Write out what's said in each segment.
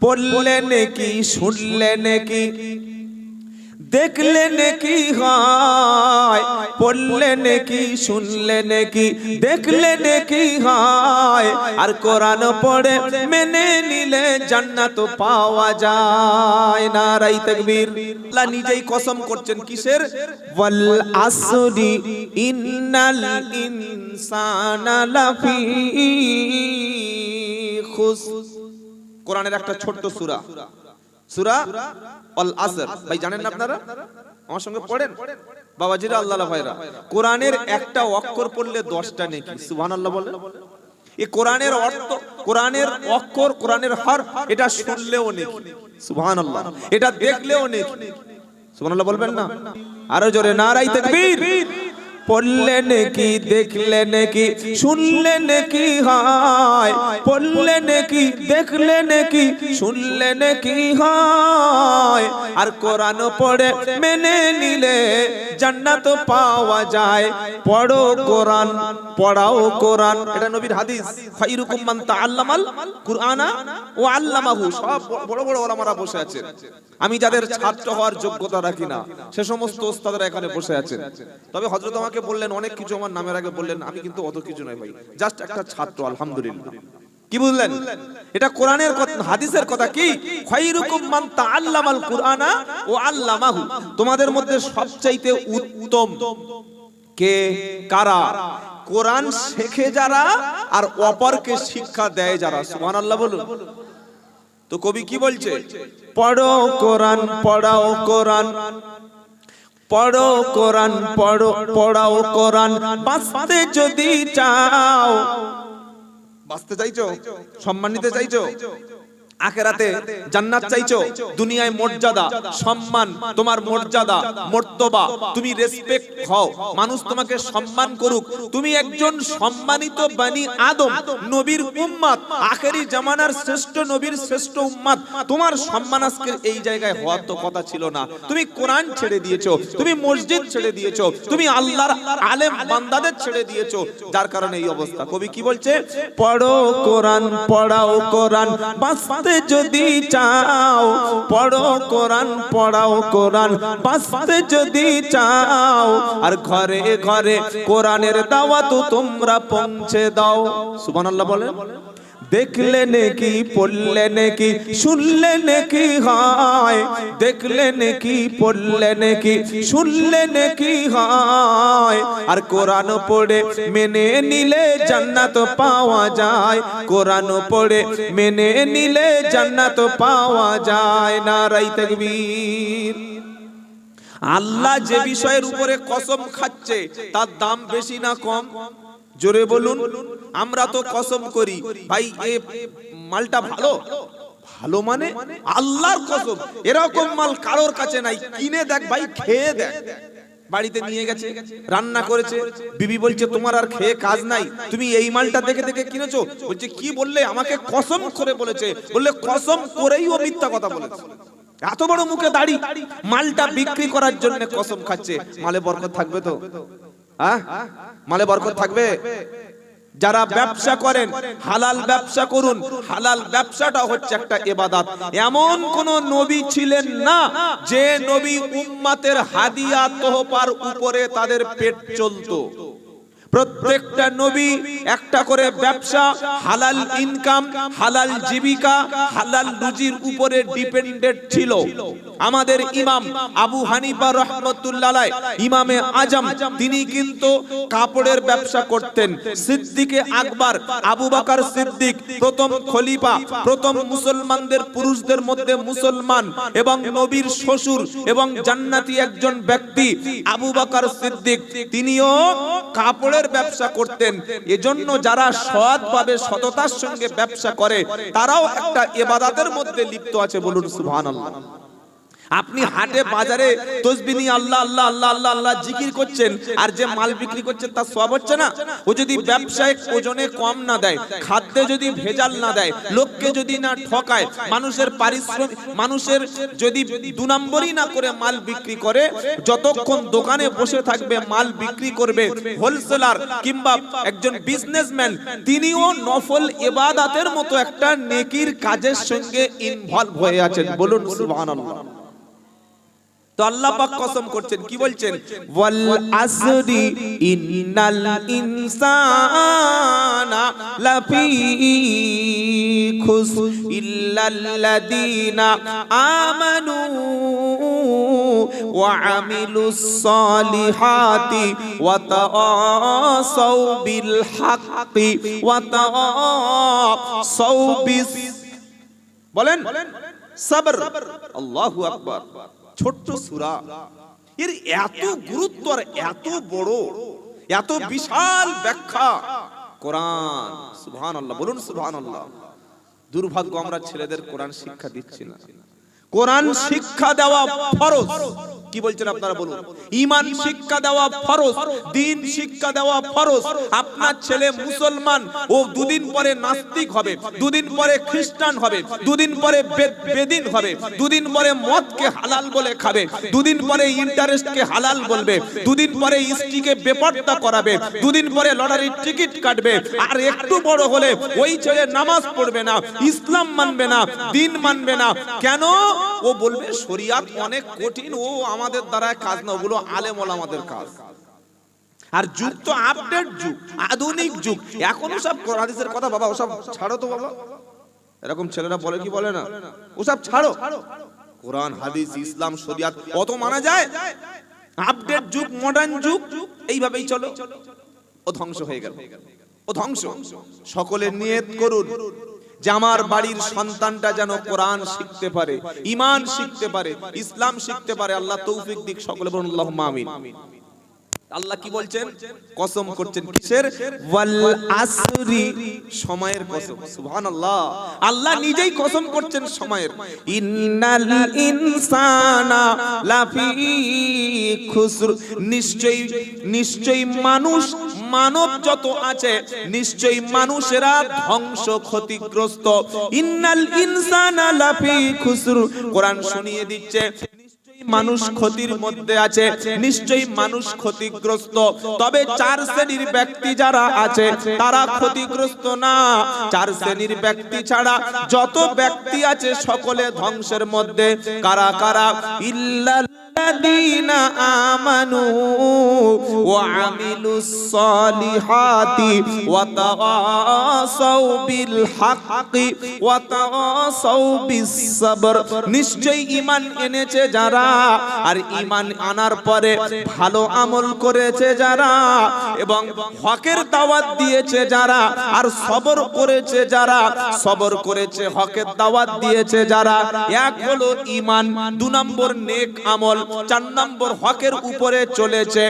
পড়লে নেকি, শুনলে নেকি, দেখলে নেকি হয়। পড়লে নেকি, শুনলে নেকি, দেখলে নেকি হয়। আর কোরআন পড়ে মেনে নিলে জান্নাত পাওয়া যায়। নারায়ে তাকবীর। আল্লাহ নিজেই কসম করছেন কিসের? ওয়াল আসরি ইন্নাল ইনসানা লাফি খুসর। কোরআনের একটা ছোট্ট সূরা, সূরা আল আসর। ভাই জানেন না আপনারা? আমার সঙ্গে পড়েন বাবাজিরা, আল্লাহ ভাইরা। কোরআনের একটা অক্ষর পড়লে 10টা নেকি। সুবহানাল্লাহ বলেন। এই কোরআনের অর্থ, কোরআনের অক্ষর, কোরআনের হরফ, এটা শুনলেও নেকি। সুবহানাল্লাহ। এটা দেখলেও নেকি। সুবহানাল্লাহ বলবেন না? আরো জোরে নারায়ে তাকবীর। পড়লে নেকি, দেখলে নেকি, শুনলে নেকি হয়। পড়লে নেকি, দেখলে নেকি, শুনলে নেকি হয়। আর কোরআন পড়ে মেনে নিলে জান্নাত পাওয়া যায়। পড়ো কোরআন, পড়াও কোরআন। এটা নবীর হাদিস। খায়রুকুম মান তাআল্লামাল কুরআনা ওয়া আল্লামাহু। সব বড় বড় ওলামারা বসে আছেন। আমি যাদের ছাত্র হওয়ার যোগ্যতা রাখি না সে সমস্ত ওস্তাদরা এখানে বসে আছেন। তবে হযরত আমাকে বললেন অনেক কিছু, আমার নামের আগে বললেন, আমি কিন্তু অত কিছু নই ভাই, জাস্ট একটা ছাত্র। আলহামদুলিল্লাহ। কি বুঝলেন? এটা কোরআনের কথা, হাদিসের কথা। কি? খায়রুকুম মান তাআল্লামাল কুরআনা ওয়া আল্লামাহু। তোমাদের মধ্যে সবচাইতে উত্তম কে? কারা? কোরআন শেখে যারা আর অপরকে শিক্ষা দেয় যারা। সুবহানাল্লাহ বলুন। তো কবি কি বলছে? পড়ো কোরআন, পড়াও কোরআন, পড়ো কোরআন, পড়ো, পড়াও কোরআন। বাঁচতে যদি চাও, বাঁচতে চাইছো, সম্মান নিতে চাইছো, আখিরাতে জান্নাত চাইছো, দুনিয়ায় মর্যাদা, সম্মান, তোমার মর্যাদা, মর্তবা, তুমি রেসপেক্ট হও, মানুষ তোমাকে সম্মান করুক, তুমি একজন সম্মানিত বনি আদম, নবীর উম্মত, আখেরি জামানার শ্রেষ্ঠ নবীর শ্রেষ্ঠ উম্মত, তোমার সম্মান আজকে এই জায়গায় হওয়ার তো কথা ছিল না। তুমি কোরআন ছেড়ে দিয়েছো, তুমি মসজিদ ছেড়ে দিয়েছো, তুমি আল্লাহর আলেম বান্দাদের ছেড়ে দিয়েছো, যার কারণে এই অবস্থা। কবি কি বলছে? পড়ো কোরআন, পড়াও কোরআন। বাঁচতে যদি চাও, পড়ো কোরআন, পড়াও কোরআন। বাঁচতে যদি চাও, আর ঘরে ঘরে কোরআনের দাওয়াত তোমরা পৌঁছে দাও। সুবহানাল্লাহ বলেন। দেখলে নেকি, পড়লে নেকি, শুনলে নেকি হয়। দেখলে নেকি, পড়লে নেকি, শুনলে নেকি হয়। আর কোরআন পড়ে মেনে নিলে জান্নাত পাওয়া যায়। কোরআন পড়ে মেনে নিলে জান্নাত পাওয়া যায়। নারায়ে তাকবীর। আল্লাহ যে বিষয়ের উপরে কসম খাচ্ছে তার দাম বেশি না কম? জোরে বলুন। আমরা তো কসম করি ভাই এ মালটা ভালো, ভালো মানে আল্লাহর কসম, এরকম মাল কারোর কাছে নাই, কিনে দেখ ভাই, খেয়ে দেখ। বাড়িতে নিয়ে গেছে, রান্না করেছে, বিবি বলছে তোমার আর খেয়ে কাজ নাই, তুমি এই মালটা দেখে দেখে কিনেছো। বলছে কি বললে? আমাকে কসম করে বলেছে। বললে কসম করেই ও মিথ্যা কথা বলেছে। এত বড় মুখে দাড়ি, মালটা বিক্রি করার জন্য কসম খাচ্ছে। মালে বরকত থাকবে তো? হ্যাঁ, মালে বরকত থাকবে। যারা ব্যবসা করেন হালাল ব্যবসা করুন। হালাল ব্যবসাটা হচ্ছে একটা ইবাদত। এমন কোন নবী ছিলেন না যে নবী উম্মতের হাদিয়া তোহফার উপরে তাদের পেট চলতো। প্রত্যেকটা নবী একটা করে ব্যবসা, হালাল ইনকাম, হালাল জীবিকা, হালাল রুজির উপরে ডিপেন্ডেন্ট ছিল। আমাদের ইমাম আবু হানিফা রাহমাতুল্লাহ আলাইহি, ইমামে আজম, তিনি কিন্তু কাপড়ের ব্যবসা করতেন। সিদ্দিকে আকবর আবু বকর সিদ্দিক, প্রথম খলিফা, প্রথম মুসলমানদের পুরুষদের মধ্যে মুসলমান এবং নবীর শ্বশুর এবং জান্নাতি একজন ব্যক্তি আবু বকর সিদ্দিক, তিনিও কাপড়ের ব্যবসা করতেন। এজন্য যারা সৎভাবে সততার সঙ্গে ব্যবসা করে তারাও একটা ইবাদতের মধ্যে লিপ্ত আছে। বলুন সুবহানাল্লাহ। আপনি হাটে বাজারে তাসবিহ নিয়ে আল্লাহ আল্লাহ আল্লাহ আল্লাহ আল্লাহ জিকির করছেন, আর যে মাল বিক্রি করছে তার সওয়াব হচ্ছে না? ও যদি ব্যবসায়িক ওজনে কম না দেয়, খাদ্যে যদি ভেজাল না দেয়, লোককে যদি না ঠকায়, মানুষের পারিশ্রমিক, মানুষের যদি দু নম্বরই না করে মাল বিক্রি করে, যতক্ষণ দোকানে বসে থাকবে মাল বিক্রি করবে, হোলসেলার কিংবা একজন বিজনেসম্যান, তিনিও নফল ইবাদতের মতো একটা নেকির কাজের সঙ্গে ইনভলভ হয়ে আছেন। বলুন সুবহানাল্লাহ। তো আল্লাহ পাক কসম করছেন, কি বলছেন? ওয়াল আসরি ইন্নাল ইনসানা লাফি খুস ইল্লাল্লাযীনা আমানু ওয়া আমিলুস সালিহাতি ওয়া তাওয়াসাউ বিল হাক্কি ওয়া তাওয়াসাউ বিস, বলেন সবর। আল্লাহু আকবার। ছোট্ট সূরা, এর এত গুরুত্ব আর এত বড়, এত বিশাল ব্যাখ্যা কোরআন। সুবহানাল্লাহ, বলুন সুবহানাল্লাহ। দুর্ভাগ্য আমরা ছেলেদের কোরআন শিক্ষা দিচ্ছি না। কোরআন শিক্ষা দেওয়া ফরজ। কি বলছেন আপনারা বলুন? ঈমান শিক্ষা দেওয়া ফরজ, দ্বীন শিক্ষা দেওয়া ফরজ। আপনার ছেলে মুসলমান, ও দুদিন পরে নাস্তিক হবে, দুদিন পরে খ্রিস্টান হবে, দুদিন পরে বেদিন হবে, দুদিন পরে মদকে হালাল বলে খাবে, দুদিন পরে ইন্টারেস্টকে হালাল বলবে, দুদিন পরে স্ত্রীকে বেপরদা করাবে, দুদিন পরে লটারির টিকিট কাটবে, আর একটু বড় হলে ওই ছেলে নামাজ পড়বে না, ইসলাম মানবে না, দ্বীন মানবে না। কেন? ও বলবে শরিয়াত অনেক কঠিন, ও আমাদের দ্বারা কাজ না, ওগুলো আলেম ওলামাদের কাজ। আর যুগ তো আপডেট যুগ, আধুনিক যুগ, এখনো সব কোরআন হাদিসের কথা বাবা ওসব ছাড়ো তো বাবা। এরকম ছেলেরা বলে কি বলে না? ওসব ছাড়ো, কোরআন হাদিস ইসলাম শরিয়াত কত মানা যায়। আপডেট যুগ, মডার্ন যুগ, এইভাবেই চলো। ও ধ্বংস হয়ে গেল, ও ধ্বংস। সকলে নিয়ত করুন যে আমার বাড়ির সন্তানটা যেন কোরআন শিখতে পারে, ঈমান শিখতে পারে, ইসলাম শিখতে পারে। আল্লাহ তৌফিক দিক। সকলে বলুন আল্লাহুম্মা আমিন। আল্লাহ কি বলছেন? কসম করছেন কিসের? ওয়াল আসরি, সময়ের কসম। সুবহানাল্লাহ, আল্লাহ নিজেই কসম করছেন সময়ের। ইন্নাল ইনসানা লাফি খুসর, নিশ্চয়ই মানুষ, মানব যত আছে নিশ্চয়ই মানুষেরা ধ্বংস, ক্ষতিগ্রস্ত। ইন্নাল ইনসানা লাফি খুসর, কোরআন শুনিয়ে দিচ্ছে মানুষ ক্ষতির মধ্যে আছে, নিশ্চয়ই মানুষ ক্ষতিগ্রস্ত। তবে চার শ্রেণীর ব্যক্তি যারা আছে তারা ক্ষতিগ্রস্ত না। চার শ্রেণীর ব্যক্তি ছাড়া যত ব্যক্তি আছে সকলে ধ্বংসের মধ্যে। কারা কারা? ইল্লাল্লাযীনা আমানু ওয়া আমিলুস সালিহাতি ওয়া তাওয়াসাউ বিল হাক্কি ওয়া তাওয়াসাউ বিস সবর। নিশ্চয়ই ঈমান এনেছে যারা, আর ঈমান আনার পরে ভালো আমল করেছে যারা, এবং হকের দাওয়াত দিয়েছে যারা, আর সবর করেছে যারা, সবর করেছে হকের দাওয়াত দিয়েছে যারা। এক হলো ঈমান, দুই নম্বর নেক আমল, চার নম্বর হকের উপরে চলেছে,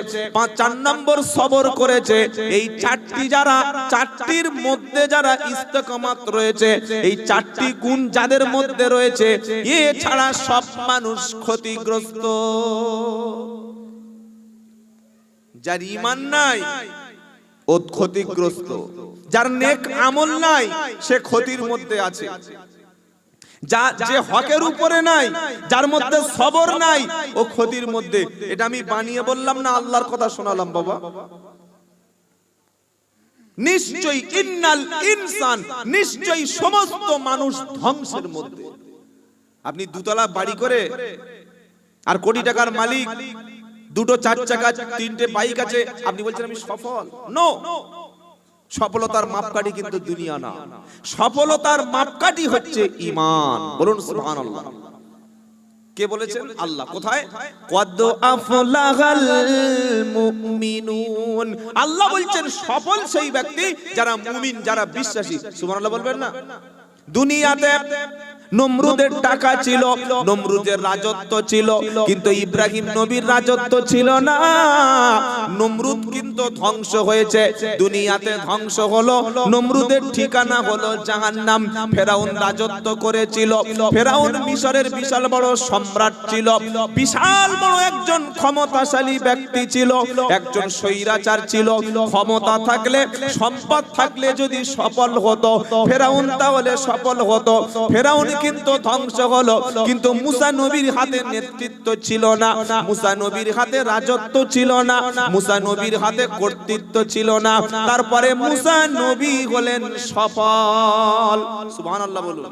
চার নম্বর সবর করেছে। এই চারটি যারা, চারটির মধ্যে যারা ইস্তেকামাত রয়েছে, এই চারটি গুণ যাদের মধ্যে রয়েছে, এছাড়া সব মানুষ ক্ষতিগ্রস্ত। যার ঈমান নাই ও ক্ষতিগ্রস্ত, যার নেক আমল নাই সে ক্ষতির মধ্যে আছে, যে হকের উপরে নাই, যার মধ্যে সবর নাই, ও ক্ষতির মধ্যে। এটা আমি বানিয়ে বললাম না, আল্লাহর কথা শোনালাম বাবা। নিশ্চয়ই ইন্নাল ইনসান, নিশ্চয়ই সমস্ত মানুষ ধ্বংসের মধ্যে। আপনি দুতলা বাড়ি করে আর কোটি টাকার মালিক, দুটো চার চাকা, তিনটে বাইক আছে, আপনি বলছেন আমি সফল? নো, সফলতার মাপকাঠি কিন্তু দুনিয়া না, সফলতার মাপকাঠি হচ্ছে ঈমান। বলুন সুবহানাল্লাহ। কে বলেছেন? আল্লাহ। কোথায়? কদ আফলাহাল মুমিনুন। আল্লাহ বলছেন সফল সেই ব্যক্তি যারা মুমিন, যারা বিশ্বাসী। সুবহানাল্লাহ বলবেন না? দুনিয়াতে নমরুদের টাকা ছিল, নমরুদের রাজত্ব ছিল, কিন্তু ইব্রাহিম নবীর রাজত্ব ছিল না। নমরুদ কিন্তু ধ্বংস হয়েছে, দুনিয়াতে ধ্বংস হলো, নমরুদের ঠিকানা হলো জাহান্নাম। ফেরাউন রাজত্ব করেছিল, ফেরাউন মিশরের বিশাল বড় সম্রাট ছিল, বিশাল বড় একজন ক্ষমতাশালী ব্যক্তি ছিল, একজন স্বৈরাচার ছিল। ক্ষমতা থাকলে, সম্পদ থাকলে যদি সফল হতো ফেরাউন, তাহলে সফল হতো। ফেরাউন কিন্তু ধ্বংস হলো, কিন্তু মুসা নবীর হাতে নেতৃত্ব ছিল না, মুসা নবীর হাতে রাজত্ব ছিল না, মুসা নবীর হাতে কর্তৃত্ব ছিল না। তারপরে মুসা নবী হলেন সফল। সুবহানাল্লাহ বলুন।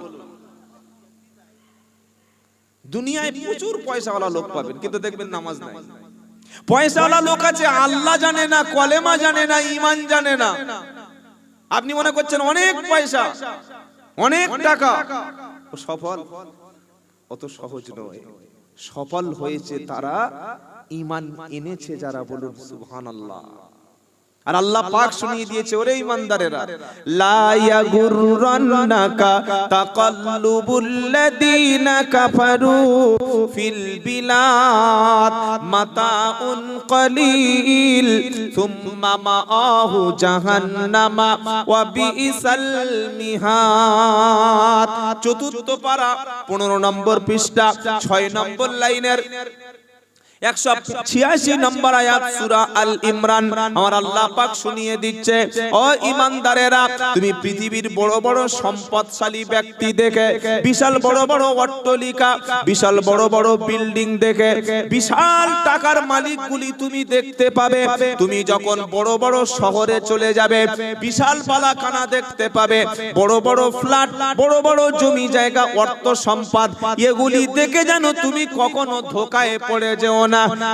দুনিয়ায় প্রচুর পয়সাওয়ালা লোক পাবেন, কিন্তু দেখবেন নামাজ নাই। পয়সাওয়ালা লোক আছে, আল্লাহ জানে না, কলেমা জানে না, ঈমান জানে না। আপনি মনে করছেন অনেক পয়সা, অনেক টাকা, সফল? অত সহজ নয়। সফল হয়েছে তারা ঈমান এনেছে যারা, বলুন সুবহানাল্লাহ। আর আল্লাহ পাক শুনিয়ে দিয়েছে, ওরে ঈমানদারেরা, লা ইয়াগুররান্নাকা তাকাল্লুবুল লাযিনা কাফারু ফিল বিলাদ মাতাউন কলিল সুম্মা মাআহু জাহান্নামা ওয়া বিইসাল মিহাদ। চতুর্থ পারা 15 নম্বর পৃষ্ঠা 6 নম্বর লাইনের 186 নম্বর আয়াত সূরা আল ইমরান। আমার আল্লাহ পাক শুনিয়ে দিচ্ছে, ও ঈমানদারেরা, তুমি পৃথিবীর বড় বড় সম্পদশালী ব্যক্তি দেখে, বিশাল বড় বড় অট্টালিকা, বিশাল বড় বড় বিল্ডিং দেখে, বিশাল টাকার মালিকগুলি তুমি দেখতে পাবে। তুমি যখন বড় বড় শহরে চলে যাবে, বিশাল বালাখানা দেখতে পাবে, বড় বড় ফ্ল্যাট, বড় বড় জমি জায়গা, অর্থ সম্পদ, এগুলি দেখে যেন তুমি কখনো ধোঁকায় পড়ে যেও না,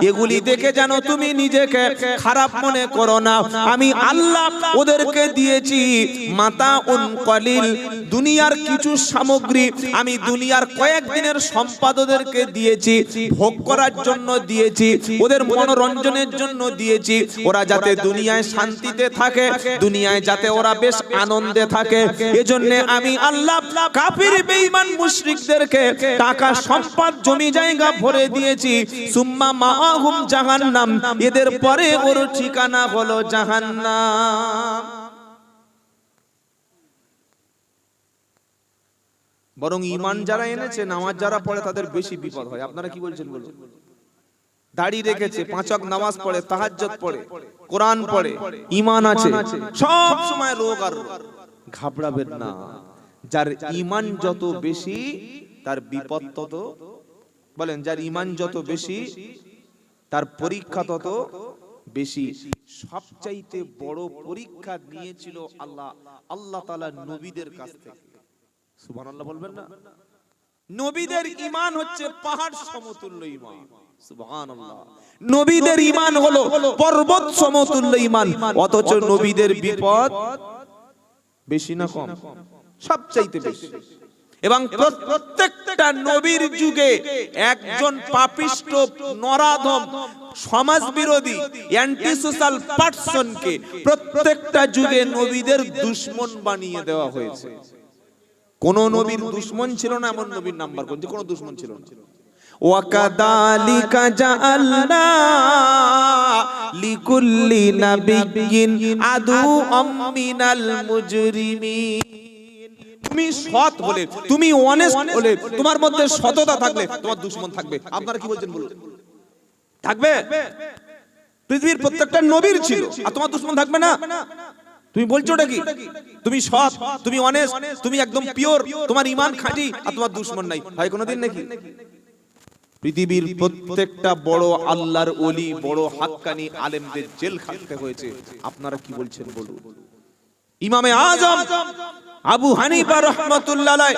এগুলি দেখে যেন তুমি নিজেকে খারাপ মনে করো না। আমি আল্লাহ ওদেরকে দিয়েছি মাতাউন কলিল, দুনিয়ার কিছু সামগ্রী, আমি দুনিয়ার কয়েকদিনের সম্পদ ওদেরকে দিয়েছি, ভোগ করার জন্য দিয়েছি, ওদের মনোরঞ্জনের জন্য দিয়েছি, ওরা যাতে দুনিয়ায় শান্তিতে থাকে, দুনিয়ায় যাতে ওরা বেশ আনন্দে থাকে। এজন্য আমি আল্লাহ কাফির বেঈমান মুশরিকদেরকে টাকা সম্পদ জমি জায়গা ভরে দিয়েছি। সুম্মা মাআহুম জাহান্নাম, এদের পরে ওর ঠিকানা হলো জাহান্নাম। বরং ঈমান যারা এনেছে, নামাজ যারা পড়ে, তাদের বেশি বিপদ হয়। আপনারা কি বলছেন বলুন? দাড়ি রেখেছে, 5 ওয়াক্ত নামাজ পড়ে, তাহাজ্জুদ পড়ে, কোরআন পড়ে, ঈমান আছে, সব সময় রোগ আর ঘাবড়াবেন না। যার ঈমান যত বেশি তার বিপদ তত, বলেন, যার ঈমান যত বেশি তার পরীক্ষা তত বেশি। সবচাইতে বড় পরীক্ষা নিয়েছিল আল্লাহ তাআলা নবীদের কাছ থেকে। সুবহানাল্লাহ বলবেন না? নবীদের ঈমান হচ্ছে পাহাড় সমতুল্য ঈমান। সুবহানাল্লাহ। নবীদের ঈমান হলো পর্বত সমতুল্য ঈমান, অথচ নবীদের বিপদ বেশি না কম? সবচাইতে বেশি। এবং প্রত্যেকটা নবীর যুগে একজন পাপিষ্ট, নরাধম, সমাজ বিরোধী, অ্যান্টি সোশ্যাল পারসনকে প্রত্যেকটা যুগে নবীদের দুশমন বানিয়ে দেওয়া হয়েছে। কোন নবীর দুশমন ছিল না এমন নবীর নাম্বার কোন? কোন দুশমন ছিল না। ওয়াকাদালিকা জাআলনা লিকুল্লি নাবিয়্যিন আদুআম মিনাল মুজরিমিন। তুমি সৎ হলে, তুমি অনেস্ট হলে, তোমার মধ্যে সততা থাকলে তোমার দুশমন থাকবে। আপনারা কি বলছেন বলুন? থাকবে? পৃথিবীর প্রত্যেকটা নবীর ছিল, আর তোমার দুশমন থাকবে না? তুমি বলছো ওটা কি? তুমি সৎ, তুমি অনেস্ট, তুমি একদম পিওর, তোমার ঈমান খাঁটি, আর তোমার দুশমন নাই, হয় কোনোদিন নাকি? পৃথিবীর প্রত্যেকটা বড় আল্লাহর ওলি, বড় হাক্কানি আলেমদের জেল খাটতে হয়েছে। আপনারা কি বলছেন বলুন? ইমামে আজম আবু হানিফা রাহমাতুল্লাহ আলাইহি,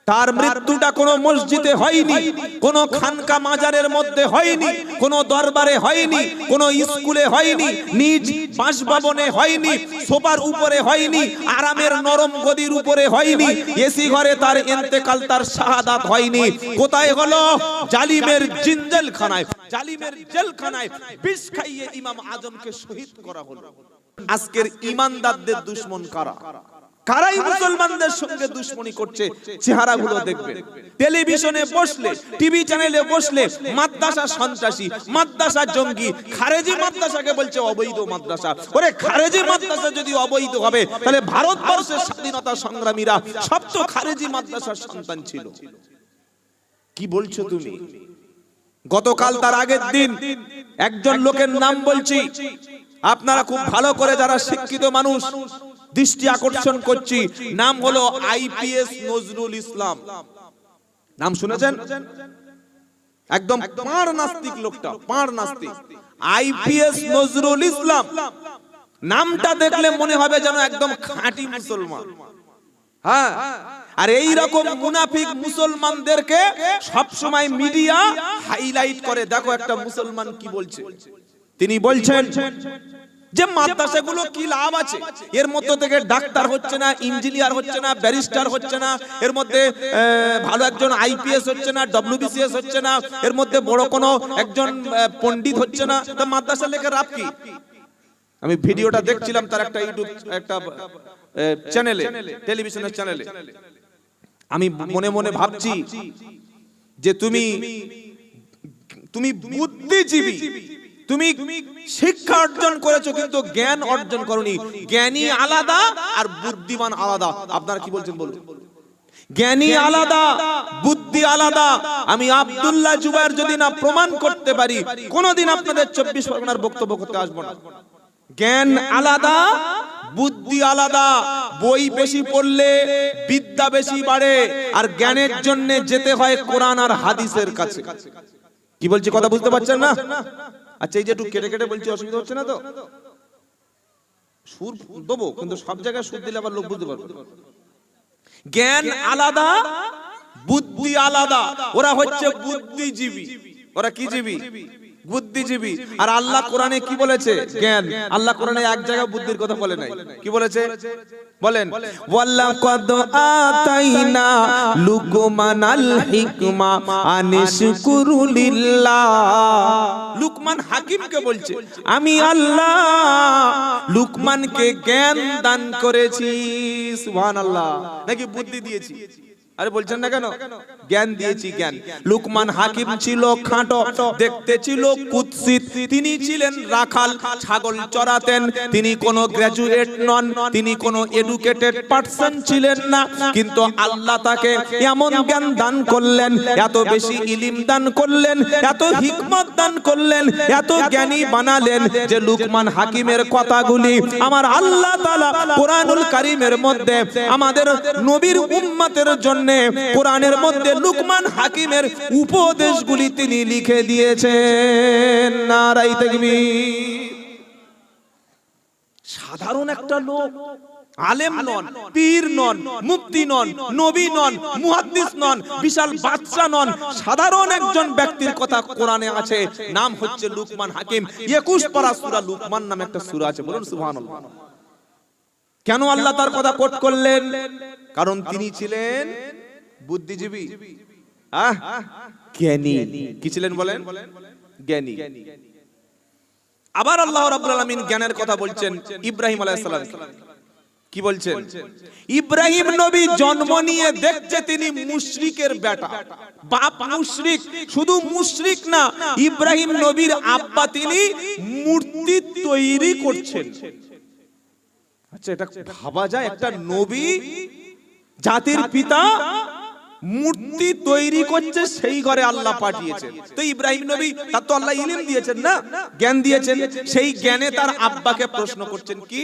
তার মৃত্যুটা কোনো মসজিদে হয়নি, কোনো খানকা মাজারের মধ্যে হয়নি, কোনো দরবারে হয়নি, কোনো স্কুলে হয়নি, নিজ বাসভবনে হয়নি, সোফার উপরে হয়নি, আরামের নরম গদির উপরে হয়নি, এসি ঘরে তার ইন্তেকাল, তার শাহাদাত হয়নি। কোথায় হলো? জালিমের জেলখানায়। জালিমের জেলখানায় বিষ খাইয়ে ইমাম আজমকে শহীদ করা হলো। আজকের ঈমানদারদের দুশমন কারা? কারাই মুসলমানদের সঙ্গে দুশমনি করছে চেহারাগুলো দেখবেন। টেলিভিশনে বসলে, টিভি চ্যানেলে বসলে মাদ্রাসা সন্ত্রাসী, মাদ্রাসা জঙ্গি, খারেজি মাদ্রাসাকে বলছে অবৈধ মাদ্রাসা। ওরে খারেজি মাদ্রাসা যদি অবৈধ হবে তাহলে ভারতবর্ষের স্বাধীনতা সংগ্রামীরা সব তো খারেজি মাদ্রাসার সন্তান ছিল। কি বলছো তুমি? গতকাল তার আগের দিন একজন লোকের নাম বলছি, আপনারা খুব ভালো করে যারা শিক্ষিত মানুষ দৃষ্টি আকর্ষণ করছি, নাম হলো আইপিএস নজরুল ইসলাম। নাম শুনেছেন? একদম পাঁড় নাস্তিক লোকটা, পাঁড় নাস্তিক। আইপিএস নজরুল ইসলাম নামটা দেখলে মনে হবে যেন একদম খাঁটি মুসলমান। হ্যাঁ, আর এই রকম মুনাফিক মুসলমানদেরকে সব সময় মিডিয়া হাইলাইট করে। দেখো একটা মুসলমান কি বলছে। তিনি বলছেন যে মাদ্রাসাগুলো কি লাভ আছে, এর মধ্যে থেকে ডাক্তার হচ্ছে না, ইঞ্জিনিয়ার হচ্ছে না, ব্যারিস্টার হচ্ছে না, এর মধ্যে ভালো একজন আইপিএস হচ্ছে না, ডব্লিউবিসিএস হচ্ছে না, এর মধ্যে বড় কোনো একজন পণ্ডিত হচ্ছে না, তো মাদ্রাসা লেখা লাভ কি? আমি ভিডিওটা দেখছিলাম তার একটা ইউটিউব একটা চ্যানেলে, টেলিভিশনের চ্যানেলে। আমি মনে মনে ভাবছি যে তুমি বুদ্ধিজীবী, তুমি শিক্ষা অর্জন করেছো কিন্তু জ্ঞান অর্জন করনি। জ্ঞানী আলাদা আর বুদ্ধিমান আলাদা। আপনারা কি বলছেন বলুন? জ্ঞানী আলাদা, বুদ্ধি আলাদা। আমি আব্দুল্লাহ জুবায়ের যদি না প্রমাণ করতে পারি, কোনদিন আপনাদের 24 পরগনার বক্তব্য করতে আসবো না। জ্ঞান আলাদা, বুদ্ধি আলাদা। বই বেশি পড়লে বিদ্যা বেশি বাড়ে, আর জ্ঞানের জন্য যেতে হয় কোরআন আর হাদিসের কাছে। কি বলছি কথা বুঝতে পারছেন না? আচ্ছা, এই যে একটু কেটে কেটে বলছি, অসুবিধা হচ্ছে না তো? সুর দেবো, কিন্তু সব জায়গায় সুর দিলে আবার লোক বুঝতে পারবে। জ্ঞান আলাদা, বুদ্ধি আলাদা। ওরা হচ্ছে বুদ্ধিজীবী। ওরা কি জীবী? বুদ্ধিজীবী। আর আল্লাহ কোরআনে কি বলেছে? জ্ঞান। আল্লাহ কোরআনে এক জায়গায় বুদ্ধির কথা বলে নাই। কি বলেছে বলেন? ওয়ালাকাদ আতাইনা লুকমানাল হিকমা আনিশকুরু লিল্লাহ। লুকমান হাকিমকে বলছে, আমি আল্লাহ লুকমানকে জ্ঞান দান করেছি। সুবহানাল্লাহ। নাকি বুদ্ধি দিয়েছি? আরে বলছেন না কেন? জ্ঞান দিয়েছি, জ্ঞান। লুকমান হাকিম ছিল খাঁটো, দেখতে ছিল কুৎসিত। তিনি ছিলেন রাখাল, ছাগল চড়াতেন। তিনি কোনো গ্রাজুয়েট নন, তিনি কোনো এডুকেটেড পারসন ছিলেন না, কিন্তু আল্লাহ তাকে এমন জ্ঞান দান করলেন, এত বেশি ইলম দান করলেন, এত হিকমত দান করলেন, এত জ্ঞানী বানালেন যে লুকমান হাকিমের কথাগুলি আমার আল্লাহ তাআলা কোরআনুল কারীমের মধ্যে আমাদের নবীর উম্মতের জন্য কোরআনের মধ্যে লুকমান হাকিমের উপদেশগুলি তিনি লিখে দিয়েছেন। নারায়ে তাকবীর। সাধারণ একটা লোক, আলেম নন, পীর নন, মুফতি নন, নবী নন, মুহাদ্দিস নন, বিশাল বাদশা নন, সাধারণ একজন ব্যক্তির কথা কোরআনে আছে। নাম হচ্ছে লুকমান হাকিম। 21 পারা সূরা লুকমান নামে একটা সূরা আছে। বলুন সুবহানাল্লাহ। কেন আল্লাহ তার কথা কোট করলেন? কারণ তিনি ছিলেন বুদ্ধিজীবী, জ্ঞানী। কি ছিলেন বলেন? জ্ঞানী। আবার আল্লাহ রাব্বুল আলামিন জ্ঞানের কথা বলছেন ইব্রাহিম আলাইহিস সালাম। কি বলছেন? ইব্রাহিম নবী জন্ম নিয়ে দেখছে তিনি মুশরিকের বেটা, বাপ মুশরিক। শুধু মুশরিক না, ইব্রাহিম নবীর আব্বা তিনি মূর্তি তৈরি করছেন। আচ্ছা, এটা ভাবা যায়? একটা নবী, জাতির পিতা মূর্তি তৈরি করছে, সেই ঘরে আল্লাহ পাঠিয়েছেন। তো ইব্রাহিম নবী, তার তো আল্লাহ ইলম দিয়েছেন না, জ্ঞান দিয়েছেন। সেই জ্ঞানে তার আব্বাকে প্রশ্ন করছেন কি?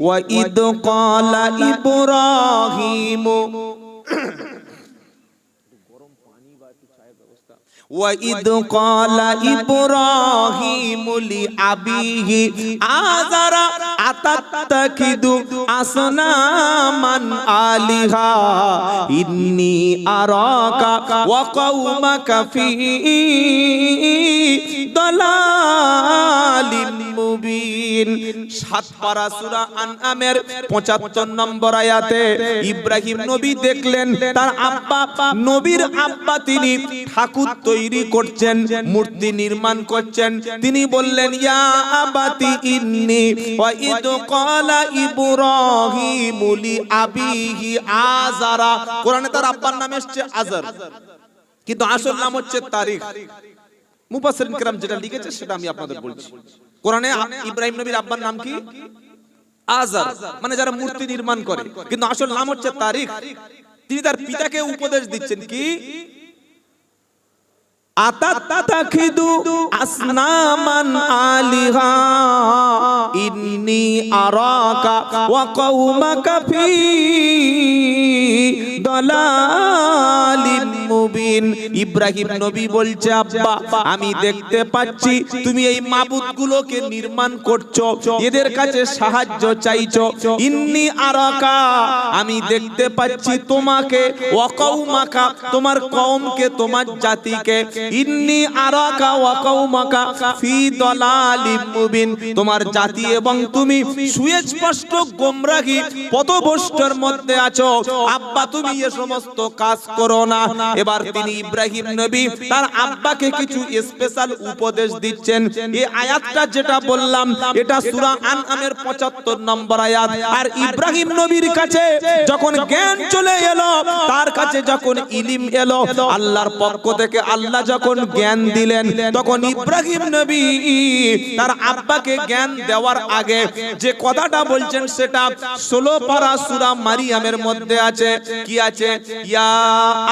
ওয়া ইদ ক্বালা ইব্রাহিম, وَإِذْ قَالَ إِبْرَاهِيمُ لِأَبِيهِ آزَرَ أَتَتَّخِذُ أَصْنَامًا آلِهَةً إِنِّي أَرَاكَ وَقَوْمَكَ فِي ضَلَالٍ মুবিন। 7 পারা সূরা আনআমের 75 নম্বর আয়াতে ইব্রাহিম নবী দেখলেন তার আব্বা, নবীর আব্বা তিনি ঠাকুর তৈরি করছেন, মূর্তি নির্মাণ করছেন। তিনি বললেন ইয়া আবাতি ইন্নী ওয়া ইদ ক্বালা ইব্রাহিম লি আবিহি আযারা। কোরআনে তার আব্বার নাম এসেছে আযর, কিন্তু আসল নাম হচ্ছে তারিখ। মুফাসসিরিন কিরাম যেটা লিখেছে সেটা আমি আপনাদের বলছি। কোরআনে ইব্রাহিম নবীর আব্বার নাম কি? আযর, মানে যারা মূর্তি নির্মাণ করে, কিন্তু আসল নাম হচ্ছে তারিখ। তিনি তার পিতাকে উপদেশ দিচ্ছেন কি আতাতাখিদু আসনামান আলিহা ইন্নী আরাকা ওয়া কওমাকা ফি দালালিম মুবিন। ইব্রাহিম নবী বলছে আব্বা, আমি দেখতে পাচ্ছি তুমি এই মাবুদগুলোকে নির্মাণ করছো, এদের কাছে সাহায্য চাইছো। ইন্নী আরাকা, আমি দেখতে পাচ্ছি তোমাকে, ওয়া কওমাকা, তোমার কওমকে, তোমার জাতিকে, ইন্নী আরাকা ওয়া কওমাকা ফি দালালিম মুবিন, তোমার জাতি এবং তুমি সুস্পষ্ট গোমরাহি পথভ্রষ্টর মধ্যে আছো। আব্বা তুমি এই সমস্ত কাজ করো না। এবার তিনি ইব্রাহিম নবী তার আব্বাকে কিছু স্পেশাল উপদেশ দিচ্ছেন। এই আয়াতটা যেটা বললাম এটা সূরা আনআমের 75 নম্বর আয়াত। আর ইব্রাহিম নবীর কাছে যখন জ্ঞান চলে এলো, তার কাছে যখন ইলম এলো আল্লাহর পক্ষ থেকে, আল্লাহ যখন জ্ঞান দিলেন, তখন ইব্রাহিম নবী তার আব্বাকে জ্ঞান দেওয়ার আগে যে কথাটা বলছেন সেটা 16 পারা সূরা মারিয়ামের মধ্যে আছে। কি আছে? ইয়া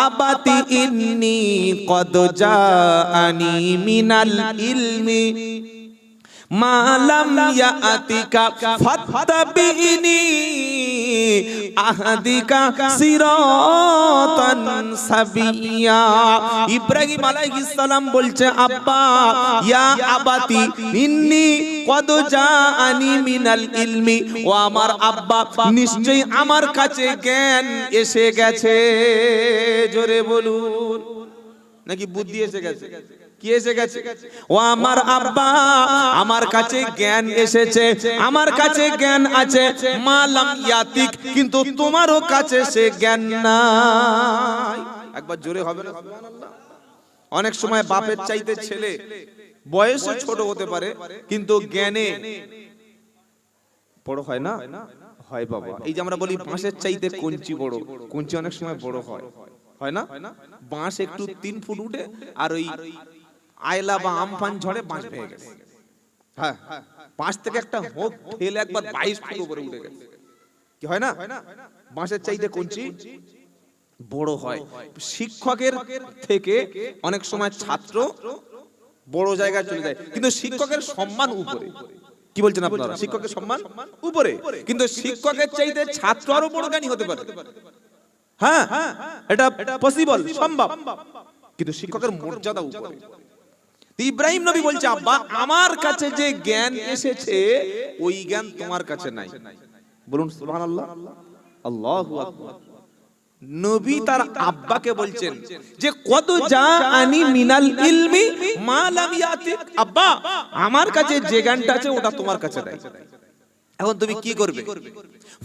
আবাতি ইন্নী কদ জাআনি মিনাল ইলমি মা লাম ইয়াতিকা ফাত্তাবিনি আহদিকা সিরাতান সাবিয়া। ইব্রাহিম আলাইহিস সালাম বলছে আব্বা, ইয়া আবাতি ইন্নী কদ জাআনি মিনাল ইলমি, ও আমার আব্বা নিশ্চয়ই আমার কাছে জ্ঞান এসে গেছে। জোরে বলুন, নাকি বুদ্ধি এসে গেছে? কি এসে গেছে? ও আমার আব্বা আমার কাছে জ্ঞান এসেছে, আমার কাছে জ্ঞান আছে। মালাম ইয়াতিক, কিন্তু তোমারও কাছে সে জ্ঞান নাই। একবার জোরে হবে না সুবহানাল্লাহ? অনেক সময় বাপের চাইতে ছেলে বয়সে ছোট হতে পারে কিন্তু জ্ঞানে বড় হয় না? হয় বাবা। এই যে আমরা বলি বাঁশের চাইতে কঞ্চি বড়, কঞ্চি অনেক সময় বড় হয়, হয় না? বাঁশ একটু 3 ফুট উঠে আর ওই আয়লা বা আমফান ঝড়ে বাঁশ ভেঙে গেছে। হ্যাঁ, বাঁশ থেকে একটা হোক ফেলে একবার 22 ফুট উপরে উঠে গেছে। কি হয় না? বাঁশের চাইতে কঞ্চি বড় হয়। শিক্ষকের থেকে অনেক সময় ছাত্র বড় জায়গায় চলে যায়, কিন্তু শিক্ষকের সম্মান উপরে। কি বলছেন আপনারা? শিক্ষকের সম্মান উপরে, কিন্তু শিক্ষকের চাইতে ছাত্র আরো বড় জ্ঞানী হতে পারে। হ্যাঁ, এটা পসিবল, সম্ভব, কিন্তু শিক্ষকের মর্যাদা উপরে। ইব্রাহিম নবী বলছে আব্বা আমার কাছে যে জ্ঞান এসেছে ওই জ্ঞান তোমার কাছে নাই। বলুন সুবহানাল্লাহ, আল্লাহু আকবার। নবী তার আব্বাকে বলছেন যে কদ জাআনি মিনাল ইলমি মা লাম ইয়াতিক, আব্বা আমার কাছে যে জ্ঞানটা আছে ওটা তোমার কাছে নাই। এখন তুমি কি করবে?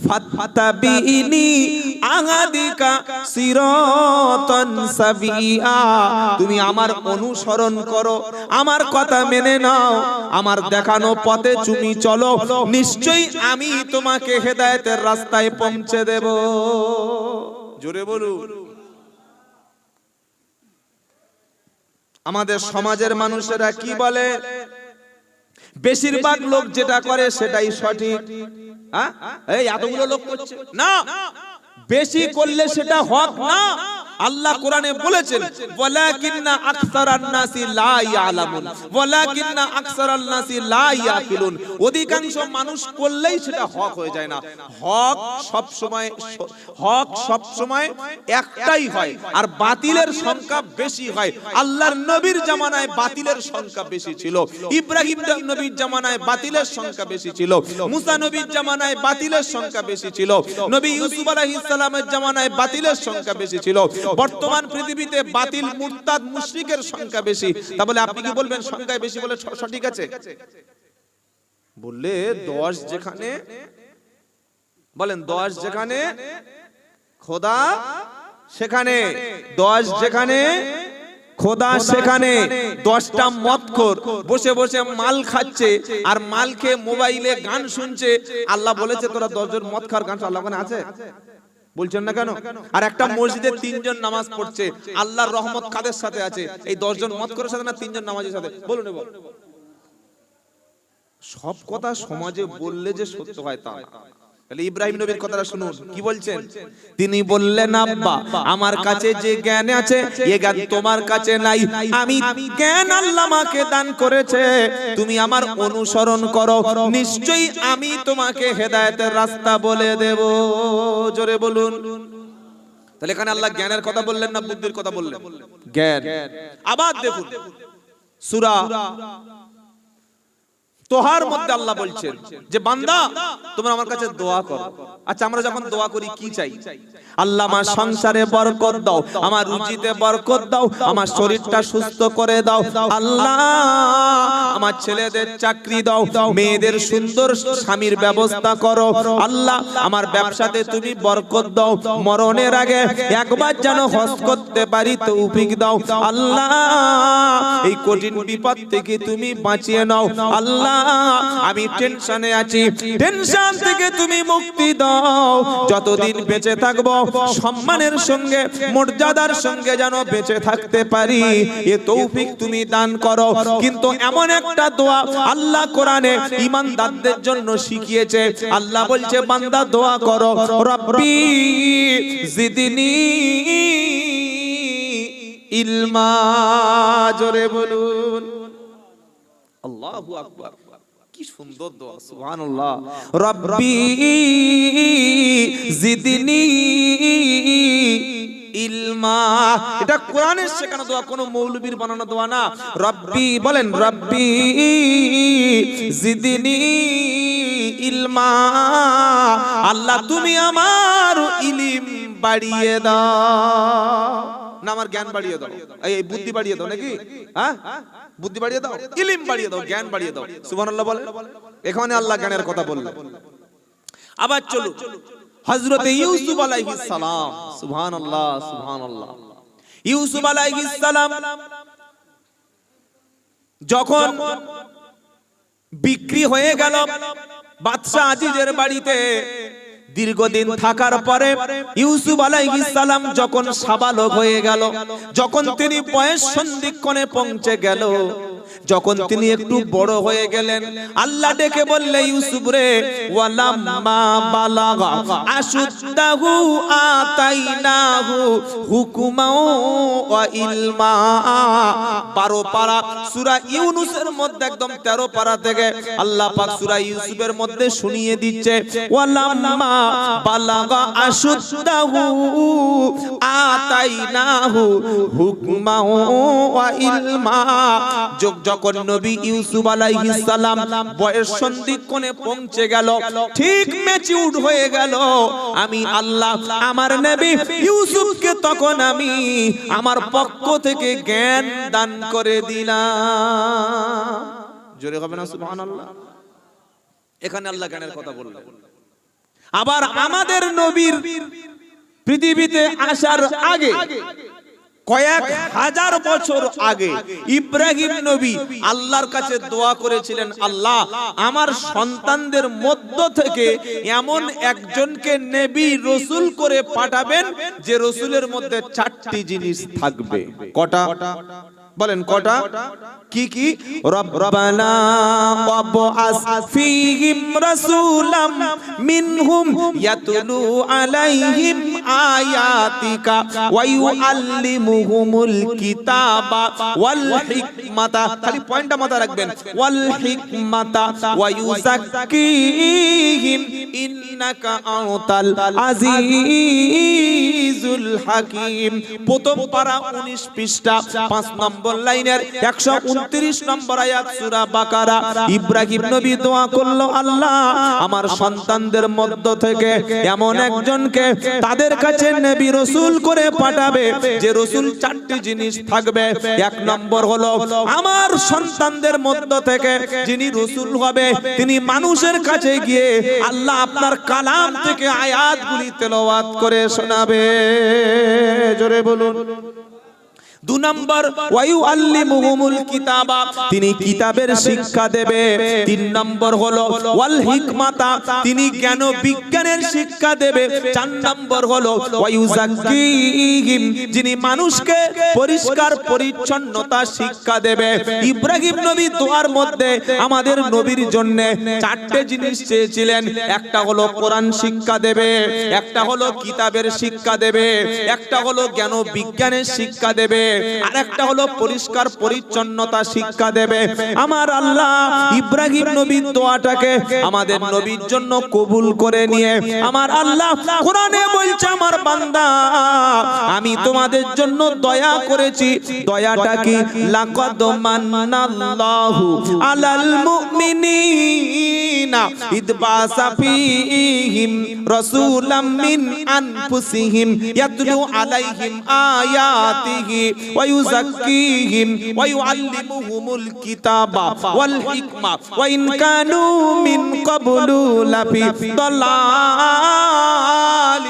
ফাত্তাবিনি আহাদিকা সিরাতান সাবিয়া, তুমি আমার অনুসরণ করো, আমার কথা মেনে নাও, আমার দেখানো পথে তুমি চলো, নিশ্চয়ই আমি তোমাকে হেদায়েতের রাস্তায় পৌঁছে দেব। জোরে বলুন। আমাদের সমাজের মানুষেরা কি বলে? বেশিরভাগ লোক যেটা করে সেটাই সঠিক। হ্যাঁ, এই এতগুলো লোক করছে না, বেশি করলে সেটা হক না। আল্লাহ কোরআনে বলেছেন ওয়ালাকিন্না আকসারান নাসি লা ইয়ালামুন ওয়ালাকিন্না আকসারান নাসি লা ইয়াকিলুন। অধিকাংশ মানুষ করলেই সেটা হক হয়ে যায় না। হক সব সময় একটাই হয়, আর বাতিলের সংখ্যা বেশি হয়। আল্লাহর নবীর জামানায় বাতিলের সংখ্যা বেশি ছিল, ইব্রাহিম নবীর জামানায় বাতিলের সংখ্যা বেশি ছিল, মুসা নবীর জামানায় বাতিলের সংখ্যা বেশি ছিল, নবী ইউসুফ আলাইহিস সালামের জামানায় বাতিলের সংখ্যা বেশি ছিল। বর্তমান পৃথিবীতে বাতিল মুরতাদ মুশরিকের সংখ্যা বেশি। তাহলে আপনি কি বলবেন সংখ্যায় বেশি বলে সঠিক আছে? বললে 10 যেখানে, বলেন 10 যেখানে খোদা সেখানে, 10 যেখানে খোদা সেখানে 10টা মদখোর বসে বসে মাল খাচ্ছে আর মাল খেয়ে মোবাইলে গান শুনছে। আল্লাহ বলেছে তোরা 10 জন মদ খাওয়ার গান আল্লাহ ওখানে আছে? বলছেন না কেন? আর একটা মসজিদে 3 জন নামাজ পড়ছে, আল্লাহর রহমত কাদের সাথে আছে? এই 10 জন মদখোরের সাথে না 3 জন নামাজের সাথে? বলুন এবার। সব কথা সমাজে বললে যে সত্য হয় তা না। তাহলে ইব্রাহিম নবীর কথাটা শুনুন কি বলছেন। তিনি বললেন আব্বা আমার কাছে যে জ্ঞান আছে এই জ্ঞান তোমার কাছে নাই, আমি জ্ঞান আল্লাহ আমাকে দান করেছে, তুমি আমার অনুসরণ করো, নিশ্চয়ই আমি তোমাকে হেদায়েতের রাস্তা বলে দেব। জোরে বলুন। তাহলে এখানে আল্লাহ জ্ঞানের কথা বললেন না বুদ্ধির কথা বললেন? জ্ঞান। আবার দেখুন সূরা তোহার মধ্যে আল্লাহ বলছেন যে বান্দা তোমরা আমার কাছে দোয়া করো। আচ্ছা আমরা যখন দোয়া করি কি চাই? আল্লাহ আমার সংসারে বরকত দাও, আমার রুজিতে বরকত দাও, আমার শরীরটা সুস্থ করে দাও, আল্লাহ আমার ছেলেদের চাকরি দাও, মেয়েদের সুন্দর স্বামীর ব্যবস্থা করো, আল্লাহ আমার ব্যবসাতে তুমি বরকত দাও, মরণের আগে একবার যেন হজ করতে পারি তৌফিক দাও, আল্লাহ এই কঠিন বিপদ থেকে তুমি বাঁচিয়ে নাও, আল্লাহ আমি টেনশনে আছি, টেনশন থেকে তুমি মুক্তি দাও, যতদিন বেঁচে থাকবো সম্মানের সঙ্গে মর্যাদার সঙ্গে যেন বেঁচে থাকতে পারি এ তৌফিক তুমি দান করো। কিন্তু এমন একটা দোয়া আল্লাহ কোরআনে ঈমানদারদের জন্য শিখিয়েছে। আল্লাহ বলছে বান্দা দোয়া করো রব্বি জিদনি ইলমা। জোরে বলুন আল্লাহু আকবার। কি সুন্দর দোয়া, সুবহানাল্লাহ। রব্বি জিদনি ইলমা, এটা কোরআনের শেখানো দোয়া, কোনো মৌলবীর বানানো দোয়া না। রব্বি বলেন রব্বি জিদনি ইলমা, আল্লাহ তুমি আমার ইলম বাড়িয়ে দাও, না আমার জ্ঞান বাড়িয়ে দাও, এই বুদ্ধি বাড়িয়ে দাও নাকি? হ্যাঁ বুদ্ধি বাড়িয়ে দাও, ইলম বাড়িয়ে দাও, জ্ঞান বাড়িয়ে দাও। সুবহানাল্লাহ বলেন। এখানে আল্লাহ জ্ঞানের কথা বললেন। আবার চলো হযরতে ইউসুফ আলাইহিস সালাম। সুবহানাল্লাহ সুবহানাল্লাহ। ইউসুফ আলাইহিস সালাম যখন বিক্রি হয়ে গেল বাদশা আজিজের বাড়িতে, দীর্ঘদিন থাকার পরে ইউসুফ আলাইহিস সালাম যখন সাবালক হয়ে গেল, যখন তিনি বয়স সন্ধিক্ষণে পৌঁছে গেল, যখন তিনি একটু বড় হয়ে গেলেন, আল্লাহ ডেকে বললে ইউসুফ রে ওয়ালাম্মা বালাগা আশুদ্দাহু আতাইনাহু হুকুমাও ওয়া ইলমা। 12 পারা সূরা ইউনূসের মধ্যে একদম 13 পারা থেকে আল্লাহ পাক সূরা ইউসুফের মধ্যে শুনিয়ে দিচ্ছে ওয়ালাম্মা বালাগা আশুদ্দাহু আতাইনাহু হুকমাও ওয়া ইলমা। যখন নবী ইউসুফ আলাইহিস সালাম বয়স সন্ধিক্ষণে পৌঁছে গেল, ঠিক ম্যাচিউরড হয়ে গেল, আমি আল্লাহ আমার নবী ইউসুফকে তখন আমি আমার পক্ষ থেকে জ্ঞান দান করে দিলাম। জোরে হবে না সুবহানাল্লাহ। এখানে আল্লাহ জ্ঞানের কথা বললেন। আবার আমাদের নবীর পৃথিবীতে আসার আগে কয়েক হাজার বছর আগে ইব্রাহিম নবী আল্লাহর কাছে দোয়া করেছিলেন, আল্লাহ আমার সন্তানদের মধ্য থেকে এমন একজনকে নবী রাসূল করে পাঠাবেন যে রাসূলের মধ্যে 4টি জিনিস থাকবে। কটা বলেন? কটা? কি কি? রব্বানা ওয়াবআস ফীহিম রাসূলাম মিনহুম ইয়াতলু আলাইহিম আয়াতিকা ওয়া ইউআল্লিমুহুমুল কিতাবা ওয়াল হিকমাতা। খালি পয়েন্টটা মাথায় রাখবেন, ওয়াল হিকমাতা ওয়া ইউযাক্কিহিম ইন্নাকা আনতাল আজিজুল হাকীম। প্রথম পারা 19 পৃষ্ঠা 5 নম্বর লাইনের 129 নম্বর আয়াত সূরা বাকারা। ইব্রাহিম নবী দোয়া করলো, আল্লাহ আমার সন্তানদের মধ্য থেকে এমন একজনকে, তাদের তাদের কাছে নবী রাসূল করে পাঠাবে, যে রাসূল চারটি জিনিস থাকবে। এক নম্বর হলো আমার সন্তানদের মধ্য থেকে যিনি রাসূল হবে তিনি মানুষের কাছে গিয়ে আল্লাহ আপনার কালাম থেকে আয়াতগুলি তেলাওয়াত করে শোনাবে। জোরে বলুন। 2 নম্বর ওয়ায়ুআল্লিমুহুমুল কিতাবা, তিনি কিতাবের শিক্ষা দেবে। 3 নম্বর হলো ওয়াল হিকমাতা, তিনি জ্ঞান বিজ্ঞানের শিক্ষা দেবে। 4 নম্বর হলো ওয়ায়ুযাক্কিহিম, যিনি মানুষকে পরিষ্কার পরিচ্ছন্নতা শিক্ষা দেবে। ইব্রাহিম নবী দোয়ার মধ্যে আমাদের নবীর জন্য 4টে জিনিস চেয়েছিলেন। একটা হলো কোরআন শিক্ষা দেবে, একটা হলো কিতাবের শিক্ষা দেবে, একটা হলো জ্ঞান বিজ্ঞানের শিক্ষা দেবে, আর একটা হলো পরিষ্কার পরিচ্ছন্নতা শিক্ষা দেবে। আমার আল্লাহ ইব্রাহিম নবীর দোয়াটাকে আমাদের নবীর জন্য কবুল করে নিয়ে আমার আল্লাহ কোরআনে বলছে, আমার বান্দা আমি তোমাদের জন্য দয়া করেছি। দয়াটা কি? লাকাদ মান্নাল্লাহু আলাল মুমিনিনা ইদ বাসা ফীহিম রাসূলাম মিন আনফুসিহিম ইয়াতলু আলাইহিম আয়াতিহি ويزكيهم ويعلمهم الكتاب والحكمة وإن كانوا من قبل لفي ضلال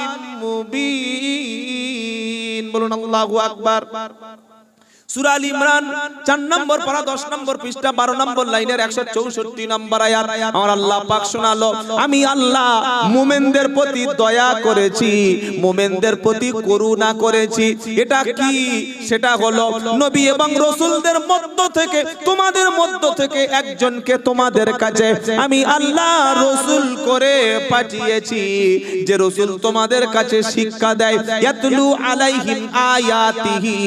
مبين। বলুন আল্লাহু আকবার। সূরা আল ইমরান 4 নম্বর পারা 10 নম্বর পৃষ্ঠা 12 নম্বর লাইনের 164 নম্বর আয়াত আমার আল্লাহ পাক শোনালো, আমি আল্লাহ মুমিনদের প্রতি দয়া করেছি, মুমিনদের প্রতি করুণা করেছি। এটা কি? সেটা হলো নবী এবং রাসূলদের মধ্য থেকে তোমাদের মধ্য থেকে একজনকে তোমাদের কাছে আমি আল্লাহ রাসূল করে পাঠিয়েছি, যে রাসূল তোমাদের কাছে শিক্ষা দেয়। ইয়াতলু আলাইহিম আয়াতিহি,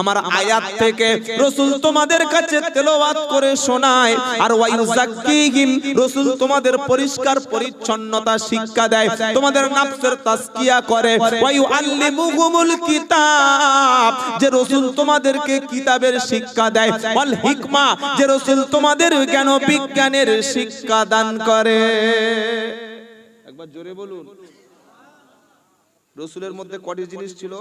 আমার আয়াত থেকে রাসূল তোমাদের কাছে তেলাওয়াত করে শোনায়। আর ওয়ায়ুযাক্কিহিম, রাসূল তোমাদের পরিষ্কার পরিচ্ছন্নতা শিক্ষা দেয়, তোমাদের নফসের তাজকিয়া করে। ওয়ায়ুআল্লিমুহুমুল কিতাব, যে রাসূল তোমাদেরকে কিতাবের শিক্ষা দেয়। ওয়াল হিকমা, যে রাসূল তোমাদের জ্ঞান বিজ্ঞানের শিক্ষা দান করে। একবার জোরে বলুন। রাসূলের মধ্যে কয়টি জিনিস ছিল?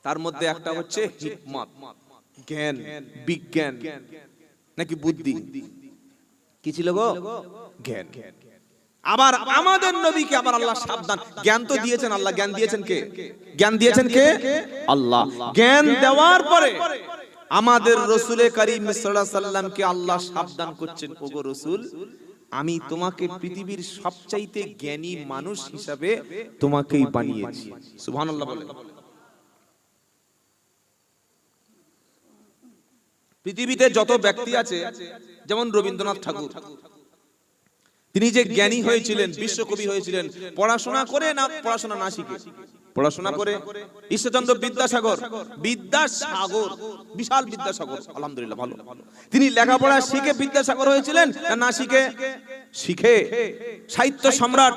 তার মধ্যে একটা হচ্ছে হিকমত, জ্ঞান বিজ্ঞান, নাকি বুদ্ধি? কি ছিল গো? জ্ঞান। আবার আমাদের নবীকে আবার আল্লাহ সাবধান, জ্ঞান তো দিয়েছেন আল্লাহ, জ্ঞান দিয়েছেন কে? জ্ঞান দিয়েছেন কে? আল্লাহ। জ্ঞান দেওয়ার পরে আমাদের রাসূলে কারীম সাল্লাল্লাহু আলাইহি সাল্লামকে আল্লাহ সাবধান করছেন, ওগো রাসূল আমি তোমাকে পৃথিবীর সবচাইতে জ্ঞানী মানুষ হিসাবে তোমাকেই বানিয়েছি। সুবহানাল্লাহ বলেন। পৃথিবীতে যত ব্যক্তি আছে, যেমন রবীন্দ্রনাথ ঠাকুর, তিনি যে জ্ঞানী হয়েছিলেন, বিশ্বকবি হয়েছিলেন, পড়াশোনা করে না পড়াশোনা না শিখে? পড়াশোনা করে। ঈশ্বরচন্দ্র বিদ্যাসাগর, বিদ্যাসাগর বিশাল বিদ্যাসাগর, আলহামদুলিল্লাহ ভালো। তিনি লেখাপড়া শিখে বিদ্যাসাগর হয়েছিলেন না শিখে? শিখে। সাহিত্য সম্রাট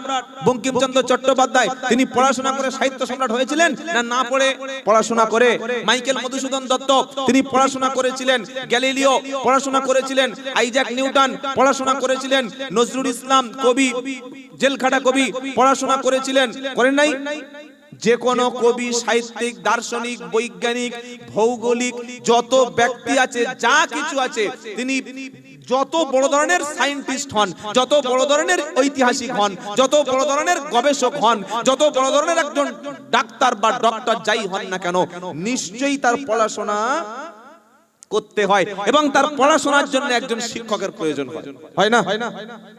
বঙ্কিমচন্দ্র চট্টোপাধ্যায়, তিনি পড়াশোনা করে সাহিত্য সম্রাট হয়েছিলেন না না পড়ে? পড়াশোনা করে। মাইকেল মধুসূদন দত্ত, তিনি পড়াশোনা করেছিলেন। গ্যালিলিও পড়াশোনা করেছিলেন। আইজাক নিউটন পড়াশোনা করেছিলেন। নজরুল ইসলাম কবি, জেলখাটা কবি, পড়াশোনা করেছিলেন, করেন নাই? যে কোনো কবি, সাহিত্যিক, দার্শনিক, বৈজ্ঞানিক, ভৌগোলিক যত ব্যক্তি আছে, যা কিছু আছে, তিনি যত বড় ধরনের সায়েন্টিস্ট হন, যত বড় ধরনের ঐতিহাসিক হন, যত বড় ধরনের গবেষক হন, যত বড় ধরনের একজন ডাক্তার বা ডক্টর যাই হন না কেন, নিশ্চয়ই তার পড়াশোনা করতে হয় এবং তার পড়াশোনার জন্য একজন শিক্ষকের প্রয়োজন হয় না?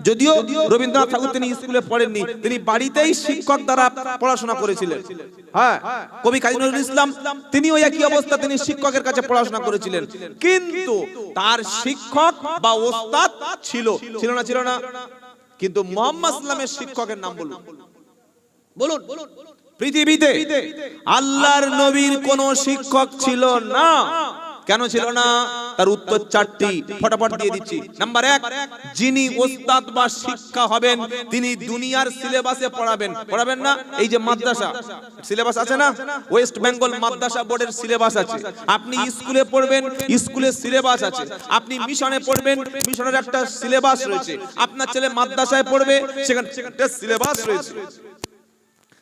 যদিও রবীন্দ্রনাথ ঠাকুর তিনি স্কুলে পড়েননি, তিনি বাড়িতেই শিক্ষক দ্বারা পড়াশোনা করেছিলেন। হ্যাঁ, কবি কাজী নজরুল ইসলাম তিনিও একই অবস্থা, তিনি শিক্ষকের কাছে পড়াশোনা করেছিলেন। কিন্তু তার শিক্ষক বা ওস্তাদ ছিল না? ছিল না? কিন্তু মুহাম্মদ সাল্লামের শিক্ষকের নাম বলুন, বলুন। পৃথিবীতে আল্লাহর নবীর কোন শিক্ষক ছিল না। কেন ছিল না? তার উত্তর চারটি ফটাফট দিয়ে দিচ্ছি। নাম্বার 1, যিনি ওস্তাদ বা শিক্ষা হবেন তিনি দুনিয়ার সিলেবাসে পড়াবেন না। এই যে মাদ্রাসা সিলেবাস আছে না, ওয়েস্ট বেঙ্গল মাদ্রাসা বোর্ডের সিলেবাস আছে। আপনি স্কুলে পড়বেন, স্কুলের সিলেবাস আছে। আপনি মিশনে পড়বেন, মিশনের একটা সিলেবাস রয়েছে। আপনার ছেলে মাদ্রাসায় পড়বে, সেখানে একটা সিলেবাস রয়েছে।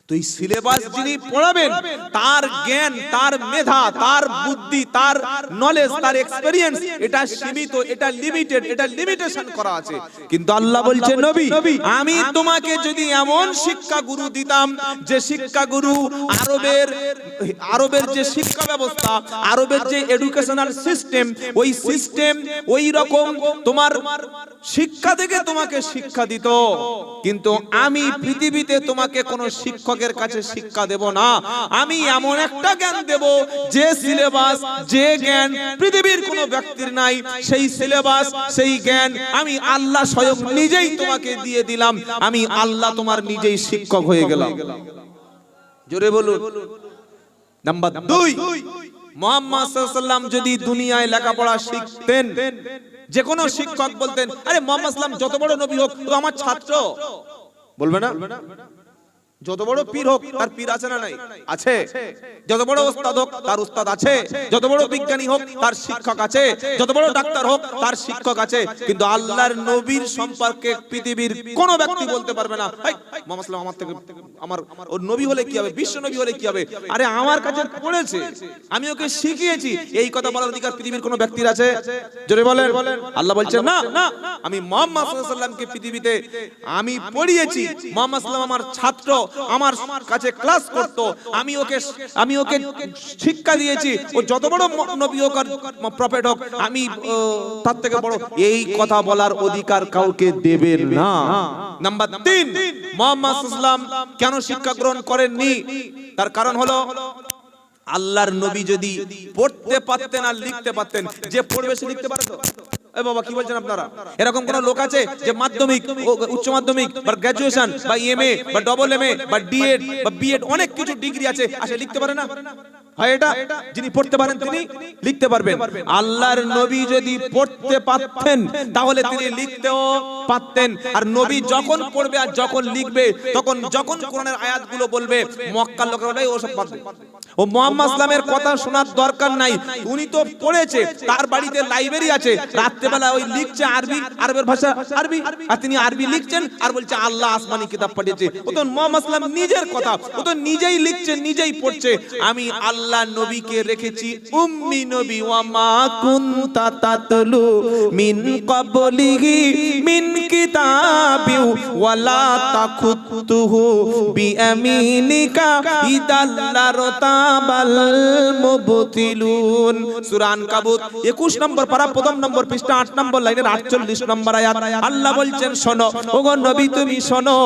তো এই সিলেবাস যিনি পড়াবেন তার জ্ঞান, তার মেধা, তার বুদ্ধি, তার নলেজ, তার এক্সপেরিয়েন্স এটা সীমিত, এটা লিমিটেড, এটা লিমিটেশন করা আছে। কিন্তু আল্লাহ বলছে নবী আমি তোমাকে যদি এমন শিক্ষা গুরু দিতাম যে শিক্ষা গুরু আরবের যে শিক্ষা ব্যবস্থা, আরবের যে এডুকেশনাল সিস্টেম, ওই সিস্টেম ওই রকম তোমার শিক্ষা থেকে তোমাকে শিক্ষা দিত। কিন্তু আমি পৃথিবীতে তোমাকে কোনো শিক্ষকের কাছে শিক্ষা দেব না। আমি এমন একটা জ্ঞান দেব যে সিলেবাস, যে জ্ঞান পৃথিবীর কোনো ব্যক্তির নাই। সেই সিলেবাস, সেই জ্ঞান আমি আল্লাহ স্বয়ং নিজেই তোমাকে দিয়ে দিলাম। আমি আল্লাহ তোমার নিজেই শিক্ষক হয়ে গেলাম। জোরে বলুন। নাম্বার 2, মুহাম্মদ সাল্লাল্লাহু আলাইহি ওয়াসাল্লাম যদি দুনিয়ায় লেখাপড়া শিখতেন, যে কোনো শিক্ষক বলতেন আরে মুহাম্মদ সাল্লাল্লাহু আলাইহি ওয়াসাল্লাম যত বড় নবী হোক তো আমার ছাত্র, বলবে না? যত বড় পীর হোক তার পীর আছে না নাই? আছে। যত বড় ওস্তাদ হোক তার উস্তাদ আছে। যত বড় বিজ্ঞানী হোক তার শিক্ষক আছে। যত বড় ডাক্তার হোক তার শিক্ষক আছে। কিন্তু আল্লাহর নবীর সম্পর্কে পৃথিবীর কোন ব্যক্তি বলতে পারবে না মুহাম্মদ সাল্লাল্লাহু আলাইহি ওয়াসাল্লাম আমার থেকে ওর নবী হলে কি হবে, বিশ্ব নবী হলে কি হবে, আরে আমার কাছে পড়েছে, আমি ওকে শিখিয়েছি। এই কথা বলার অধিকার পৃথিবীর কোন ব্যক্তির আছে? জোরে বলেন। আল্লাহ বলছেন না, আমি মুহাম্মদ সাল্লাল্লাহু আলাইহি ওয়াসাল্লামকে পৃথিবীতে আমি পড়িয়েছি। মুহাম্মদ সাল্লাল্লাহু আলাইহি ওয়াসাল্লাম আমার ছাত্র, আমার কাছে ক্লাস করত, আমি ওকে শিক্ষা দিয়েছি। ও যত বড় নবী হোক আর প্রফেট হোক আমি তার থেকে বড়, এই কথা বলার অধিকার কাউকে দেবেন না। নাম্বার 3, মুহাম্মদ সাল্লাল্লাহু আলাইহি ওয়াসাল্লাম কেন শিক্ষা গ্রহণ করেননি? তার কারণ হলো আল্লাহর নবী যদি পড়তে পারতেন আর লিখতে পারতেন, যে পড়বে সে লিখতে পারে তো? এ বাবা কি বলছেন আপনারা? এরকম কোন লোক আছে যে মাধ্যমিক, উচ্চ মাধ্যমিক বা গ্র্যাজুয়েশন বা এমএ বা ডবল এমএ বা ডিএড বা বিএড অনেক কিছু ডিগ্রি আছে, আসে লিখতে পারে না? হয় এটা? যিনি পড়তে পারেন তিনি লিখতে পারবেন। আল্লাহর নবী যদি পড়তে পারতেন তাহলে তিনি লিখতেও পারতেন। আর নবী যখন পড়বে আর যখন লিখবে, তখন যখন কোরআনের আয়াতগুলো বলবে মক্কার লোকেরা বলে ওসব পারবে, ও মুহাম্মদ ইসলামের কথা শোনার দরকার নাই। উনি তো পড়েছে, তার বাড়িতে লাইব্রেরি আছে, রাত্রেবেলা ওই লিখছে আরবি, আরবের ভাষা আরবি, আর তিনি আরবি লিখছেন আর বলছে আল্লাহ আসমানি কিতাব পাঠিয়েছে। ও তো মুহাম্মদ ইসলাম নিজের কথা, ও তো নিজেই লিখছে, নিজেই পড়ছে। আমি আল্লাহ নবীকে রেখেছি উম্মি নবী, ওয়া মা কুনতা তাতলু মিন ক্বাবলিহি মিন কিতাবি ওয়ালা তাখুতুহু বিয়ামিনিকা ইদাল্লারতা মুবতিলুন। সূরা আনকাবুত 21 নম্বর পারা, প্রথম নম্বর পৃষ্ঠা, 8 নম্বর লাইনের 48 নম্বর আয়াত। আল্লাহ বলছেন শোনো, ওগো নবী তুমি শোনো,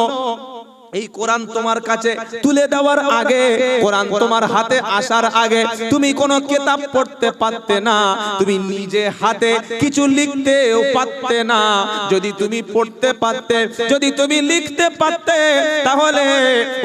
এই কোরআন তোমার কাছে তুলে দেওয়ার আগে, কোরআন তোমার হাতে আসার আগে তুমি কোনো কিতাব পড়তে পারতে না, তুমি নিজে হাতে কিছু লিখতেও পারতে না। যদি তুমি পড়তে পারতে, যদি তুমি লিখতে পারতে, তাহলে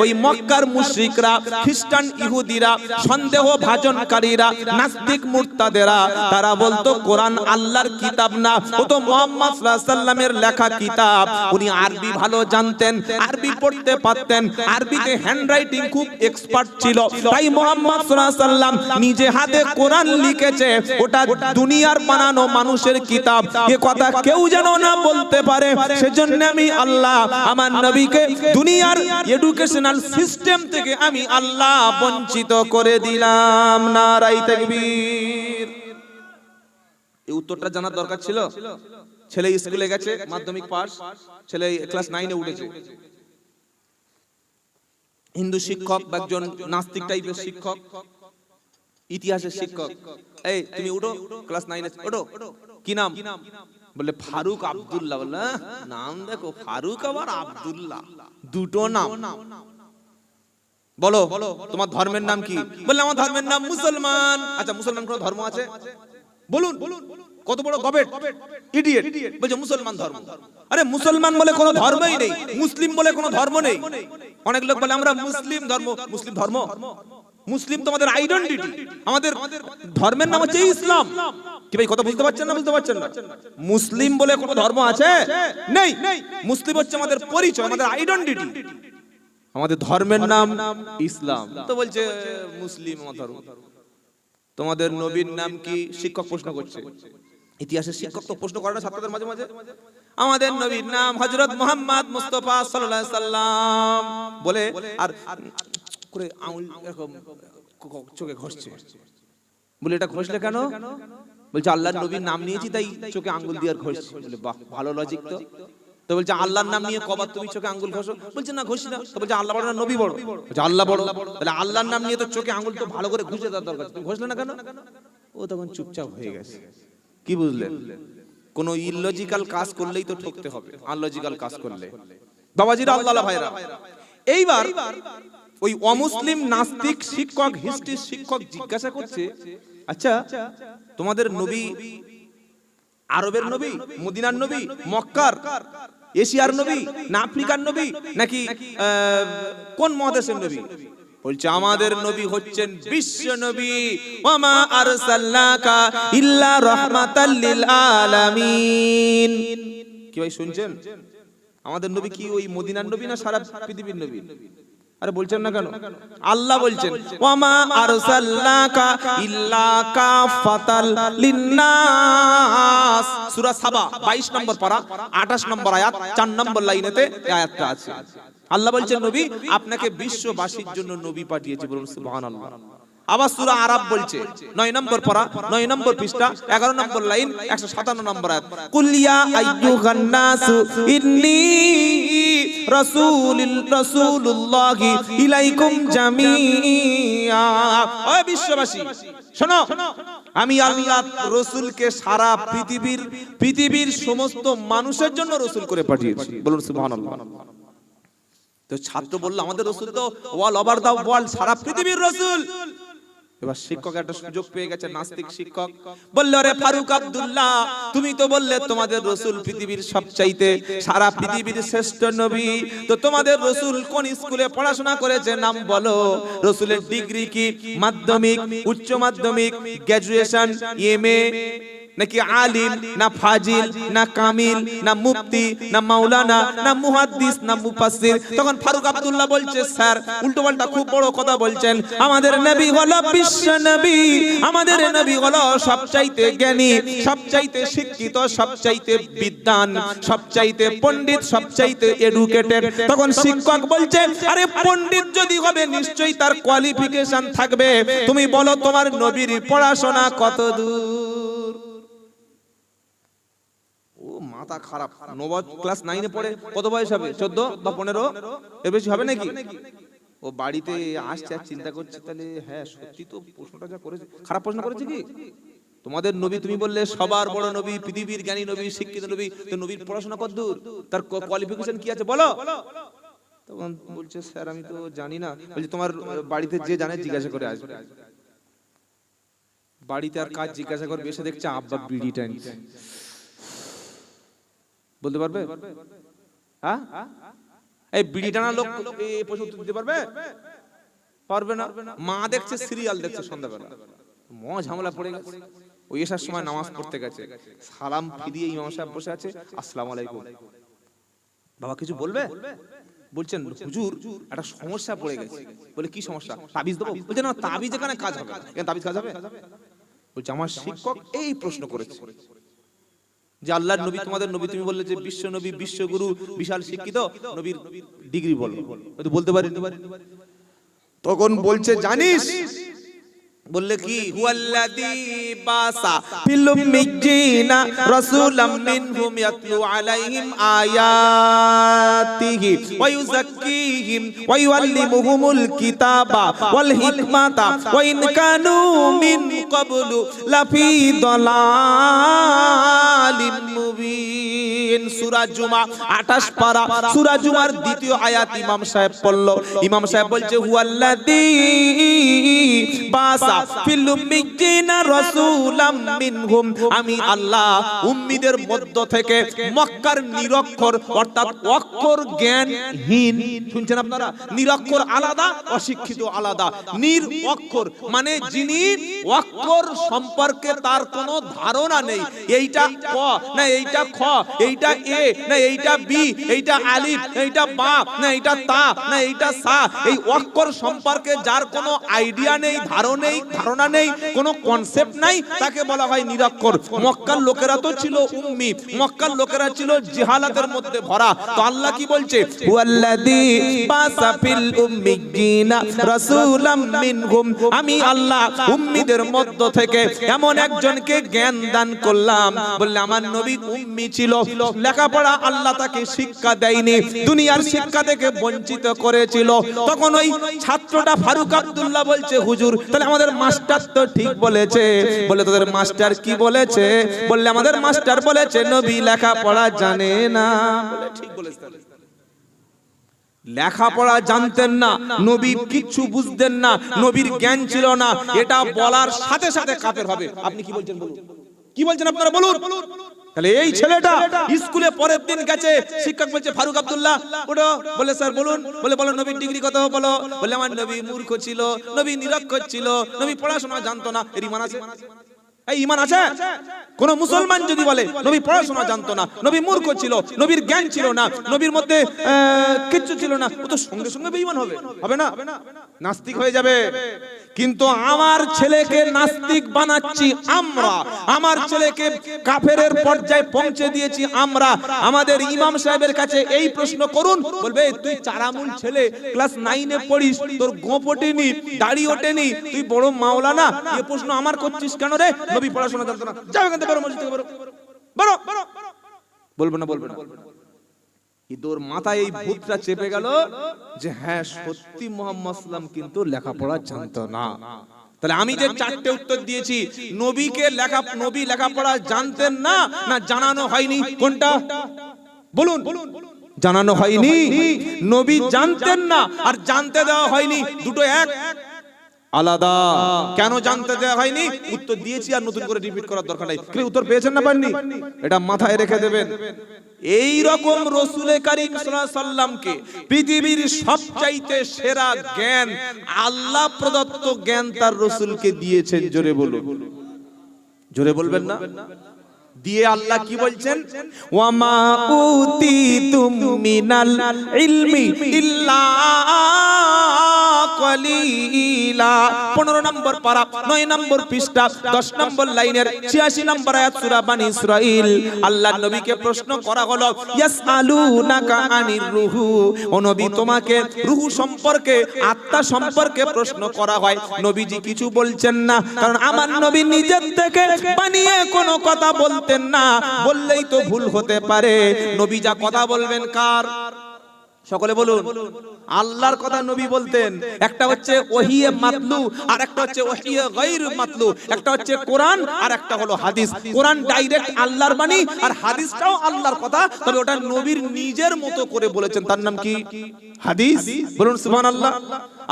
ওই মক্কার মুশরিকরা, খ্রিস্টান ইহুদিরা, সন্দেহ ভাজনকারীরা, নাস্তিক মুরতাদেরা, তারা বলতো কোরআন আল্লাহর কিতাব না, ও তো মুহাম্মদ সাল্লাল্লাহু আলাইহি ওয়াসাল্লামের লেখা কিতাব। উনি আরবি ভালো জানতেন, আরবি পড়তে পারতেন, আরবিতে হ্যান্ডরাইটিং খুব এক্সপার্ট ছিল। তাই মুহাম্মদ সাল্লাল্লাহু আলাইহি ওয়াসাল্লাম নিজে হাতে কোরআন লিখেছে, ওটা দুনিয়ার বানানো মানুষের কিতাব, এ কথা কেউ যেন না বলতে পারে। সেজন্য আমি আল্লাহ আমার নবীকে দুনিয়ার এডুকেশনাল সিস্টেম থেকে আমি আল্লাহ বঞ্চিত করে দিলাম। নারায়ে তাকবীর। এই উত্তরটা জানার দরকার ছিল। ছেলে স্কুলে গেছে, মাধ্যমিক পাস, ছেলে ক্লাস 9 এ উঠেছে, হিন্দু শিক্ষক বা একজন নাস্তিক টাইপের শিক্ষক, ইতিহাসের শিক্ষক, এই তুমি উঠো, ক্লাস 9 এ ওঠো, কি নাম? বলে ফারুক আব্দুল্লাহ। বলে নাম দেখো, ফারুক আবার আব্দুল্লাহ, দুটো নাম। বলো তোমার ধর্মের নাম কি? বলে আমার ধর্মের নাম মুসলমান। আচ্ছা মুসলমান কোন ধর্ম আছে? বলুন। কত বড় গবেট, ইডিয়েট, বলছে মুসলমান ধর্ম। আরে মুসলমান বলে কোনো ধর্মই নেই, মুসলিম বলে কোনো ধর্ম নেই। অনেক লোক বলে আমরা মুসলিম ধর্ম, মুসলিম ধর্ম মুসলিম তো আমাদের আইডেন্টিটি, আমাদের ধর্মের নাম হচ্ছে ইসলাম। কি ভাই কথা বুঝতে পারছেন না? বুঝতে পারছেন না? মুসলিম বলে কোনো ধর্ম আছে? নেই। মুসলিম হচ্ছে আমাদের পরিচয়, আমাদের আইডেন্টিটি, আমাদের ধর্মের নাম ইসলাম। তো বলছে মুসলিম আমার ধর্ম। তোমাদের নবীর নাম কি? শিক্ষক প্রশ্ন করছে। ইতিহাসের শিক্ষক তো প্রশ্ন করে না ছাত্রদের মাঝে মাঝে। আমাদের নবীর নাম হযরত মুহাম্মদ মুস্তাফা সাল্লাল্লাহু আলাইহি সাল্লাম বলে আর করে আঙুল এরকম চোখে ঘষছে। বলে এটা ঘষলে কেন? বলছে আল্লাহর নবীর নাম নিয়েছি তাই চোখে আঙ্গুল দিয়ে আর ঘষছি। বলে বাহ, ভালো লজিক তো। তো বলছে আল্লাহর নাম নিয়ে কবার তুমি চোখে আঙ্গুল ঘষো? বলছে না ঘষি না। তো বলছে আল্লাহ বড় না নবী বড়? বলছে আল্লাহ বড়। তাহলে আল্লাহর নাম নিয়ে তো চোখে আঙ্গুল তো ভালো করে ঘষে দেওয়ার দরকার, তুমি ঘষলে না কেন? ও তখন চুপচাপ হয়ে গেছে। কি বুঝলেন? কোন ইললজিক্যাল কাজ করলেই তো ঠকতে হবে, আনলজিক্যাল কাজ করলে। বাবাজিরা, আল্লাহ ভাইরা, এইবার ওই অমুসলিম নাস্তিক শিক্ষক, হিস্ট্রি শিক্ষক জিজ্ঞাসা করছে, আচ্ছা তোমাদের নবী আরবের নবী, মদিনার নবী, মক্কার, এশিয়ার নবী না আফ্রিকার নবী নাকি কোন মহাদেশের নবী? বলছে আমাদের নবী হচ্ছেন বিশ্ব নবী। ওয়ামা আরসালনাকা ইল্লা রাহমাতাল লিল আলামিন। কি ভাই শুনছেন? আমাদের নবী কি ওই মদিনার নবী না সারা পৃথিবীর নবী? আরে বলছেন না কেন? আল্লাহ বলছেন ওয়ামা আরসালনাকা ইল্লা কাফাতাল লিন্নাস। সূরা সাবা 22 নম্বর পারা 28 নম্বর আয়াত 4 নম্বর লাইনেতে এই আয়াতটা আছে। আল্লাহ বলছেন নবী আপনাকে বিশ্ববাসীর জন্য নবী পাঠিয়েছি, বলুন সুবহানাল্লাহ। আবার সূরা আরাব বলছে 9 নম্বর পারা 9 নম্বর পৃষ্ঠা 11 নম্বর লাইন 157 নম্বর আয়াত, কুল ইয়া আইয়ুহান নাসু ইন্নী রাসূলুল্লাহি ইলাইকুম জামিআ। ও বিশ্ববাসী শোনো, আমি আল্লাহ রাসূলকে সারা পৃথিবীর সমস্ত মানুষের জন্য রাসূল করে পাঠিয়েছি, বলুন সুবহানাল্লাহ। তো ছাত্র বলল আমাদের রাসূল তো অল ওভার দা ওয়ার্ল্ড, সারা পৃথিবীর রাসূল। এবার শিক্ষক একটা সুযোগ পেয়ে গেছে, নাস্তিক শিক্ষক বলল, রে ফারুক আব্দুল্লাহ তুমি তো বললে তোমাদের রাসূল পৃথিবীর সবচাইতে সারা পৃথিবীর শ্রেষ্ঠ নবী, তো তোমাদের রাসূল কোন স্কুলে পড়াশোনা করেছে নাম বলো। রাসূলের ডিগ্রি কি? মাধ্যমিক, উচ্চ মাধ্যমিক, গ্র্যাজুয়েশন, এমএ নাকি আলিম না ফাজিল না কামিল না মুফতি না মাওলানা না মুহাদ্দিস না মুফাসসির? তখন ফারুক আব্দুল্লাহ বলছে স্যার উল্টোপাল্টা খুব বড় কথা বলছেন, আমাদের নবী হলো বিশ্ব নবী, আমাদের নবী হলো সবচাইতে জ্ঞানী, সবচাইতে শিক্ষিত, সবচাইতে বিদ্বান, সবচাইতে পণ্ডিত, সবচাইতে এডুকেটেড। তখন শিক্ষক বলছে আরে পণ্ডিত যদি হবে নিশ্চয়ই তার কোয়ালিফিকেশন থাকবে, তুমি বলো তোমার নবীর পড়াশোনা কত দূর? মাথা খারাপ। নবদ ক্লাস 9 এ পড়ে, কত বয়স হবে? 14 বা 15 এর বেশি হবে নাকি? ও বাড়িতে আসছে আর চিন্তা করছে, তাহলে হ্যাঁ সত্যি তো প্রশ্নটা যা করেছে খারাপ প্রশ্ন করেছে কি? তোমাদের নবী তুমি বললে সবার বড় নবী, পৃথিবীর জ্ঞানী নবী, শিক্ষিত নবী, তো নবীর পড়াশোনা কত দূর, তার কোয়ালিফিকেশন কি আছে বলো। তখন বলছে স্যার আমি তো জানি না। বলছে তোমার বাড়িতে যে জানে জিজ্ঞাসা করে আসবে। বাড়িতে আর কাজ জিজ্ঞাসা করবে, এসে দেখছে আব্বা বিড়ি টানছে। বলতে পারবে? হ্যাঁ এই বিড়ি টানা লোক এই প্রশ্ন উত্তর দিতে পারবে? পারবে না। মা দেখছে সিরিয়াল দেখছে সন্ধ্যাবেলা, মহা ঝামেলা পড়ে গেছে। ওই এসার সময় নামাজ পড়তে গেছে, সালাম ফিরিয়ে ইমাম সাহেব বসে আছে, আসসালামু আলাইকুম। বাবা কিছু বলবে? বলছেন হুজুর একটা সমস্যা পড়ে গেছে। বলে কি সমস্যা? তাবিজ দেবো? বলছে না তাবিজ এখানে কাজ হবে না। এখানে তাবিজ কাজ হবে? বলছে আমার শিক্ষক এই প্রশ্ন করেছে যে আল্লাহর নবী তোমাদের নবী তুমি বললে যে বিশ্ব নবী, বিশ্বগুরু, বিশাল শিক্ষিত, নবীর ডিগ্রি বলো। বলতে পারি। তখন বলছে জানিস? বললে কি? হুয়াল্লাযী বাসা ফিল উম্মিয়িনা রাসূলাম মিনহুম ইয়াতলু আলাইহিম আয়াতিহি ওয়া ইউযাক্কিহিম ওয়া ইউআল্লিমুহুমুল কিতাবা ওয়াল হিকমাতা ওয়া ইন কানু মিন ক্বাবলু লাফি দালালিম মুবিন। সূরা জুমা 28 পারা, সূরা জুমার দ্বিতীয় আয়াত ইমাম সাহেব পড়ল। ইমাম সাহেব বলছে হুয়াল্লাযী বাসা ফিল উম্মিয়িনা রাসূলাম মিনহুম, আমি আল্লাহ উম্মীদের মধ্য থেকে মক্কার নিরক্ষর অর্থাৎ অক্ষর জ্ঞানহীন, শুনছেন আপনারা, নিরক্ষর আলাদা, অশিক্ষিত আলাদা। নিরক্ষর মানে যিনি অক্ষর সম্পর্কে তার কোনো ধারণা নেই, এইটা ক না এইটা খ, এইটা এ না এইটা বি, এইটা আলিফ এইটা বা না এইটা তা না এইটা সা, এই অক্ষর সম্পর্কে যার কোনো আইডিয়া নেই, ধারণা নেই, কোনো কনসেপ্ট নাই, তাকে বলা হয় নিরক্ষর। মক্কার লোকেরা তো ছিল উম্মি, মক্কার লোকেরা ছিল জিহালাতের মধ্যে ভরা। তো আল্লাহ কি বলছে, হুয়াল্লাযী বাসা ফিল উম্মিয়িনা রাসূলাম মিনহুম, আমি আল্লাহ উম্মিদের মধ্য থেকে এমন একজনকে জ্ঞান দান করলাম। বললে আমার নবী উম্মি ছিল, লেখাপড়া আল্লাহ তাকে শিক্ষা দেয়নি, দুনিয়ার শিক্ষা থেকে বঞ্চিত করেছিল। তখন ওই ছাত্রটা ফারুক আব্দুল্লাহ বলছে, হুজুর তাহলে আমাদের মাস্টার তো ঠিক বলেছে। বলে তোদের মাস্টার কি বলেছে? বললে আমাদের মাস্টার বলেছে নবী লেখাপড়া জানে না। বলে ঠিক বলেছে, লেখাপড়া জানতেন না, নবী কিচ্ছু বুঝতেন না, নবীর জ্ঞান ছিল না, এটা বলার সাথে সাথে কাফের হবে। আপনি কি বলছেন বলুন, কি বলছেন আপনারা বলুন। তাহলে এই ছেলেটা স্কুলে পরের দিন গেছে, শিক্ষক বলছে ফারুক আব্দুল্লাহ ওটা, বলে স্যার বলুন। বলে বলো নবীর ডিগ্রি কত বলো। বলে আমার নবী মূর্খ ছিল, নবী নিরক্ষর ছিল, নবী পড়াশোনা জানতো না। এর ঈমান আছে? এই ঈমান আছে? কোন মুসলমান যদি বলে নবী পড়াশোনা জানতো না, নবী মূর্খ ছিল, নবীর জ্ঞান ছিল না, নবীর মধ্যে কিচ্ছু ছিল না, ও তো সঙ্গে সঙ্গে বেঈমান হবে, হবে না? নাস্তিক হয়ে যাবে। কিন্তু আমার ছেলেকে নাস্তিক বানাচ্ছি আমরা, আমার ছেলেকে কাফেরের পর্যায়ে পৌঁছে দিয়েছি আমরা। আমাদের ইমাম সাহেবের কাছে এই প্রশ্ন করুন, বলবে তুই চারামুল ছেলে, ক্লাস 9 এ পড়িস, তোর গোপ ওঠেনি, দাড়ি ওঠেনি, তুই বড় মাওলানা, এই প্রশ্ন আমার করছিস কেন রে? নবী পড়াশোনা জানতো না, যাও এখান থেকে, বেরো মসজিদ থেকে, বেরো বেরো। বলবো না, বলবো না। তোর মাথায় এই ভূতটা চেপে গেল যে হ্যাঁ সত্যি মুহাম্মদ সাল্লাল্লাহু আলাইহি কিন্তু লেখাপড়া জানতো না। তাহলে আমি যে চারটে উত্তর দিয়েছি, নবী লেখাপড়া জানতেন না, না জানানো হয়নি? কোনটা বলুন? জানানো হয়নি। নবী জানতেন না আর জানতে দেওয়া হয়নি, দুটো এক আলাদা। কেন জানতে দেওয়া হয়নি? উত্তর দিয়েছি, আর নতুন করে রিপিট করার দরকার নাই। কি উত্তর পেয়েছেন না পাননি? এটা মাথায় রেখে দেবেন। এই রকম রাসূলে কারীম সাল্লাল্লাহু আলাইহি সাল্লামকে পৃথিবীর সবচাইতে সেরা জ্ঞান, আল্লাহ প্রদত্ত জ্ঞান তার রাসূলকে দিয়েছেন। জোরে বলুন, জোরে বলবেন না? দিয়ে আল্লাহ কি বলছেন, ওয়া মা উতিতুম মিনাল ইলমি ইল্লা কলিলা। 15 নম্বর পারা, 9 নম্বর পৃষ্ঠা, 10 নম্বর লাইনের 86 নম্বর আয়াত সূরা বানী ইসরাঈল। আল্লাহর নবীকে প্রশ্ন করা হলো, ইয়াসআলুনাকা আনির রূহু, ও নবী তোমাকে রূহ সম্পর্কে, আত্মা সম্পর্কে প্রশ্ন করা হয়। নবীজি কিছু বলছেন না, কারণ আমার নবী নিজের থেকে বানিয়ে কোনো কথা বলতেন না, বললেই তো ভুল হতে পারে। নবী যা কথা বলবেন কার? সকলে বলুন। আল্লাহর কথা নবী বলতেন। একটা হচ্ছে ওহিয়ে মাতলু, আর একটা হচ্ছে ওহিয়ে গায়র মাতলু। একটা হচ্ছে কোরআন আর একটা হলো হাদিস। কোরআন ডাইরেক্ট আল্লাহর বাণী, আর হাদিসটাও আল্লাহর কথা, তবে ওটা নবীর নিজের মতো করে বলেছেন। তার নাম কি? হাদিস। বলুন সুবহানাল্লাহ।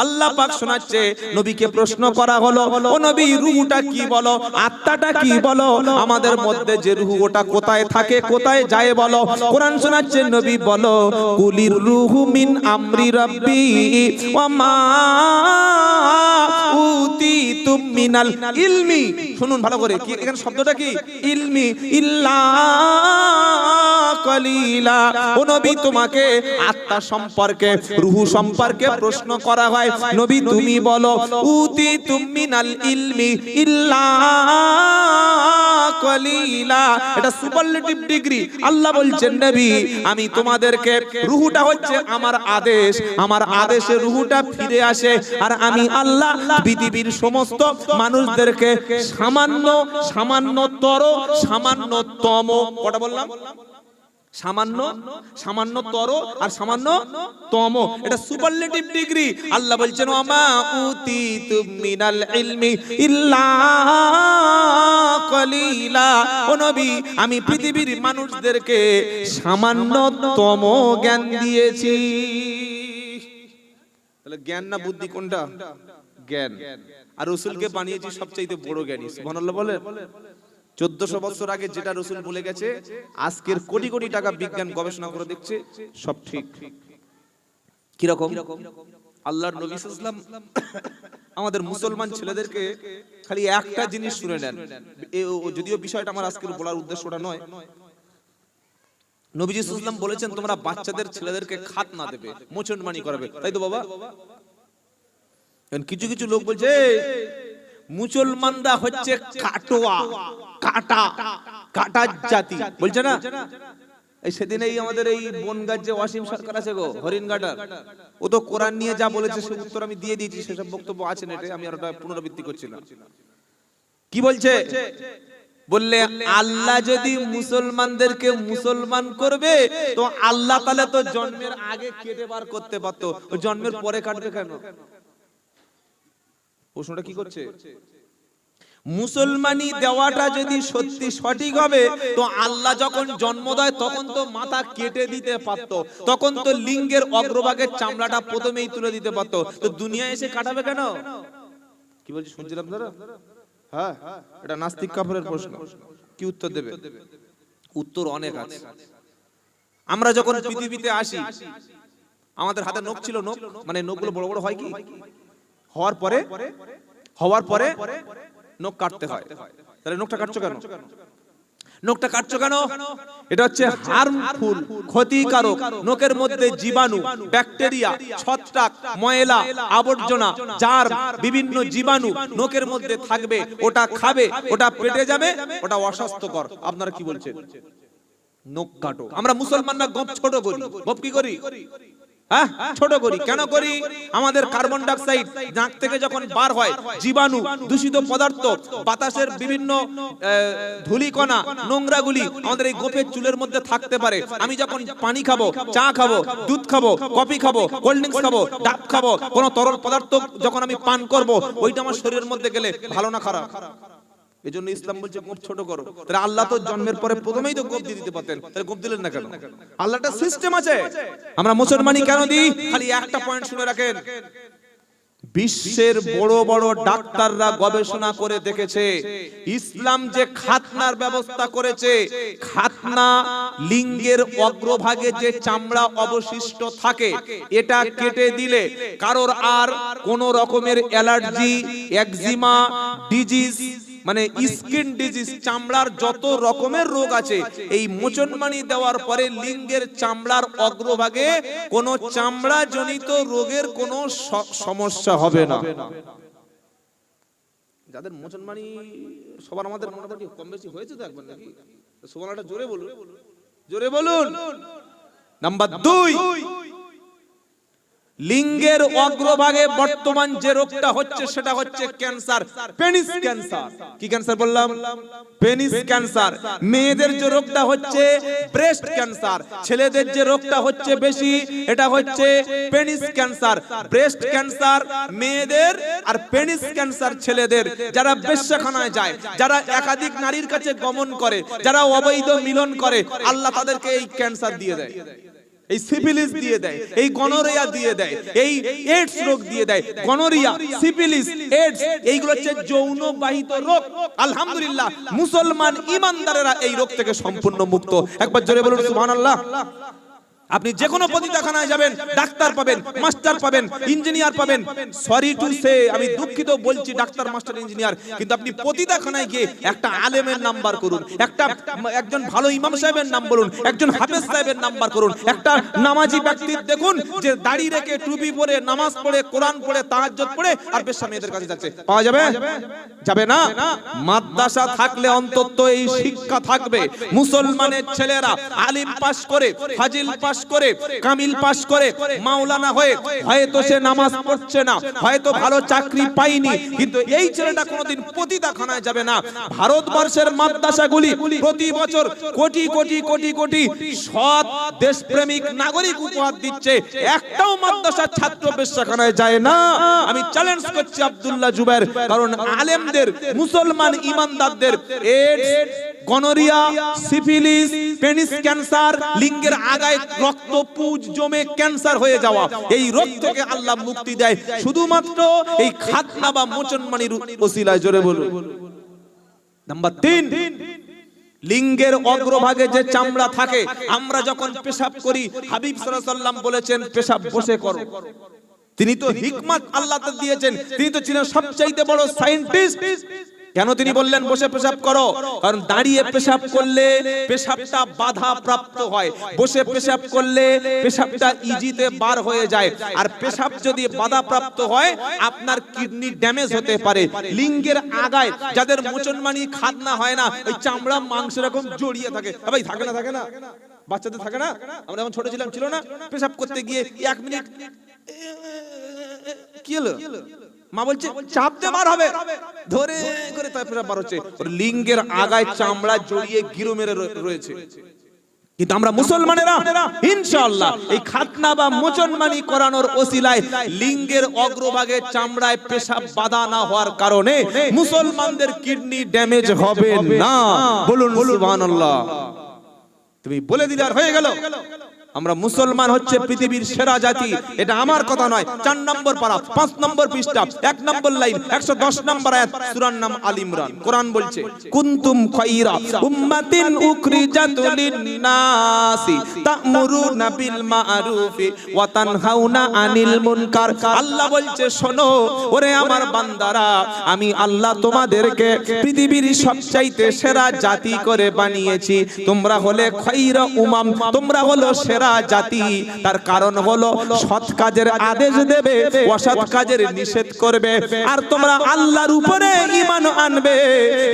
আল্লাহ পাক শোনাচ্ছে, নবীকে প্রশ্ন করা হলো, ও নবী রূহটা কি বলো, আত্মাটা কি বলো, আমাদের মধ্যে যে রূহ ওটা কোথায় থাকে, কোথায় যায় বলো। কোরআন শোনাচ্ছে, নবী বলো, কুলির রূহু মিন আমরি রাব্বি ওয়া মা উতিতুম মিনাল ইলমি। শুনুন ভালো করে, কি এখানে শব্দটা কি? ইলমি ইল্লা কলিলা। ও নবী তোমাকে আত্মা সম্পর্কে, রূহ সম্পর্কে প্রশ্ন করা হয়, নবী তুমি বলো, উতিতুম মিনাল ইলমি ইল্লা কলিলা। এটা সুপারলেটিভ ডিগ্রি। আল্লাহ বলছেন, নবী আমি তোমাদেরকে, রূহটা হচ্ছে আমার আদেশ, আমার আদেশে রূহটা ফিরে আসে, আর আমি আল্লাহ পৃথিবীর সমস্ত মানুষদেরকে সামান্যতম, কটা বললাম? সামান্যতর আর সামান্যতম, এটা সুপারলেটিভ ডিগ্রি। আল্লাহ বলছেন, ওয়ামা উতিতুম মিনাল ইলমি ইল্লা কলিলা। ও নবী আমি পৃথিবীর মানুষদেরকে সামান্যতম জ্ঞান দিয়েছি। তাহলে জ্ঞান না বুদ্ধি কোনটা? জ্ঞান। আর রাসূলকে বানিয়েছি সবচেয়ে বড় জ্ঞানী। সুবহানাল্লাহ বলেন। 1400 বছর আগে যেটা রাসূল বলে গেছে, আজকের কোটি কোটি টাকা বিজ্ঞান গবেষণা করে দেখছে সব ঠিক। কি রকম? আল্লাহর নবী সাল্লাল্লাহু আলাইহি ওয়াসাল্লাম আমাদের মুসলমান ছেলেদেরকে খালি একটা জিনিস শুনে নেন, যদিও বিষয়টা আমার আজকের বলার উদ্দেশ্যটা নয়। নবীজি সাল্লাল্লাহু আলাইহি ওয়াসাল্লাম বলেছেন তোমরা বাচ্চাদের ছেলেদেরকে খাতনা দেবে, মুসলমানি করাবে, তাই তো বাবা? কিছু কিছু লোক বলছে মুসলমানরা হচ্ছে কাটোয়া, কাটা কাটা জাতি, বলছে না? এই সেদিন এই আমাদের এই বনগাঁ যে ওয়াসিম সরকার আছে গো, হরিণঘাটার, ও তো কোরআন নিয়ে যা বলেছে সে উত্তর আমি দিয়ে দিয়েছি, সেসব বক্তব্য আছে নেটে, আমি আর ওটা পুনরাবৃত্তি করছি না। কি বলছে? বললে আল্লাহ যদি মুসলমানদেরকে মুসলমান করবে তো আল্লাহ তাআলা তো জন্মের আগে কেটে বার করতে পারতো, ও জন্মের পরে কাটবে কেন? প্রশ্নটা কি করছে? মুসলমানি দেওয়াটা যদি সত্যি সঠিক হবে তো আল্লাহ যখন জন্ম দেয় তখন তো মাথা কেটে দিতে পারতো, তখন তো লিঙ্গের অগ্রভাগের চামড়াটা প্রথমেই তুলে দিতে পারতো, তো দুনিয়ায় এসে কাটাবে কেন? কি বলছি শুনছেন আপনারা? হ্যাঁ, এটা নাস্তিক কাফেরের প্রশ্ন। কি উত্তর দেবে? উত্তর অনেক আছে। আমরা যখন পৃথিবীতে আসি আমাদের হাতে নখ ছিল, নখ মানে নখগুলো বড় বড় হয়, কি হওয়ার পরে নখ কাটতে হয়। তাহলে নখটা কাটছো কেন? নখটা কাটছো কেন? এটা হচ্ছে হার্মফুল, ক্ষতিকারক। নখের মধ্যে জীবাণু, ব্যাকটেরিয়া, ছত্রাক, ময়লা, আবর্জনা, জার্ম, বিভিন্ন জীবাণু নখের মধ্যে থাকবে, ওটা খাবে, ওটা পেটে যাবে, ওটা অস্বাস্থ্যকর। আপনারা কি বলছেন? নখ কাটো। আমরা মুসলমানরা গোঁফ ছোট করি। গোঁফ কি করি? হ্যাঁ, ছোট করি। কেন করি? আমাদের কার্বন ডাই অক্সাইড নাক থেকে যখন বার হয়, জীবাণু, দূষিত পদার্থ, বাতাসের বিভিন্ন ধূলিকণা, নোংরাগুলি আমাদের এই গোঁফের চুলের মধ্যে থাকতে পারে। আমি যখন পানি খাবো, চা খাবো, দুধ খাবো, কফি খাবো, কোল্ড ড্রিঙ্কস খাবো, ডাব খাবো, কোন তরল পদার্থ যখন আমি পান করব, ওইটা আমার শরীরের মধ্যে গেলে ভালো না খারাপ? এজন্য ইসলাম বলছে গোঁফ ছোট করো। তাহলে আল্লাহ তো জন্মের পরে প্রথমেই তো গোঁফ দিয়ে দিতে পারতেন, তাহলে গোঁফ দিলেন না কেন? আল্লাহটা সিস্টেম আছে। আমরা মুসলমানি কেন দিই? খালি একটা পয়েন্ট শুনে রাখেন, বিশ্বের বড় বড় ডাক্তাররা গবেষণা করে দেখেছে ইসলাম যে খাতনার ব্যবস্থা করেছে, খাতনা লিঙ্গের অগ্রভাগে যে চামড়া অবশিষ্ট থাকে এটা কেটে দিলে কারোর আর কোন রকমের অ্যালার্জি, একজিমা, ডিজিজ মানে স্কিন ডিজিজ, চামড়ার যত রকমের রোগ আছে, এই মোচনমানি দেওয়ার পরে লিঙ্গের চামড়ার অগ্রভাগে কোন চামড়া জনিত রোগের কোন সমস্যা হবে না। যাদের মোচনমানি সবার আমাদের মোটামুটি কম বেশি হয়েছে তো একবার নাকি? সুবহানাল্লাহ জোরে বলুন, জোরে বলুন। নাম্বার 2, লিঙ্গের অগ্রভাগে বর্তমান যে রোগটা হচ্ছে সেটা হচ্ছে ক্যান্সার, পেনিস ক্যান্সার। কি ক্যান্সার বললাম? Penis cancer. মেয়েদের যে রোগটা হচ্ছে ব্রেস্ট ক্যান্সার, ছেলেদের যে রোগটা হচ্ছে বেশি এটা হচ্ছে পেনিস ক্যান্সার। ব্রেস্ট ক্যান্সার মেয়েদের আর পেনিস ক্যান্সার ছেলেদের। যারা বেশ্যাখানায় যায়, যারা একাধিক নারীর কাছে গমন করে, যারা অবৈধ মিলন করে, আল্লাহ তাদেরকে এই ক্যান্সার দিয়ে দেয়, এই সিফিলিস দিয়ে দেয়, এই গনোরিয়া দিয়ে দেয়, এই এইডস রোগ দিয়ে দেয়। গনোরিয়া, সিফিলিস, এইডস এইগুলো হচ্ছে যৌন বাহিত রোগ। আলহামদুলিল্লাহ মুসলমান ইমানদারেরা এই রোগ থেকে সম্পূর্ণ মুক্ত। একবার জোরে বলুন সুবহানাল্লাহ। আপনি যে কোনো পতিতাখানায় যাবেন, ডাক্তার পাবেন, মাস্টার পাবেন, ইঞ্জিনিয়ার পাবেন। সরি টু সে, আমি দুঃখিত বলছি ডাক্তার, মাস্টার, ইঞ্জিনিয়ার, কিন্তু আপনি পতিতাখানায় গিয়ে একটা আলেমের নাম্বার করুন, একজন ভালো ইমাম সাহেবের নাম বলুন, একজন হাফেজ সাহেবের নাম্বার করুন, একটা নামাজি ব্যক্তির দেখুন যে দাড়ি রেখে টুপি পরে নামাজ পড়ে কোরআন পড়ে তাহাজ্জুদ পড়ে আর বেশ্যা মেয়েদের কাছে যাচ্ছে, পাওয়া যাবে? যাবে না। মাদ্রাসা থাকলে অন্তত এই শিক্ষা থাকবে। মুসলমানের ছেলেরা আলিম পাস করে, ফাজিল পাস করে, কামিল পাস করে, মাওলানা হয়ে হয়তো সে নামাজ পড়ছে না, হয়তো ভালো চাকরি পায়নি, কিন্তু এই ছেলেটা কোনোদিন পতিতাখানায় যাবে না। ভারতবর্ষের মাদ্রাসাগুলি প্রতি বছর কোটি কোটি কোটি কোটি সৎ দেশপ্রেমিক নাগরিক উপহার দিচ্ছে, একটাও মাদ্রাসার ছাত্র বেশ্যাখানায় যায় না। আমি চ্যালেঞ্জ করছি আব্দুল্লাহ জুবায়ের, কারণ আলেমদের, মুসলমান ইমানদারদের AIDS, gonorrhoea, syphilis, penis cancer, লিঙ্গের আগায় রক্তপুঁজ জমে ক্যান্সার হয়ে যাওয়া, এই রোগ থেকে আল্লাহ মুক্তি দেয় শুধুমাত্র এই খাতনা বা মোচনমানির ওসিলায়। জোরে বলুন। নাম্বার 3, লিঙ্গের অগ্রভাগে যে চামড়া থাকে, আমরা যখন পেশাব করি, হাবিব সাল্লাল্লাহু আলাইহি ওয়াসাল্লাম বলেছেন পেশাব বসে করো। তিনি তো হিকমত আল্লাহ তা দিয়েছেন, তিনি তো ছিলেন সবচাইতে বড় সায়েন্টিস্ট। কেন তিনি বললেন বসে পেশাব করো? কারণ দাঁড়িয়ে পেশাব করলে পেশাবটা বাধা প্রাপ্ত হয়, বসে পেশাব করলে পেশাবটা ইজিতে বার হয়ে যায়। আর পেশাব যদি বাধা প্রাপ্ত হয় আপনার কিডনি ড্যামেজ হতে পারে। লিঙ্গের আগায় যাদের মোচনমানি খাতনা হয় না, ওই চামড়া মাংস এরকম জড়িয়ে থাকে। ভাই থাকে না, থাকে না, বাচ্চাদের থাকে না? আমরা যখন ছোট ছিলাম ছিল না, পেশাব করতে গিয়ে 1 মিনিট কি হলো, মা বলছে চাপ দিয়ে বার হবে, ধরে করে তাই পেশাব বার হচ্ছে। লিঙ্গের আগায় চামড়া জড়িয়ে গিরো মেরে রয়েছে। কিন্তু আমরা মুসলমানেরা ইনশাআল্লাহ এই খাতনা বা মোচনমানি করানোর ওসিলায় লিঙ্গের অগ্রভাগে চামড়ায় পেশাব বাধা না হওয়ার কারণে মুসলমানদের কিডনি ড্যামেজ হবে না। বলুন সুবহানাল্লাহ। তুমি বলে দিলে আর হয়ে গেল। আমরা মুসলমান হচ্ছে পৃথিবীর সেরা জাতি, এটা আমার কথা নয়। 4 নম্বর পারা, 5 নম্বর পৃষ্ঠা, 1 নম্বর লাইন, 110 নম্বর আয়াত, সূরার নাম আল ইমরান। কোরআন বলছে কুনতুম খায়রা উম্মাতিন উখরিজাত লিন-নাসি তা'মুরুনা বিল মা'রুফি ওয়া তানহাউনা আনিল মুনকার। আল্লাহ বলছে শোনো ওরে আমার বান্দারা, আমি আল্লাহ তোমাদেরকে পৃথিবীর সবচাইতে সেরা জাতি করে বানিয়েছি। তোমরা হলে খায়রা উমাম, তোমরা হলো সেরা জাতি। তার কারণ হলো সৎ কাজের আদেশ দেবে, অসৎ কাজের নিষেধ করবে, আর তোমরা আল্লাহর উপরে ঈমান আনবে।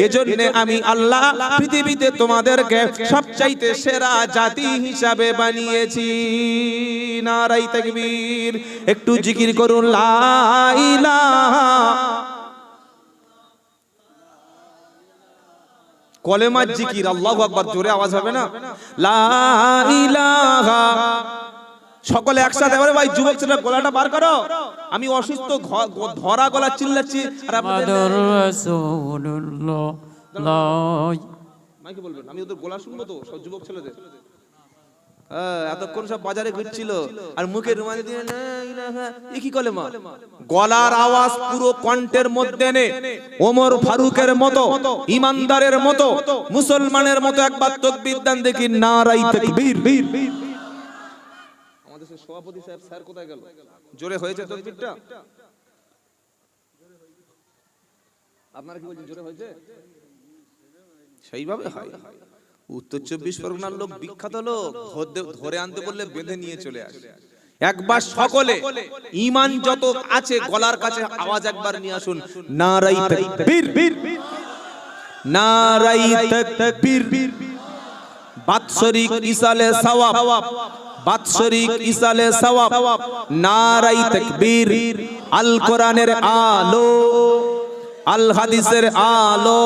এজন্য আমি আল্লাহ পৃথিবীতে তোমাদেরকে সবচাইতে সেরা জাতি হিসাবে বানিয়েছি। নারায়ে তাকবীর। একটু জিকির করুন লা ইলাহা। কলেমার জিকির, আল্লাহু আকবার, জোরে আওয়াজ হবে না? লা ইলাহা। সকলে একসাথে বলে ভাই যুবক ছেলে গলাটা বার করো, আমি অসুস্থ, ধরা গলা চিল্লাচ্ছি। আর আপনাদের রাসূলুল্লাহ মাইকে বলবেন, আমি ওদের গলা শুনবো তো, সব যুবক ছেলেদের। এতক্ষণ সব বাজারে ঘুরছিল আর মুখে রুমাল দিয়ে লা ইলাহা, এ কি কলেমা? গলার আওয়াজ পুরো কণ্ঠের মধ্যে নে। ওমর ফারুকের মতো, ইমানদারের মতো, মুসলমানের মতো একবার তাকবীর দেন দেখি, নারায়ে তাকবীর। আমাদের সভাপতি সাহেব স্যার কোথায় গেল? জোরে হয়েছে তাকবীরটা? আপনারা কি বলছেন, জোরে হয়েছে? সেইভাবে হয়। উত্তর 24 পরগনার লোক বিখ্যাত লোক, ধরে আনতে বললে বেঁধে নিয়ে চলে আসে। একবার সকলে ঈমান যত আছে গলার কাছে আওয়াজ একবার নিয়ে আসুন, নারায়ে তাকবীর, নারায়ে তাকবীর। বাৎসরিক ইসালে সওয়াব, বাৎসরিক ইসালে সওয়াব, নারায়ে তাকবীর। আল কোরআনের আলো, আল হাদিসের আলো,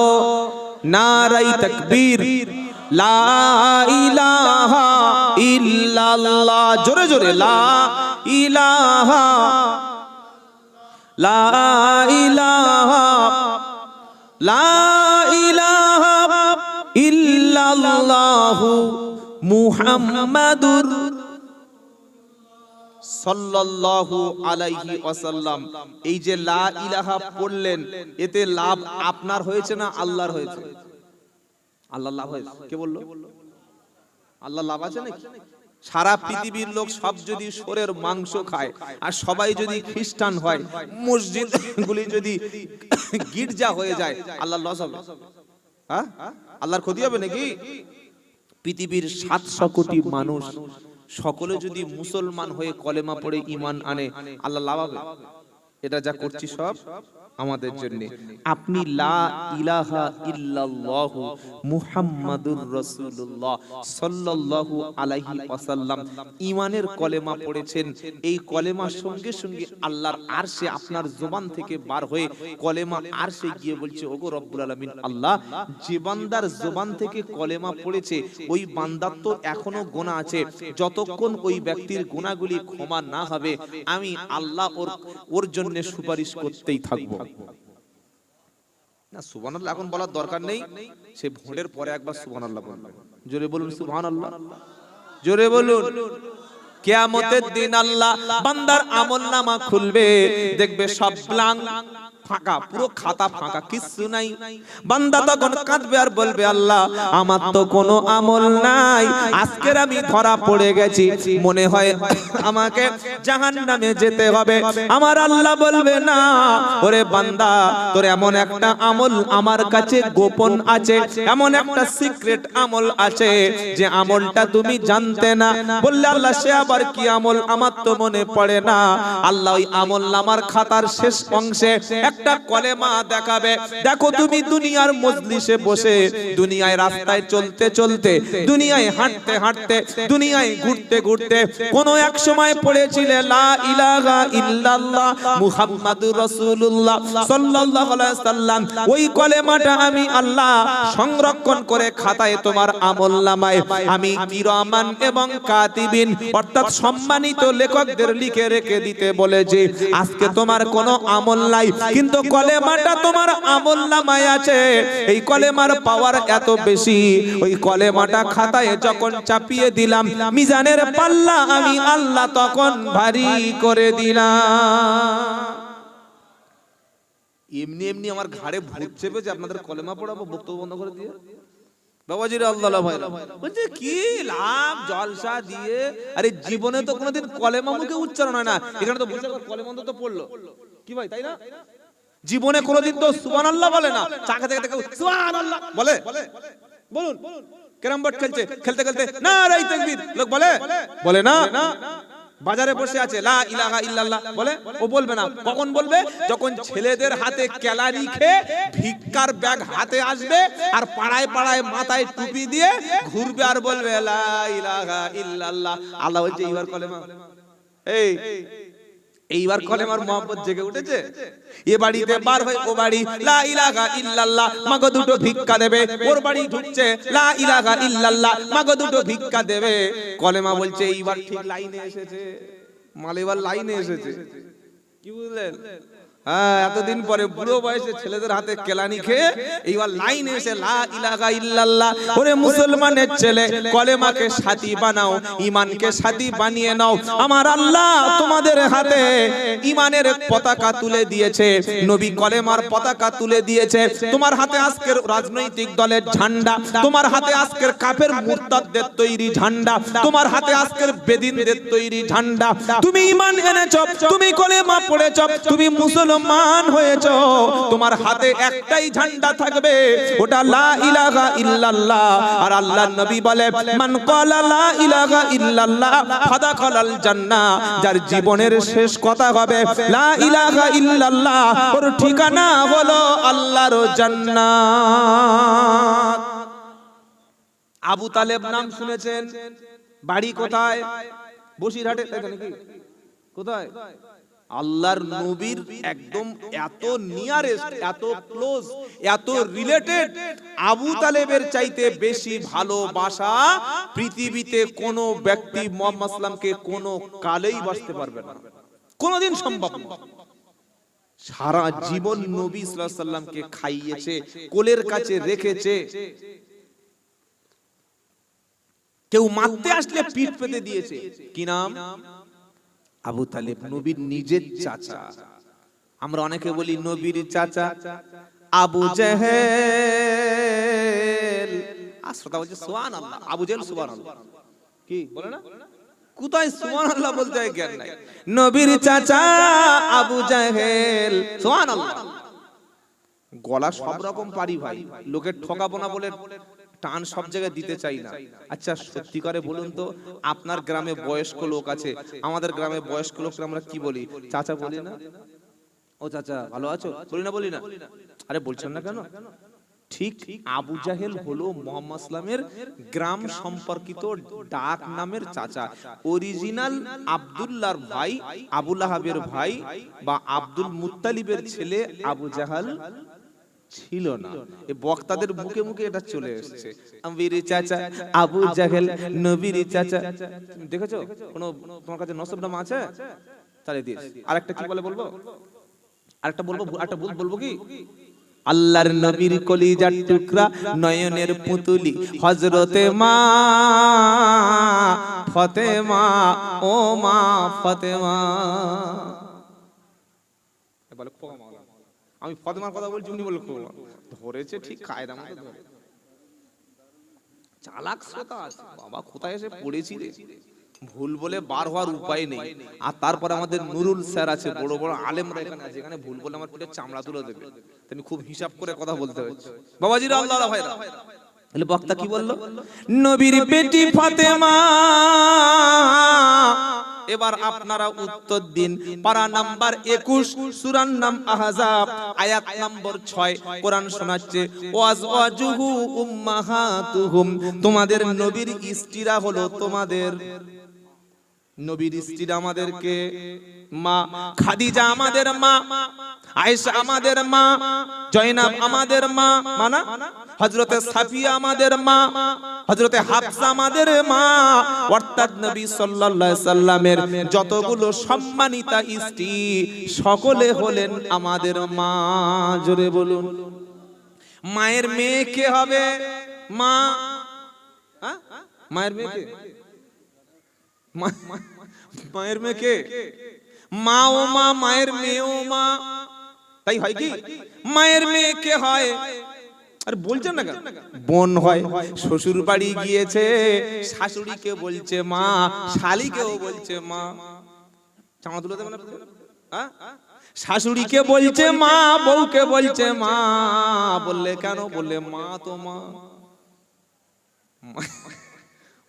নারায়ে তাকবীর। লা ইলাহা ইল্লাল্লাহ, জোরে জোরে লা ইলাহা, লা ইলাহা, লা ইলাহা ইল্লাল্লাহু মুহাম্মাদুর সাল্লাল্লাহু আলাইহি ওয়াসাল্লাম। এই যে লা ইলাহা পড়লেন, এতে লাভ আপনার হয়েছে না আল্লাহর হয়েছে? আল্লাহ লাভ হয়েছে। কে বললো? আল্লাহ লাভ আছে নাকি? সারা পৃথিবীর লোক সব যদি শোরের মাংস খায় আর সবাই যদি খ্রিস্টান হয়, মসজিদ গুলি যদি গির্জা হয়ে যায়, আল্লাহ লস হবে? হ্যাঁ, আল্লাহর ক্ষতি হবে নাকি? পৃথিবীর 700 কোটি মানুষ সকলে যদি মুসলমান হয়ে কলেমা পড়ে ঈমান আনে, আল্লাহ লাভ হবে? এটা যা করছি সব আমাদের জন্য। আপনি লা ইলাহা ইল্লাল্লাহু মুহাম্মাদুর রাসূলুল্লাহ সাল্লাল্লাহু আলাইহি ওয়াসাল্লাম ঈমানের কলেমা পড়েছেন। এই কলেমার সঙ্গে সঙ্গে আল্লাহর আরশে আপনার জবান থেকে বার হয়ে কলেমা আরশে গিয়ে বলছে, ওগো রব্বুল আলামিন আল্লাহ, যে বান্দার জবান থেকে কলেমা পড়েছে ওই বান্দার তো এখনো গুনাহ আছে, যতক্ষণ ওই ব্যক্তির গুনাহগুলি ক্ষমা না হবে আমি আল্লাহ ওর জন্য সুপারিশ করতেই থাকবো। না সুবহানাল্লাহ এখন বলার দরকার নেই, সেই ভোটের পরে একবার সুবহানাল্লাহ বলবেন। জোরে বলুন সুবহানাল্লাহ, জোরে বলুন। কিয়ামতের দিন আল্লাহ বান্দার আমলনামা খুলবে, দেখবে সব ব্ল্যাঙ্ক, ফাঁকা, পুরো খাতা ফাঁকা, কিছু নাই। বান্দা তখন কাঁদবে আর বলবে আল্লাহ আমার তো কোনো আমল নাই, আজকের আমি ধরা পড়ে গেছি, মনে হয় আমাকে জাহান্নামে যেতে হবে। আমার আল্লাহ বলবে না, ওরে বান্দা তোর এমন একটা আমল আমার কাছে গোপন আছে, এমন একটা সিক্রেট আমল আছে যে আমলটা তুমি জানতে না। বললে আল্লাহ সে আবার কি আমল, আমার তো মনে পড়ে না। আল্লাহ ওই আমল নামার খাতার শেষ অংশে একটা কলেমা দেখাবে। দেখো তুমি দুনিয়ার মজলিসে বসে, দুনিয়ায় রাস্তায় চলতে চলতে, দুনিয়ায় হাঁটতে হাঁটতে, দুনিয়ায় ঘুরতে ঘুরতে কোন এক সময় পড়েছিলে লা ইলাহা ইল্লাল্লাহ মুহাম্মাদুর রাসূলুল্লাহ সাল্লাল্লাহু আলাইহি সাল্লাম, ওই কলেমাটা আমি আল্লাহ সংরক্ষণ করে খাতায় তোমার আমলনামায় আমি কিরামান এবং কাতিবিন অর্থাৎ সম্মানিত লেখকদের লিখে রেখে দিতে বলেছি। আজকে তোমার কোনো আমল নাই, কিন্তু কলেমাটা তোমার আমলনামায় আছে। এই কলেমার পাওয়ার এত বেশি, ওই কলেমাটা খাতায় যখন চাপিয়ে দিলাম, মিজানের পাল্লা আমি আল্লাহ তখন ভারী করে দিলাম। এমনি এমনি আমার ঘাড়ে ভূত চেপেছে আপনাদের কলেমা পড়াবো বক্তব্য বন্ধ করে দিয়ে। বাবাজিরা আল্লাহ ভাইরা বলছে কি লাভ জলসা দিয়ে, আরে জীবনে তো কোনোদিন কলেমা মুখে উচ্চারণ হয় না, এখানে তো বসে কলেমা তো পড়লো কি ভাই, তাই না? জীবনে কোনোদিন তো সুবহানাল্লাহ বলে না, চাকা থেকে থেকে সুবহানাল্লাহ বলে, বলুন ক্যারাম বোর্ড খেলছে, খেলতে খেলতে নারায়ে তাকবীর লোক বলে, বলে না? বাজারে বসে আছে লা ইলাহা ইল্লাল্লাহ বলে, ও বলবে না। কখন বলবে? যখন ছেলেদের হাতে ক্যালারি খেয়ে ভিক্ষার ব্যাগ হাতে আসবে আর পাড়ায় পাড়ায় মাথায় টুপি দিয়ে ঘুরবে আর বলবে লা ইলাহা ইল্লাল্লাহ। আল্লাহ বলছে এইবার কলেমা, এইবার কলেমার মহব্বত জেগে উঠেছে। এ বাড়িতে বার হয় ও বাড়ি লা ইলাহা ইল্লাল্লাহ মাগো দুটো ভিক্ষা দেবে, ওর বাড়ি ঢুকছে লা ইলাহা ইল্লাল্লাহ মাগো দুটো ভিক্ষা দেবে। কলেমা বলছে এইবার ঠিক লাইনে এসেছে, মাল এবার লাইনে এসেছে। কি বুঝলেন? হ্যাঁ, এতদিন পরে বুড়ো বয়সে ছেলেদের হাতে কেলানি খেয়ে এইবার লাইন এসে লা ইলাহা ইল্লাল্লাহ। ওরে মুসলমানের ছেলে, কলেমাকে সাথী বানাও, ঈমানকে সাথী বানিয়ে নাও। আমার আল্লাহ তোমাদের হাতে ঈমানের পতাকা তুলে দিয়েছে, নবী কলেমার পতাকা তুলে দিয়েছে। তোমার হাতে আজকের রাজনৈতিক দলের ঝান্ডা, তোমার হাতে আজকের কাফের মুরতাদদের তৈরি ঝান্ডা, তোমার হাতে আজকের বেদিনদের তৈরি ঝান্ডা। তুমি ঈমান এনেছো, তুমি কলেমা পড়েছো, তুমি মুসলমান হয়েছো, তোমার হাতে একটাই ঝান্ডা থাকবে, ওটা লা ইলাহা ইল্লাল্লাহ। আর আল্লাহর নবী বলে মান ক্বালা লা ইলাহা ইল্লাল্লাহ ফাদাখালাল জান্নাহ, যার জীবনের শেষ কথা হবে লা ইলাহা ইল্লাল্লাহ, ওর ঠিকানা হলো আল্লাহর জান্নাত। আবু তালেব নাম শুনেছেন, বাড়ি কোথায়? বসিরহাটে, তাই নাকি? কোথায়? আল্লাহর নবীর একদম এত নিয়ারেস্ট, এত ক্লোজ, এত রিলেটেড। আবু তালেবের চাইতে বেশি ভালোবাসা পৃথিবীতে কোন ব্যক্তি মুহাম্মদ সাল্লামকে কোন কালেই বাসতে পারবে না, কোনদিন সম্ভব না। সারা জীবন নবী সাল্লাল্লাহু আলাইহি সাল্লামকে খাইয়েছে, কোলের কাছে রেখেছে। কেউ মারতে আসলে পিঠ পেতে দিয়েছে। কি নাম? আবু তালেব, নবীর নিজের চাচা। আমরা অনেকে বলি নবীর চাচা আবু জেহেল, আসরতা বলছে সুবহানাল্লাহ, আবু জেহেল সুবহানাল্লাহ। কি বলে না? কোথায় সুবহানাল্লাহ বলতে হয় জ্ঞান নাই। নবীর চাচা আবু জেহেল সুবহানাল্লাহ। গলা সব রকম পারি ভাই, লোকের ঠকাবো না বলে টান সব জায়গায় দিতে চাই না। আচ্ছা সত্যি করে বলুন তো, আপনার গ্রামে বয়স্ক লোক আছে, আমাদের গ্রামে বয়স্ক লোকরা আমরা কি বলি? চাচা বলি না? ও চাচা ভালো আছো বলি না? বলি না? আরে বলছেন না কেন? ঠিক আবু জাহেল হলো মুহাম্মদ সাল্লামের গ্রাম সম্পর্কিত ডাক নামের চাচা। অরিজিনাল আব্দুল্লাহর ভাই, আবু লাহাবের ভাই বা আব্দুল মুত্তালিবের ছেলে আবু জাহাল ছিল না। এই বক্তাদের মুখে মুখে এটা চলে এসেছে, আমির চাচা আবু জাহেল নবীর চাচা। দেখেছো কোন তোমার কাছে নসব নাম আছে? তাহলে দিস। আরেকটা কি বলে বলবো? আরেকটা বলবো, আরেকটা ভুল বলবো কি? আল্লাহর নবীর কলিজার টুকরা নয়নের পুতুলি হযরতে মা ফাতেমা, ও মা ফাতেমা। বলে আমি ফাতেমার কথা বলছি, উনি বলে ধরেছে ঠিক কায়দা মতো ধরে। চালাক শ্রোতা আছে বাবা, কোথায় এসে পড়েছি রে, ভুল বলে বার হওয়ার উপায় নেই। আর তারপরে আমাদের নুরুল স্যার আছে, বড় বড় আলেমরা এখানে আছে, এখানে ভুল বলে আমার পিঠে চামড়া তুলে দেবে, তুমি খুব হিসাব করে কথা বলতে হচ্ছে। বাবাজিরা আল্লাহর ভাইরা, তাহলে বক্তা কি বললো? নবীর বেটি ফাতেমা। এবার আপনারা উত্তর দিন। পারা নাম্বার 21, সূরার নাম আহজাব, আয়াত নম্বর 6। কোরআন শোনাচ্ছে ওয়াজওয়াজুহু উম্মাহাতুহুম, তোমাদের নবীর স্ত্রীরা হলো তোমাদের নবীর স্ত্রীরা আমাদেরকে মা। খাদিজা আমাদের মা, আয়েশা আমাদের মা, জয়নাব আমাদের মা, মানা হযরতে সাফিয়া আমাদের মা, হযরতে হাফসা আমাদের মা। অর্থাৎ নবী সাল্লাল্লাহু আলাইহি সাল্লামের যতগুলো সম্মানিতা স্ত্রী সকলে হলেন আমাদের মা। জোরে বলুন। মায়ের মেয়ে কে হবে? মা। মায়ের মেয়ে কে? মায়ের মেয়ে কে? মা ও মা, মায়ের মেয়ে ও মা। তাই হয় কি? মায়ের মেয়ে কে হয়? আর বলছেন না কেন? বোন হয়। শ্বশুর বাড়ি গিয়েছে, শাশুড়িকে বলছে মা, শালিকেও বলছে মা। চামড়া তুলে দেবেন না? শাশুড়িকে বলছে মা, বউকে বলছে মা। বললে কেন? বললে মা তো মা।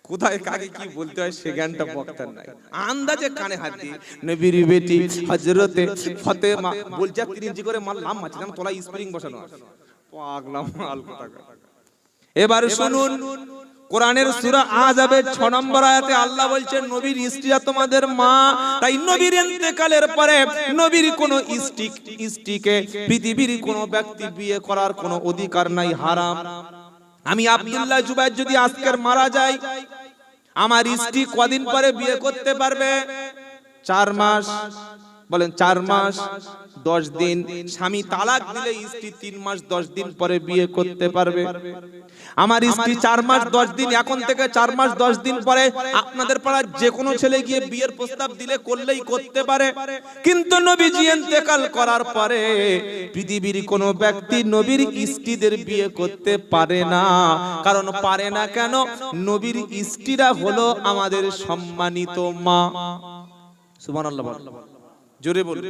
কোথায় কাকে কি বলতে হয় সে জ্ঞানটা বক্তার নাই, আন্দাজে কানে হাত দিয়ে নবীর বেটি হযরতে ফাতেমা বলছে 3 ইঞ্চি করে মাল লাম আছে, জানো তলায় স্প্রিং বসানো আছে। পাগলা মাল কোথাকা। এবার শুনুন, কোরআনের সূরা আহজাবের 6 নম্বর আয়াতে আল্লাহ বলছেন নবীর স্ত্রীরা তোমাদের মা। তাই নবীর ইন্তেকালের পরে নবীর কোন স্ত্রীকে পৃথিবীর কোন ব্যক্তি বিয়ে করার কোন অধিকার নাই, হারাম। আমি আব্দুল্লাহ জুবাইর যদি আজকের মারা যাই, আমার স্ত্রী কদিন পরে বিয়ে করতে পারবে? 4 মাস। বলেন 4 মাস 10 দিন। স্বামী তালাক দিলে স্ত্রী 3 মাস 10 দিন পরে বিয়ে করতে পারবে। আমার স্ত্রী 4 মাস 10 দিন, এখন থেকে 4 মাস 10 দিন পরে আপনাদের পাড়ার যে কোনো ছেলে গিয়ে বিয়ের প্রস্তাব দিলে করলেই করতে পারে। কিন্তু নবীজি ইন্তেকাল করার পরে পৃথিবীর কোনো ব্যক্তি নবীর স্ত্রীদের বিয়ে করতে পারে না। কারণ পারে না কেন? নবীর স্ত্রীরা হলো আমাদের সম্মানিত মা। সুবহানাল্লাহ, জোরে বলুন।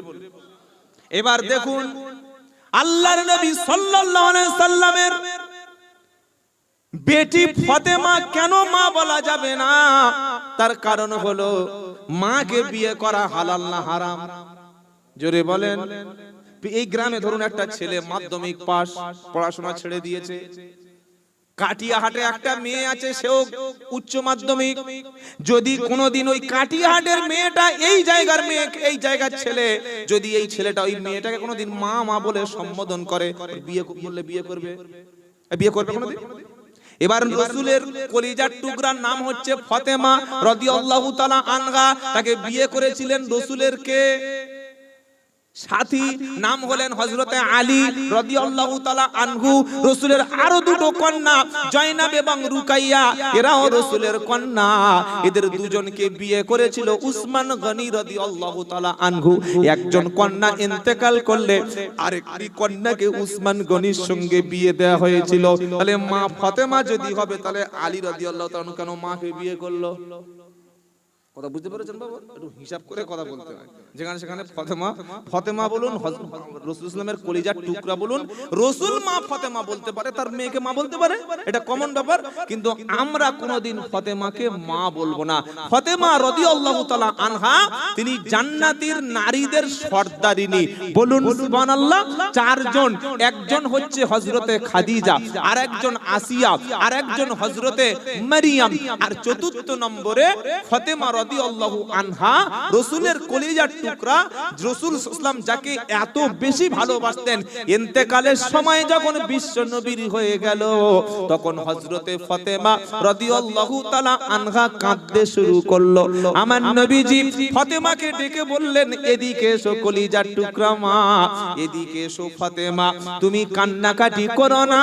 এবার দেখুন আল্লাহর নবী সাল্লাল্লাহু আলাইহি সাল্লামের বেটি ফাতেমা কেন মা বলা যাবে না? তার কারণ হলো মাকে বিয়ে করা হালাল না হারাম? জোরে বলেন। এই গ্রামে ধরুন একটা ছেলে মাধ্যমিক পাস, পড়াশোনা ছেড়ে দিয়েছে, কাটিয়াহাটে একটা মেয়ে আছে, সেও উচ্চ মাধ্যমিক। যদি কোনোদিন ওই কাটিয়াহাটের মেয়েটা এই জায়গার মেয়ে, এই জায়গার ছেলে, যদি এই ছেলেটা ওই মেয়েটাকে কোনোদিন মা মা বলে সম্বোধন করে, বিয়ে বললে বিয়ে করবে? বিয়ে করবে কোনোদিন? এবার রাসূলের কলিজার টুকরার নাম হচ্ছে ফাতেমা রাদিয়াল্লাহু তাআলা আনহা, তাকে বিয়ে করেছিলেন রাসূলের কে? সাথী, নাম হলেন হযরতে আলী রাদিয়াল্লাহু তাআলা আনহু। রাসূলের আরো 2 কন্যা জয়নাব এবং রুকাইয়া, এরাও রাসূলের কন্যা। এদের দুজনকে বিয়ে করেছিল উসমান গনি রাদিয়াল্লাহু তাআলা আনহু। একজন কন্যা ইন্তেকাল করলে আরেকটি কন্যাকে উসমান গনির সঙ্গে বিয়ে দেওয়া হয়েছিল। তাহলে মা ফাতেমা যদি হবে, তাহলে আলী রাদিয়াল্লাহু তাআলা কেন মাকে বিয়ে করলো? কথা বুঝতে পেরেছেন বাবা? একটু হিসাব করে কথা বলতে হয়। যেখানে সেখানে ফাতেমা বলুন, রাসূল ইসলামের কলিজার টুকরা বলুন, রাসূল মা ফাতেমা বলতে পারে, তার মেয়েকে মা বলতে পারে, এটা কমন ব্যাপার। কিন্তু আমরা কোনোদিন ফাতেমাকে মা বলবো না। ফাতেমা রাদিয়াল্লাহু তাআলা আনহা তিনি জান্নাতীর নারীদের সর্দারিনী। বলুন সুবহানাল্লাহ। 4 জন, একজন হচ্ছে হযরতে খাদিজা, আর একজন আসিয়া, আর একজন হযরতে মারিয়াম, আর 4র্থ নম্বরে ফাতেমা রাদিয়াল্লাহু আনহা রাসূলের কলিজার টুকরা, রাসূল সাল্লাল্লাহু যাকে এত বেশি ভালোবাসতেন, ইন্তেকালের সময় যখন বিশ্ব নবীর হয়ে গেল তখন হযরতে ফাতেমা রাদিয়াল্লাহু তাআলা আনহা কাঁদতে শুরু করলো। আমার নবীজি ফাতেমাকে ডেকে বললেন, এদিকে এসো কলিজার টুকরা মা, এদিকে এসো ফাতেমা, তুমি কান্নাকাটি করো না,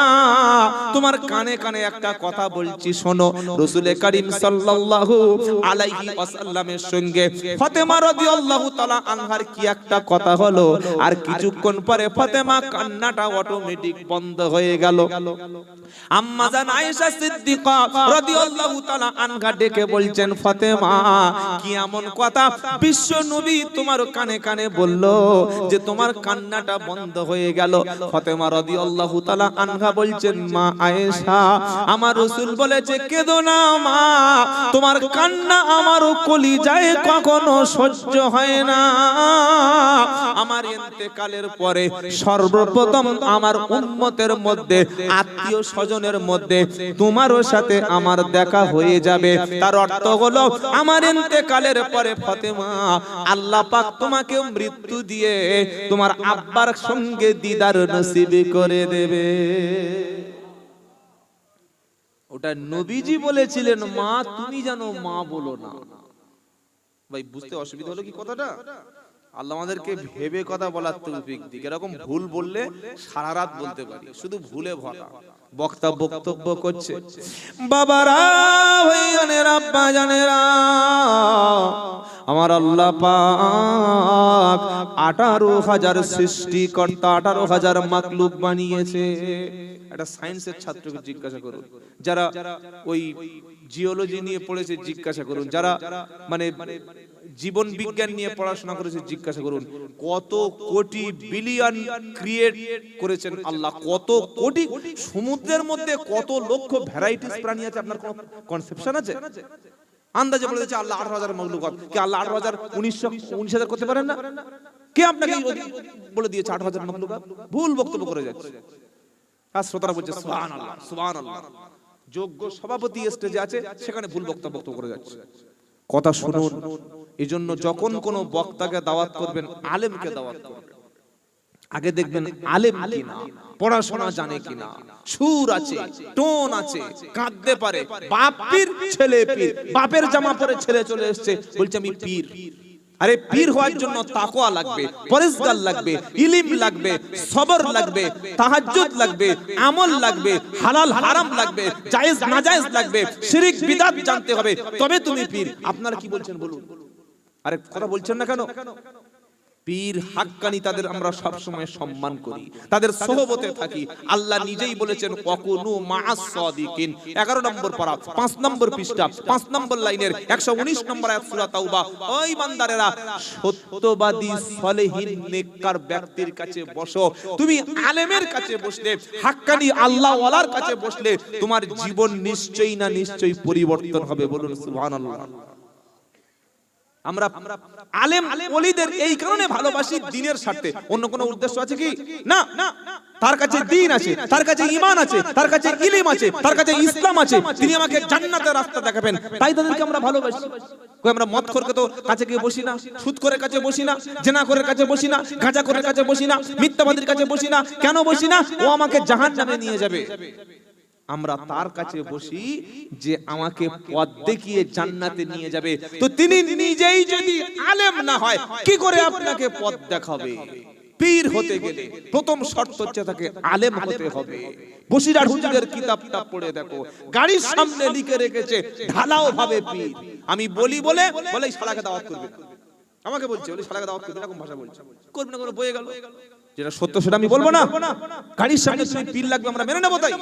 তোমার কানে কানে একটা কথা বলছি শোনো। রাসূল করিম সাল্লাল্লাহু আলাইহি ওয়াসাল্লামের সঙ্গে ফাতেমা রাদিয়াল্লাহু তাআলা আনহার কি একটা কথা হলো, আর কিছুক্ষণ পরে ফাতেমা কান্নাটা অটোমেটিক বন্ধ হয়ে গেল। আম্মা জান আয়েশা সিদ্দিকা রাদিয়াল্লাহু তাআলা আনহা ডেকে বলছেন, ফাতেমা কি এমন কথা বিশ্ব নবী তোমার কানে কানে বলল যে তোমার কান্নাটা বন্ধ হয়ে গেল? ফাতেমা রাদিয়াল্লাহু তাআলা আনহা বলছেন, মা আয়েশা, আমার রাসূল বলেছে কেঁদো না মা, তোমার কান্না আমার কলিজায় কখনো সহ্য হয় না। আমার ইন্তেকালের পরে সর্বপ্রথম আমার উম্মতের মধ্যে, আত্মীয় স্বজনের মধ্যে তোমারও সাথে আমার দেখা হয়ে যাবে। তার অর্থ হলো আমার ইন্তেকালের পরে ফাতেমা আল্লাহ পাক তোমাকে মৃত্যু দিয়ে তোমার আব্বার সঙ্গে দিদার নসিব করে দেবে। ওটা নবীজি বলেছিলেন, মা তুমি জানো, মা বলো না। ভাই বুঝতে অসুবিধা হলো কি কথাটা? আল্লাহ আমাদেরকে ভেবে কথা বলার তৌফিক দিক। এরকম ভুল বললে সারা রাত বলতে পারি, শুধু ভুলে ভরা। বক্তা বক্তব্য করছে, বাবারা ভাইয়ানেরা আব্বা জানেরা, আমার আল্লাহ পাক 18,000 সৃষ্টিকর্তা, 18,000 মাখলুক বানিয়েছে। একটা সায়েন্সের ছাত্রকে জিজ্ঞাসা করুন, যারা ওই জিওলজি নিয়ে পড়েছে জিজ্ঞাসা করুন, যারা মানে জীবন বিজ্ঞান নিয়ে পড়াশোনা করেছে জিজ্ঞাসা করুন, কত কোটি বিলিয়ন ক্রিয়েট করেছেন আল্লাহ, কত কোটি, সমুদ্রের মধ্যে কত লক্ষ ভ্যারাইটিস প্রাণী আছে, আপনার কোনো কনসেপশন আছে? আন্দাজে বলে দিচ্ছে আল্লাহ 18,000 মাখলুকাত। কি আল্লাহ 18,000 19,000 করতে পারেন না? কে আপনাকে বলে দিয়েছে 18,000 মাখলুকাত? ভুল বক্তব্য করে যাচ্ছে। আর শ্রোতারা বলছে সুবহানাল্লাহ সুবহানাল্লাহ। যোগ্য সভাপতি স্টেজে আছে, সেখানে ভুল বক্তব্য করে যাচ্ছে। কথা শুনুন, এজন্য যখন কোন বক্তাকে দাওয়াত করবেন, আলেমকে দাওয়াত করবেন, আগে দেখবেন আলেম কিনা, পড়াশোনা জানে কিনা, সুর আছে, টোন আছে, কাঁদতে পারে। বাপ পীর, ছেলে পীর, বাপের জামা পরে ছেলে চলে এসেছে, বলছে আমি পীর। আরে পীর হওয়ার জন্য তাকওয়া লাগবে, পরেজগার লাগবে, ইলম লাগবে, সবর লাগবে, তাহাজ্জুদ লাগবে, আমল লাগবে, হালাল হারাম লাগবে, জায়েজ নাজায়েজ লাগবে, শিরক বিদআত জানতে হবে, তবে তুমি পীর। আপনারা কি বলছেন বলুন? আরে কথা বলছেন না কেন? পীর হাক্কানি তাদের আমরা সব সময় সম্মান করি, তাদের সোহবতে থাকি। আল্লাহ নিজেই বলেছেন ওয়াকুনু মাআস সাদিকিন, 11 নম্বর পারা 5 নম্বর পৃষ্ঠা 5 নম্বর লাইনের 119 নম্বর আয়াত সূরা তাওবা। ওই বান্দারেরা, সত্যবাদী সলেহিন নেককার ব্যক্তির কাছে বসো। তুমি আলেমের কাছে বসলে, হাক্কানি আল্লাহ ওয়ালার কাছে বসলে তোমার জীবন নিশ্চয়ই না নিশ্চয়ই পরিবর্তন হবে। বলুন সুবহানাল্লাহ। আমরা আলেম ওলিদের এই কারণে ভালোবাসি, দ্বীনের স্বার্থে। অন্য কোনো উদ্দেশ্য আছে কি? না। তার কাছে দ্বীন আছে, তার কাছে ঈমান আছে, তার কাছে ইলম আছে, তার কাছে ইসলাম আছে, তিনি আমাকে জান্নাতের রাস্তা দেখাবেন, তাই তাদেরকে আমরা ভালোবাসি। কই আমরা মদখোরকে তো কাছে গিয়ে বসি না, সুদখোরের কাছে বসি না, জিনাখোরের কাছে বসি না, গাঁজাখোরের কাছে বসি না, মিথ্যাবাদীর কাছে বসি না। কেন বসি না? ও আমাকে জাহান্নামে নিয়ে যাবে। আমরা তার কাছে বসি যে আমাকে পথ দেখিয়ে জান্নাতে নিয়ে যাবে। তো তিনি নিজেই যদি আলেম না হয়, কি করে আপনাকে পথ দেখাবে? পীর হতে গেলে প্রথম শর্ত হচ্ছে তাকে আলেম হতে হবে। বসিরহাট হুজুরের কিতাবটা পড়ে দেখো, গাড়ির সামনে লিখে রেখেছে ঢালাও ভাবে পীর। আমি বলি বলে এই শালাকে দাওয়াত করবে, আমাকে বলছে বলে শালাকে দাওয়াত করবে, এরকম ভাষা বলছে। করবে না, কোনো বয়ে গেল। যেটা সত্য সেটা আমি বলবো না। গাড়ির সামনে তুমি পীর লাগবে, আমরা মেনে নেবো। তাই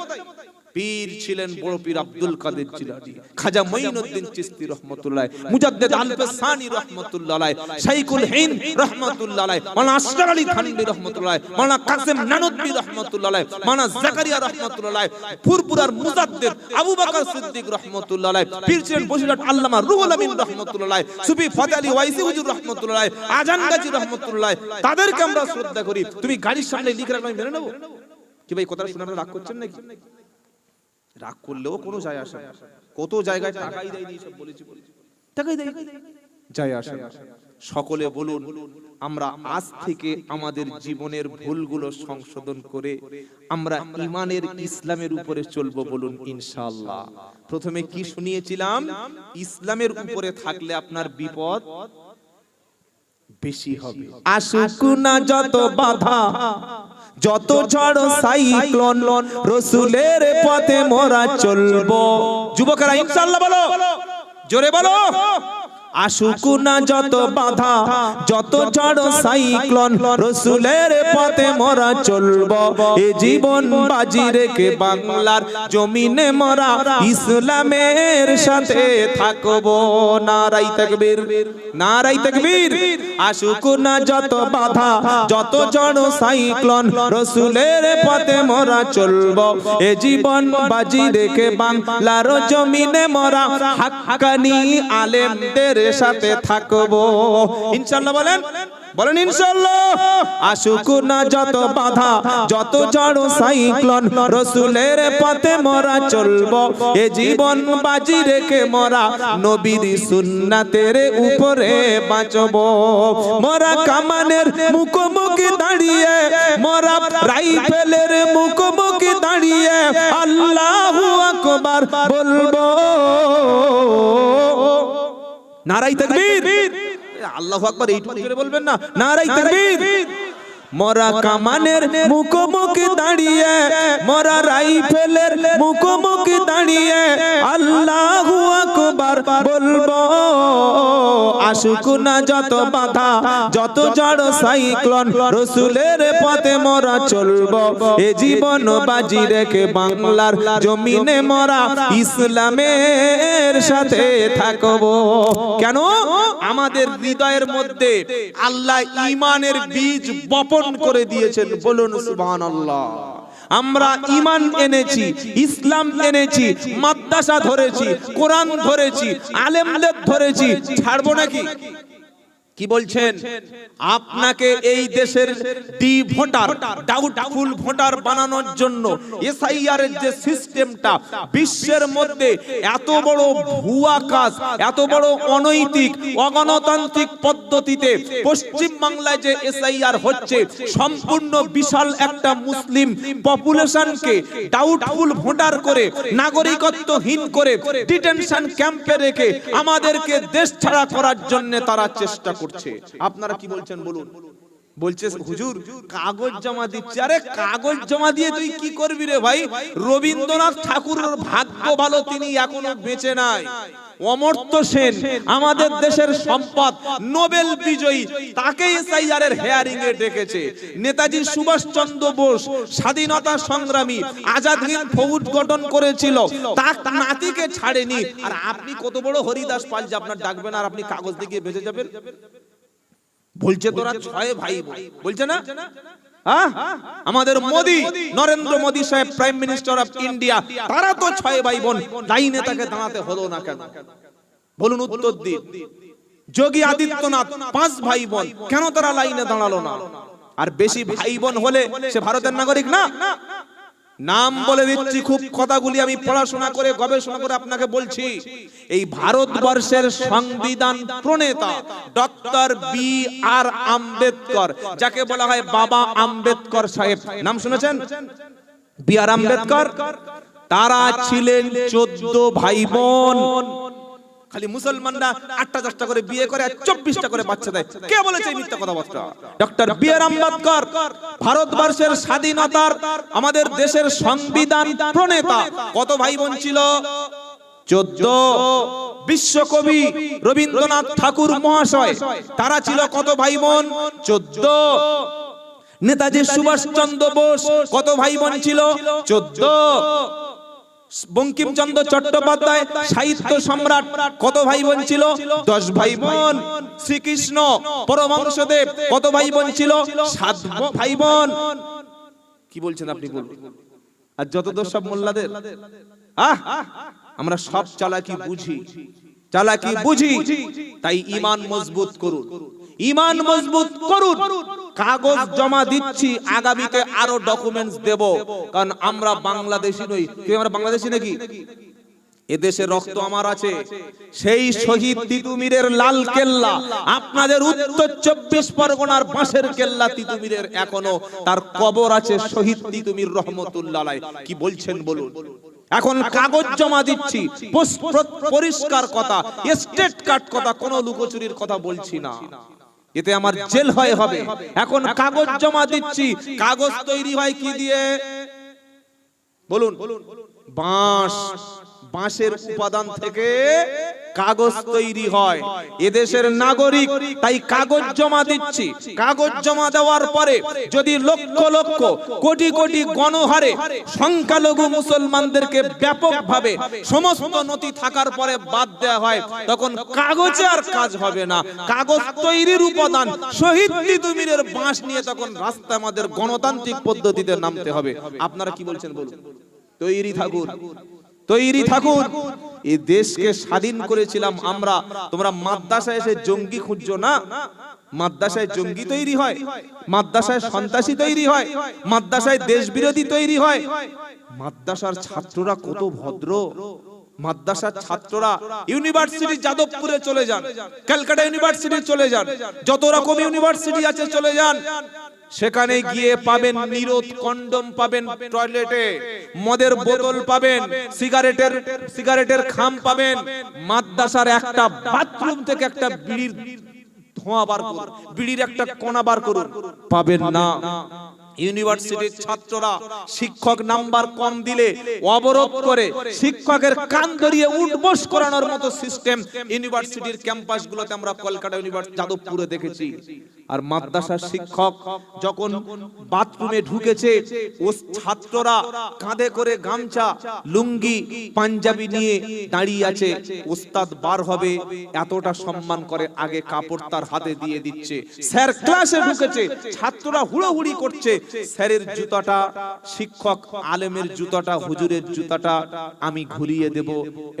পীর ছিলেন বড় পীর আব্দুল কাদের জিলানী, খাজা মঈনুদ্দিন চিশতি রাহমাতুল্লাহ, মুজাদ্দিদ আল-ফাসানি রাহমাতুল্লাহ, শাইখুল হিন্দ রাহমাতুল্লাহ, মাওলানা আশরাফ আলী থানভী রাহমাতুল্লাহ, মাওলানা কাসেম নানুতবী রাহমাতুল্লাহ, মাওলানা জাকারিয়া রাহমাতুল্লাহ, ফুরপুরার মুজাদ্দিদ আবু বকর সিদ্দিক রাহমাতুল্লাহ, পীর ছিলেন বসিরহাট আল্লামা রুহুল আমিন রাহমাতুল্লাহ, সুফি ফাতে আলী ওয়াইসি হুজুর রাহমাতুল্লাহ, আজান গাজী রাহমাতুল্লাহ। তাদেরকে আমরা শ্রদ্ধা করি। তুমি গাড়ির সামনে লিখে রাখলে আমি মেনে নেব কি? ভাই কথাটা শুনে আপনারা রাগ করছেন নাকি? রাগ করলেও কোনো যায় আসে না। কত জায়গায় টাকাই দেয়নি, সব বলেছি। টাকাই দেয়, যায় আসে না। সকলে বলুন আমরা আজ থেকে আমাদের জীবনের ভুলগুলো সংশোধন করে আমরা ঈমানের ইসলামের উপরে চলবো, বলুন ইনশাআল্লাহ। প্রথমে কি শুনিয়েছিলাম? ইসলামের উপরে থাকলে আপনার বিপদ বেশি হবে। আসুক না যত বাধা, যত ঝড় সাইক্লোন, রাসূলের পথে মোরা চলবো। যুবকেরা ইনশাআল্লাহ বলো, জোরে বলো। আসুক না যত বাধা, যত ঝড় সাইক্লোন, রাসূলের পথে মোরা চলবো। এ জীবন বাজি রেখে বাংলার জমিনে মোরা ইসলামের সাথে থাকবো। নারাই তাকবীর, নারাই তাকবীর। আসুক না যত বাধা, যত ঝড় সাইক্লোন, রাসূলের পথে মোরা চলবো। এ জীবন বাজি রেখে বাংলার জমিনে মোরা হাক্কানি আলেমদের সাথে থাকবো। ইনশাআল্লাহ বলেন, বলেন ইনশাআল্লাহ। আসুক না যত বাধা, যত ঝড় সাইক্লোন, রাসূলের পথে মোরা চলবো। এ জীবন বাজি রেখে মোরা নবীর সুন্নাতের উপরে বাঁচবো। মোরা কামানের মুখোমুখি দাঁড়িয়ে, মোরা রাইফেলের মুখোমুখি দাঁড়িয়ে আল্লাহু আকবার বলবো। নারাই তাকবীর, আল্লাহু আকবার এইটুকু জোরে বলবেন না? নারাই তাকবীর। মোরা কামানের মুখোমুখি দাঁড়িয়ে, মোরা রাইফেলের মুখোমুখি দাঁড়িয়ে আল্লাহু আকবার বলবো। আসুক না যত বাধা, যত ঝড় সাইক্লোন, রাসূলের পথে মোরা চলবো। এ জীবন বাজি রেখে বাংলার জমিনে মোরা ইসলামের সাথে থাকবো। কেন? আমাদের হৃদয়ের মধ্যে আল্লাহ ঈমানের বীজ বপন করে দিয়েছেন, বলুন সুবহানাল্লাহ। আমরা ঈমান এনেছি, ইসলাম এনেছি, মাদ্রাসা ধরেছি, কোরআন ধরেছি, আলেমদের ধরেছি, ছাড়বো নাকি? কি বলছেন? আপনাকে এই দেশের ডি ভোটার, ডাউটফুল ভোটার বানানোর জন্য এসআইআর এর যে সিস্টেমটা বিশ্বের মধ্যে এত বড় ভুয়া কাজ, এত বড় অনৈতিক অগণতান্ত্রিক পদ্ধতিতে পশ্চিম বাংলায় যে এসআইআর হচ্ছে, সম্পূর্ণ বিশাল একটা মুসলিম পপুলেশনকে ডাউটফুল ভোটার করে, নাগরিকত্বহীন করে, ডিটেনশন ক্যাম্পে রেখে আমাদেরকে দেশ ছাড়া করার জন্য তারা চেষ্টা করছে। আপনারা কি বলছেন বলুন? বলছে হুজুর কাগজ জমা দিচ্ছে। আরে কাগজ জমা দিয়ে তুই কি করবি রে ভাই? রবীন্দ্রনাথ ঠাকুরের ভাগ্য ভালো, তিনি এখনো বেঁচে নাই। অমর্ত্য সেন আমাদের দেশের সম্পদ, নোবেল বিজয়ী, তাকে এসআইআর এর হেয়ারিং এ ডেকেছে। নেতাজি সুভাষচন্দ্র বোস স্বাধীনতা সংগ্রামী, আজাদ হিন্দ ফৌজ গঠন করেছিল, তার নাতিকে ছাড়েনি। আর আপনি কত বড় হরিদাস পাল যে আপনার ডাকবেন আর আপনি কাগজ দিয়ে বেঁচে যাবেন? বলছে তোরা ছয় ভাই, বলছে না? আমাদের মোদি, নরেন্দ্র মোদি সাহেব প্রাইম মিনিস্টার অফ ইন্ডিয়া, তারা তো ছয় ভাই বোন, লাইনে তাকে দাঁড়াতে হলো না কেন? বলুন উত্তর দিন। যোগী আদিত্যনাথ পাঁচ ভাই বোন, কেন তারা লাইনে দাঁড়ালো না? আর বেশি ভাই বোন হলে সে ভারতের নাগরিক না? নাম বলে দিচ্ছি, খুব কথাগুলি আমি পড়াশোনা করে গবেষণা করে আপনাকে বলছি। এই ভারতবর্ষের সংবিধান প্রণেতা ডক্টর বি.আর. আম্বেদকর, যাকে বলা হয় বাবা আম্বেদকর সাহেব, নাম শুনেছেন? বি.আর. আম্বেদকর, তারা ছিলেন 14 ভাই বোন। খালি মুসলমানরা 8টা 10টা করে বিয়ে করে আর 24টা করে বাচ্চা দেয়। কে বলেছে এই মিথ্যা কথাবার্তা? Doctor B.R.. আম্বেদকর ভারতবর্ষের স্বাধীনতার, আমাদের দেশের সংবিধান প্রণেতা। কত ভাই বোন ছিল? 14। বিশ্বকবি রবীন্দ্রনাথ ঠাকুর মহাশয়, তারা ছিল কত ভাই বোন? 14। নেতাজি সুভাষচন্দ্র বোস কত ভাই বোন ছিল? 14। বঙ্কিমচন্দ্র চট্টোপাধ্যায় সাহিত্য সম্রাট, কত ভাই বোন ছিল? 10 ভাই বোন। শ্রীকৃষ্ণ পরমহংসদেব কত ভাই বোন ছিল? 7 ভাই বোন। কি বলছেন আপনি বলুন? আর যত দোষ সব মোল্লাদের। আমরা সব চালাকি বুঝি, চালাকি বুঝি। তাই ঈমান মজবুত করুন, ঈমান মজবুত করুন। কাগজ জমা দিচ্ছি, আগামীতে আরো ডকুমেন্টস দেব, কারণ আমরা বাংলাদেশী নই। কি আমরা বাংলাদেশী নাকি? এদেশে রক্ত আমার আছে, সেই শহীদ তিতুমিরের লাল কেল্লা, আপনাদের উত্তর 24 পরগনার বাঁশের কেল্লা তিতুমিরের এখনো তার কবর আছে শহীদ তিতুমির রহমতুল্লাহ আলাইহি। কি বলছেন বলুন? এখন কাগজ জমা দিচ্ছি, পরিষ্কার কথা, স্টেট কার্ড কথা, কোনো লুকোচুরির কথা বলছি না, এতে আমার জেল হবে। এখন কাগজ জমা দিচ্ছি, কাগজ তৈরি হয় কি দিয়ে বলুন? বাঁশ, বাঁশের উপাদান থেকে কাগজ তৈরি হয়। এদেশের নাগরিক, তাই কাগজ জমা দিচ্ছি। কাগজ জমা দেওয়ার পরে যদি লক্ষ লক্ষ কোটি কোটি গণহারে সংখ্যালঘু মুসলমানদেরকে ব্যাপকভাবে সমস্ত নথি থাকার পরে বাদ দেওয়া হয়, তখন কাগজে আর কাজ হবে না। কাগজ তৈরির উপাদান শহীদ তিতুমিরের বাঁশ নিয়ে তখন রাস্তা আমাদের গণতান্ত্রিক পদ্ধতিতে নামতে হবে। আপনারা কি বলছেন বলুন? তৈরি থাকুন, তৈরি থাকুন। এই দেশকে স্বাধীন করেছিলাম আমরা। তোমরা মাদ্রাসায় এসে জঙ্গি খুঁজছো না। মাদ্রাসায় জঙ্গি তৈরি হয়, মাদ্রাসায় সন্ত্রাসী তৈরি হয়, মাদ্রাসায় দেশ বিরোধী তৈরি হয়। মাদ্রাসার ছাত্ররা কত ভদ্র। মাদ্রাসার ছাত্ররা ইউনিভার্সিটি যাদবপুরে চলে যান, ক্যালকাটা ইউনিভার্সিটি চলে যান, যত রকম ইউনিভার্সিটি আছে চলে যান, সেখানে গিয়ে পাবেন নিরোধ কন্ডম পাবেন, টয়লেটে মদের বোতল পাবেন, সিগারেটের খাম পাবেন। মাদ্রাসার একটা বাথরুম থেকে একটা বিড়ির ধোঁয়া বার করুন, বিড়ির একটা কোনা বার করুন, পাবেন না। ইউনিভার্সিটির ছাত্ররা শিক্ষক নাম্বার কম দিলে অবরোধ করে শিক্ষকের কান ধরিয়ে উঠবোস করানোর মতো সিস্টেম ইউনিভার্সিটির ক্যাম্পাসগুলোতে আমরা কলকাতা ইউনিভার্সিটি যাদবপুরে দেখেছি। আর মাদ্রাসার শিক্ষক যখন বাথরুমে ঢুকেছে, ও ছাত্ররা কাঁধে করে গামছা, লুঙ্গি, পাঞ্জাবি নিয়ে দাঁড়িয়ে আছে। ওস্তাদ বার হবে, এতটা সম্মান করে, আগে কাপড় তার হাতে দিয়ে দিচ্ছে। স্যার ক্লাসে ঢুকেছে, ছাত্ররা হুড়োহুড়ি করছে, স্যারের জুতাটা, শিক্ষক আলেমের জুতাটা, হুজুরের জুতাটা আমি ঘুরিয়ে দেব।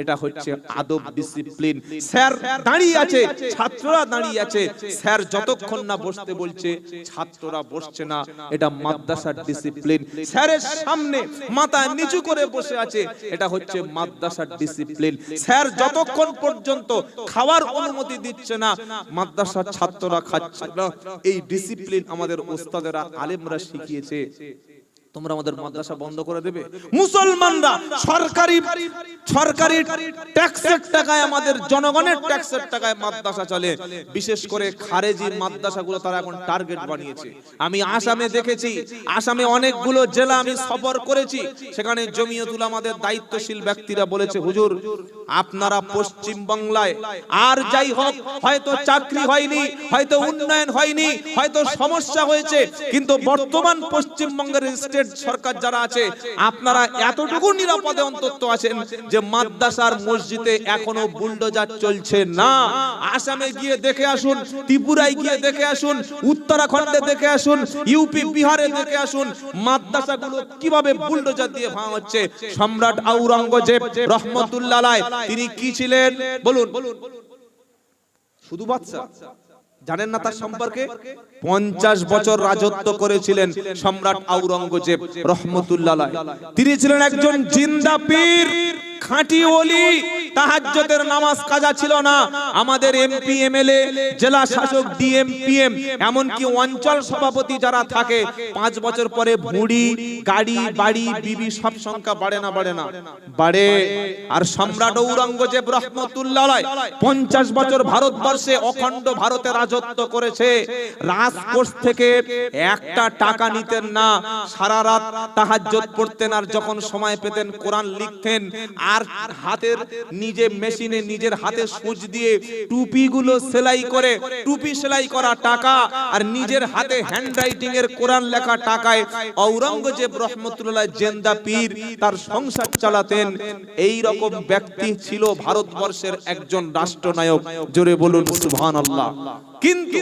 এটা হচ্ছে আদব, ডিসিপ্লিন। স্যার দাঁড়িয়ে আছে, ছাত্ররা দাঁড়িয়ে আছে, স্যার যতক্ষণ না বসতে বলছে ছাত্ররা বসছে না। এটা মাদ্রাসার ডিসিপ্লিন। স্যারের সামনে মাথা নিচু করে বসে আছে, এটা হচ্ছে মাদ্রাসার ডিসিপ্লিন। স্যার যতক্ষণ পর্যন্ত খাওয়ার অনুমতি দিচ্ছে না, মাদ্রাসার ছাত্ররা খাচ্ছে না। এই ডিসিপ্লিন আমাদের ওস্তাদেরা, আলেমরা শিখিয়েছে। তোমরা আমাদের মাদ্রাসা বন্ধ করে দেবে? মুসলমানরা সরকারি ট্যাক্সের টাকায়, আমাদের জনগণের ট্যাক্সের টাকায় মাদ্রাসা চলে। বিশেষ করে খারেজি মাদ্রাসাগুলো তারা এখন টার্গেট বানিয়েছে। আমি আসামে দেখেছি, আসামে অনেকগুলো জেলা আমি সফর করেছি, সেখানে জমিয়তুল আমাদের দায়িত্বশীল ব্যক্তিরা বলেছে, হুজুর আপনারা পশ্চিম বাংলায় আর যাই হোক, হয়তো চাকরি হয়নি, হয়তো উন্নয়ন হয়নি, হয়তো সমস্যা হয়েছে, কিন্তু বর্তমান পশ্চিমবঙ্গের স্টেট সরকার যারা আছে, আপনারা এতটুকু নিরাপদে অন্তত আছেন যে মাদ্রাসার মসজিদে এখনো বুলডোজার চলছে না। আসামে গিয়ে দেখে আসুন, ত্রিপুরায় গিয়ে দেখে আসুন, উত্তরাখণ্ডে দেখে আসুন, ইউপি বিহারে দেখে আসুন, মাদ্রাসাগুলো কিভাবে বুলডোজার দিয়ে ভাঙা হচ্ছে। সম্রাট আওরঙ্গজেব রহমতুল্লাহ আলাইহি, তিনি কি ছিলেন বলুন? শুধু বাদশা? জানেন না তার সম্পর্কে? 50 বছর রাজত্ব করেছিলেন সম্রাট আওরঙ্গজেব রহমতুল্লাহ আলাইহি। তিনি ছিলেন একজন জিন্দা পীর, খাঁটি ওলি। তাহাজ্জুদের নামাজ কাজা ছিল না। আমাদের এমপি, এমএলএ, জেলা শাসক, ডিএম, পিএম, এমনকি অঞ্চল সভাপতি যারা থাকে, 5 বছর পরে ভুঁড়ি, গাড়ি, বাড়ি, বিবি সব সংখ্যা বাড়ে না? বাড়ে না? বাড়ে। আর সম্রাট আওরঙ্গজেব রহমতুল্লাহ আলাইহি 50 বছর ভারতবর্ষে অখণ্ড ভারতে রাজত্ব করেছে। রাজকোষ থেকে একটা টাকা নিতেন না, সারা রাত তাহাজ্জুদ পড়তেন, আর যখন সময় পেতেন কোরআন লিখতেন। আর হাতের নিজে মেশিনে নিজের হাতে সূচ দিয়ে টুপিগুলো সেলাই করে, টুপি সেলাই করা টাকা আর নিজের হাতে হ্যান্ডরাইটিং এর কোরআন লেখা টাকায় আওরঙ্গজেব রহমতুল্লাহ জিন্দা পীর তার সংসার চালাতেন। এই রকম ব্যক্তি ছিল ভারতবর্ষের একজন রাষ্ট্রনায়ক। জোরে বলুন সুবহানাল্লাহ। কিন্তু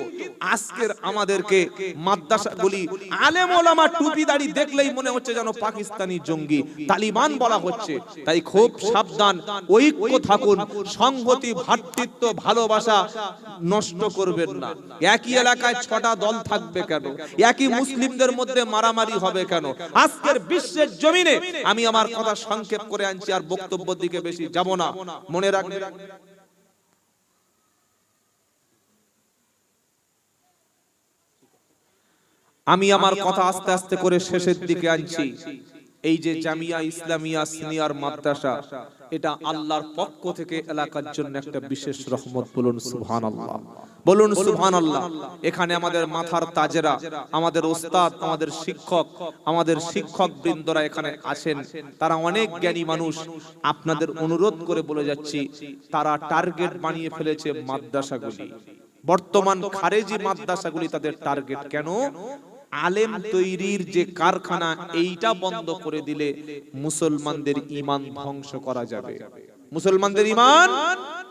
আজকের আমাদেরকে মাদ্রাসাগুলি আলেম ওলামা টুপি দাড়ি দেখলেই মনে হচ্ছে যেন পাকিস্তানি জঙ্গি, তালিবান বলা হচ্ছে। তাই খুব সাবধান, ঐক্য থাকুন, সংহতি, ভ্রাতৃত্ব, ভালোবাসা নষ্ট করবেন না। একই এলাকায় 6টা দল থাকবে কেন? একই মুসলিমদের মধ্যে মারামারি হবে কেন? আজকের বিশ্বের জমিনে আমি আমার কথা সংক্ষেপ করে আনছি, আর বক্তব্যের দিকে বেশি যাব না। মনে রাখবেন, আমি আমার কথা আস্তে আস্তে করে শেষের দিকে আনছি। এই যে জামিয়া ইসলামিয়া সিনিয়র মাদ্রাসা, এটা আল্লাহর পক্ষ থেকে এলাকার জন্য একটা বিশেষ রহমত। বলুন সুবহানাল্লাহ, বলুন সুবহানাল্লাহ। এখানে আমাদের মাথার তাজেরা, আমাদের ওস্তাদ, আমাদের শিক্ষক বৃন্দরা এখানে আছেন। তারা অনেক জ্ঞানী মানুষ। আপনাদের অনুরোধ করে বলে যাচ্ছি, তারা টার্গেট বানিয়ে ফেলেছে মাদ্রাসাগুলি। বর্তমান খারেজি মাদ্রাসাগুলি তাদের টার্গেট। কেন? আলেম তৈরির যে কারখানা, এইটা বন্ধ করে দিলে মুসলমানদের ঈমান ধ্বংস করা যাবে। মুসলমানদের ঈমান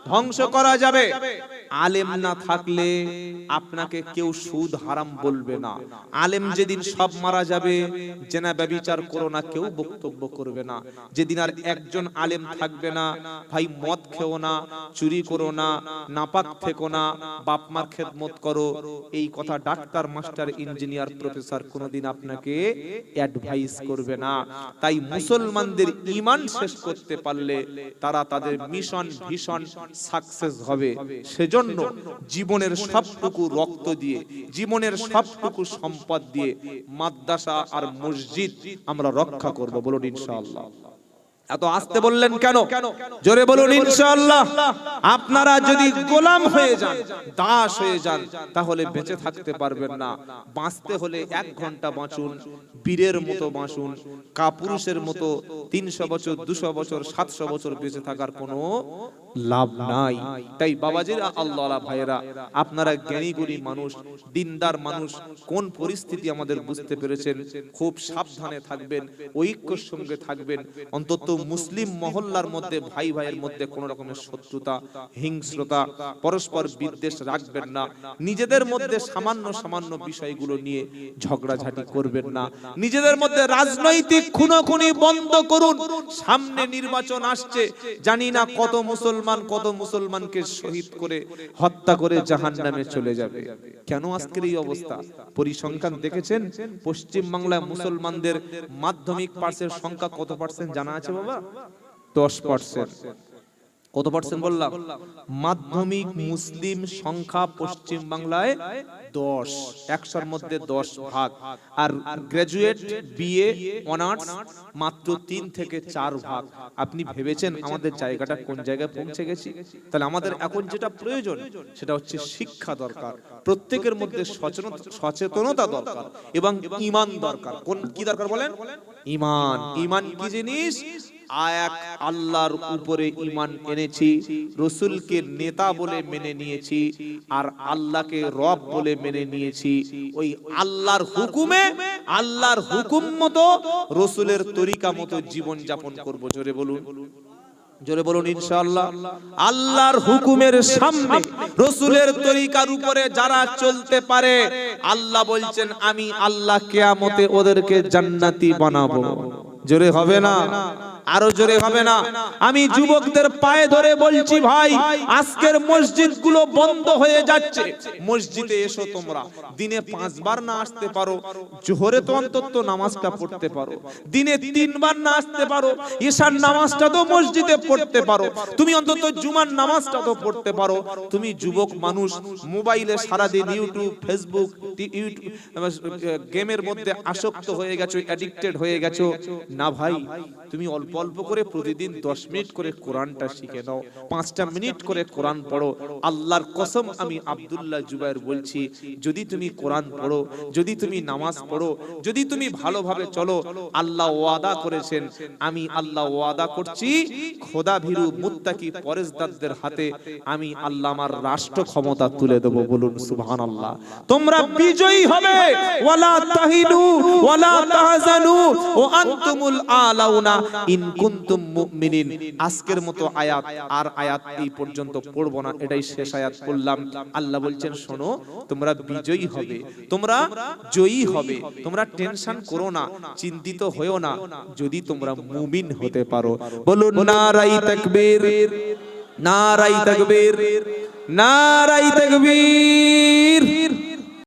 ধ্বংস করা যাবে। আলেম না থাকলে আপনাকে কেউ সুদ হারাম বলবে না। আলেম যেদিন সব মারা যাবে, জেনা ব্যভিচার করো না কেউ বক্তব্য করবে না। যেদিন আর একজন আলেম থাকবে না, ভাই মদ খেও না, চুরি করো না, নাপাক থেকো না, বাপ মার খেদমত করো, এই কথা ডাক্তার, মাস্টার, ইঞ্জিনিয়ার, প্রফেসর কোনোদিন আপনাকে অ্যাডভাইস করবে না। তাই মুসলমানদের ঈমান শেষ করতে পারলে তারা তাদের মিশন ভিশন সাকসেস হবে। সেজন্য জীবনের সবটুকু রক্ত দিয়ে, জীবনের সবটুকু সম্পদ দিয়ে মাদ্রাসা আর মসজিদ আমরা রক্ষা করব। বলুন ইনশাআল্লাহ। এত আস্তে বললেন কেন? জোরে বলুন ইনশাআল্লাহ। আপনারা যদি গোলাম হয়ে যান, দাস হয়ে যান, তাহলে বেঁচে থাকতে পারবেন না। বাঁচতে হলে 1 ঘন্টা বাঁচুন, বীরের মতো বাঁচুন, কাপুরুষের মতো 300 বছর, 200 বছর, 700 বছর বেঁচে থাকার কোনো লাভ নাই। তাই বাবাজিরা, আল্লাহওয়ালা ভাইয়েরা, আপনারা জ্ঞানী গুণী মানুষ, দিনদার মানুষ, কোন পরিস্থিতি আমাদের বুঝতে পেরেছেন। খুব সাবধানে থাকবেন, ঐক্যের সঙ্গে থাকবেন। অন্তত মুসলিম মহল্লার মধ্যে ভাই ভাইয়ের মধ্যে কোন রকমের শত্রুতা, হিংস্রতা, পরস্পর বিদ্বেষ রাখবেন না। নিজেদের মধ্যে সামান্য সামান্য বিষয়গুলো নিয়ে ঝগড়াঝাটি করবেন না। নিজেদের মধ্যে রাজনৈতিক খুনোখুনি বন্ধ করুন। সামনে নির্বাচন আসছে, জানি না কত মুসলমানকে শহীদ করে, হত্যা করে জাহান্নামে চলে যাবে। কেন আজকের এই অবস্থা? পরিসংখ্যান দেখেছেন? পশ্চিম বাংলায় মুসলমানদের মাধ্যমিক পাশের সংখ্যা কত পার্সেন্ট জানা আছে বাবা? 10%। কত পার্সেন্ট বললাম? মাধ্যমিক মুসলিম সংখ্যা পশ্চিম বাংলায় 10, 100-র মধ্যে 10 ভাগ। আর গ্রাজুয়েট, বিএ, অনার্স মাত্র 3 থেকে 4 ভাগ। আপনি ভেবেছেন আমাদের জায়গাটা কোন জায়গায় পৌঁছে গেছি? তাহলে আমাদের এখন যেটা প্রয়োজন সেটা হচ্ছে শিক্ষা দরকার, প্রত্যেকের মধ্যে সচেতনতা দরকার এবং ঈমান দরকার। কোন কি দরকার বলেন? ঈমান। ঈমান কি জিনিস? এক আল্লাহর উপরে ঈমান এনেছি, রাসূলকে নেতা বলে মেনে নিয়েছি, আর আল্লাহকে রব বলে মেনে নিয়েছি। ওই আল্লাহর হুকুমে, আল্লাহর হুকুম মতো, রাসূলের তরিকা মতো জীবন যাপন করব। জোরে বলুন, জোরে বলুন ইনশাআল্লাহ। আল্লাহর হুকুমের সামনে, রাসূলের তরিকার উপরে যারা চলতে পারে, আল্লাহ বলছেন আমি আল্লাহ কিয়ামতে ওদেরকে জান্নাতি বানাবো। জোরে হবে না? আরো জোরে হবে না? আমি যুবকদের পায়ে ধরে বলছি, ভাই আজকের মসজিদগুলো বন্ধ হয়ে যাচ্ছে। মসজিদে এসো তোমরা। দিনে 5 বার না আসতে পারো, জোহরে তো অন্তত নামাজটা পড়তে পারো। দিনে 3 বার না আসতে পারো, ঈশার নামাজটা তো মসজিদে পড়তে পারো। তুমি অন্তত জুমার নামাজটা তো পড়তে পারো। তুমি যুবক মানুষ, মোবাইলে সারাদিন ইউটিউব, ফেসবুক, গেমের মধ্যে আসক্ত হয়ে গেছো, অ্যাডিক্টেড হয়ে গেছো। না ভাই, তুমি অল্প অল্প করে প্রতিদিন 10 মিনিট করে কোরআনটা শিখে নাও, 5টা মিনিট করে কোরআন পড়ো। আল্লাহর কসম, আমি আব্দুল্লাহ জুবায়ের বলছি, যদি তুমি কোরআন পড়ো, যদি তুমি নামাজ পড়ো, যদি তুমি ভালোভাবে চলো, আল্লাহ ওয়াদা করেছেন, আমি আল্লাহ ওয়াদা করছি, খোদা ভীরু মুত্তাকি পরেজগারদের হাতে আমি আল্লাহ আমার রাষ্ট্র ক্ষমতা তুলে দেব। বলুন সুবহানাল্লাহ। তোমরা বিজয়ী হবে। ওয়ালা তাহিনু ওয়ালা তাহজানু ওয়া আনতুমুল আলাউনা ইন কুনতুম মুমিনিন। আজকের মতো আয়াত আর আয়াত এই পর্যন্ত পড়বো না, এটাই শেষ আয়াত পড়লাম। আল্লাহ বলছেন শোনো, তোমরা বিজয়ী হবে, তোমরা জয়ী হবে, তোমরা টেনশন করো না, চিন্তিত হয়েও না, যদি তোমরা মুমিন হতে পারো। বলুন নারাই তাকবীর, নারাই তাকবীর, নারাই তাকবীর।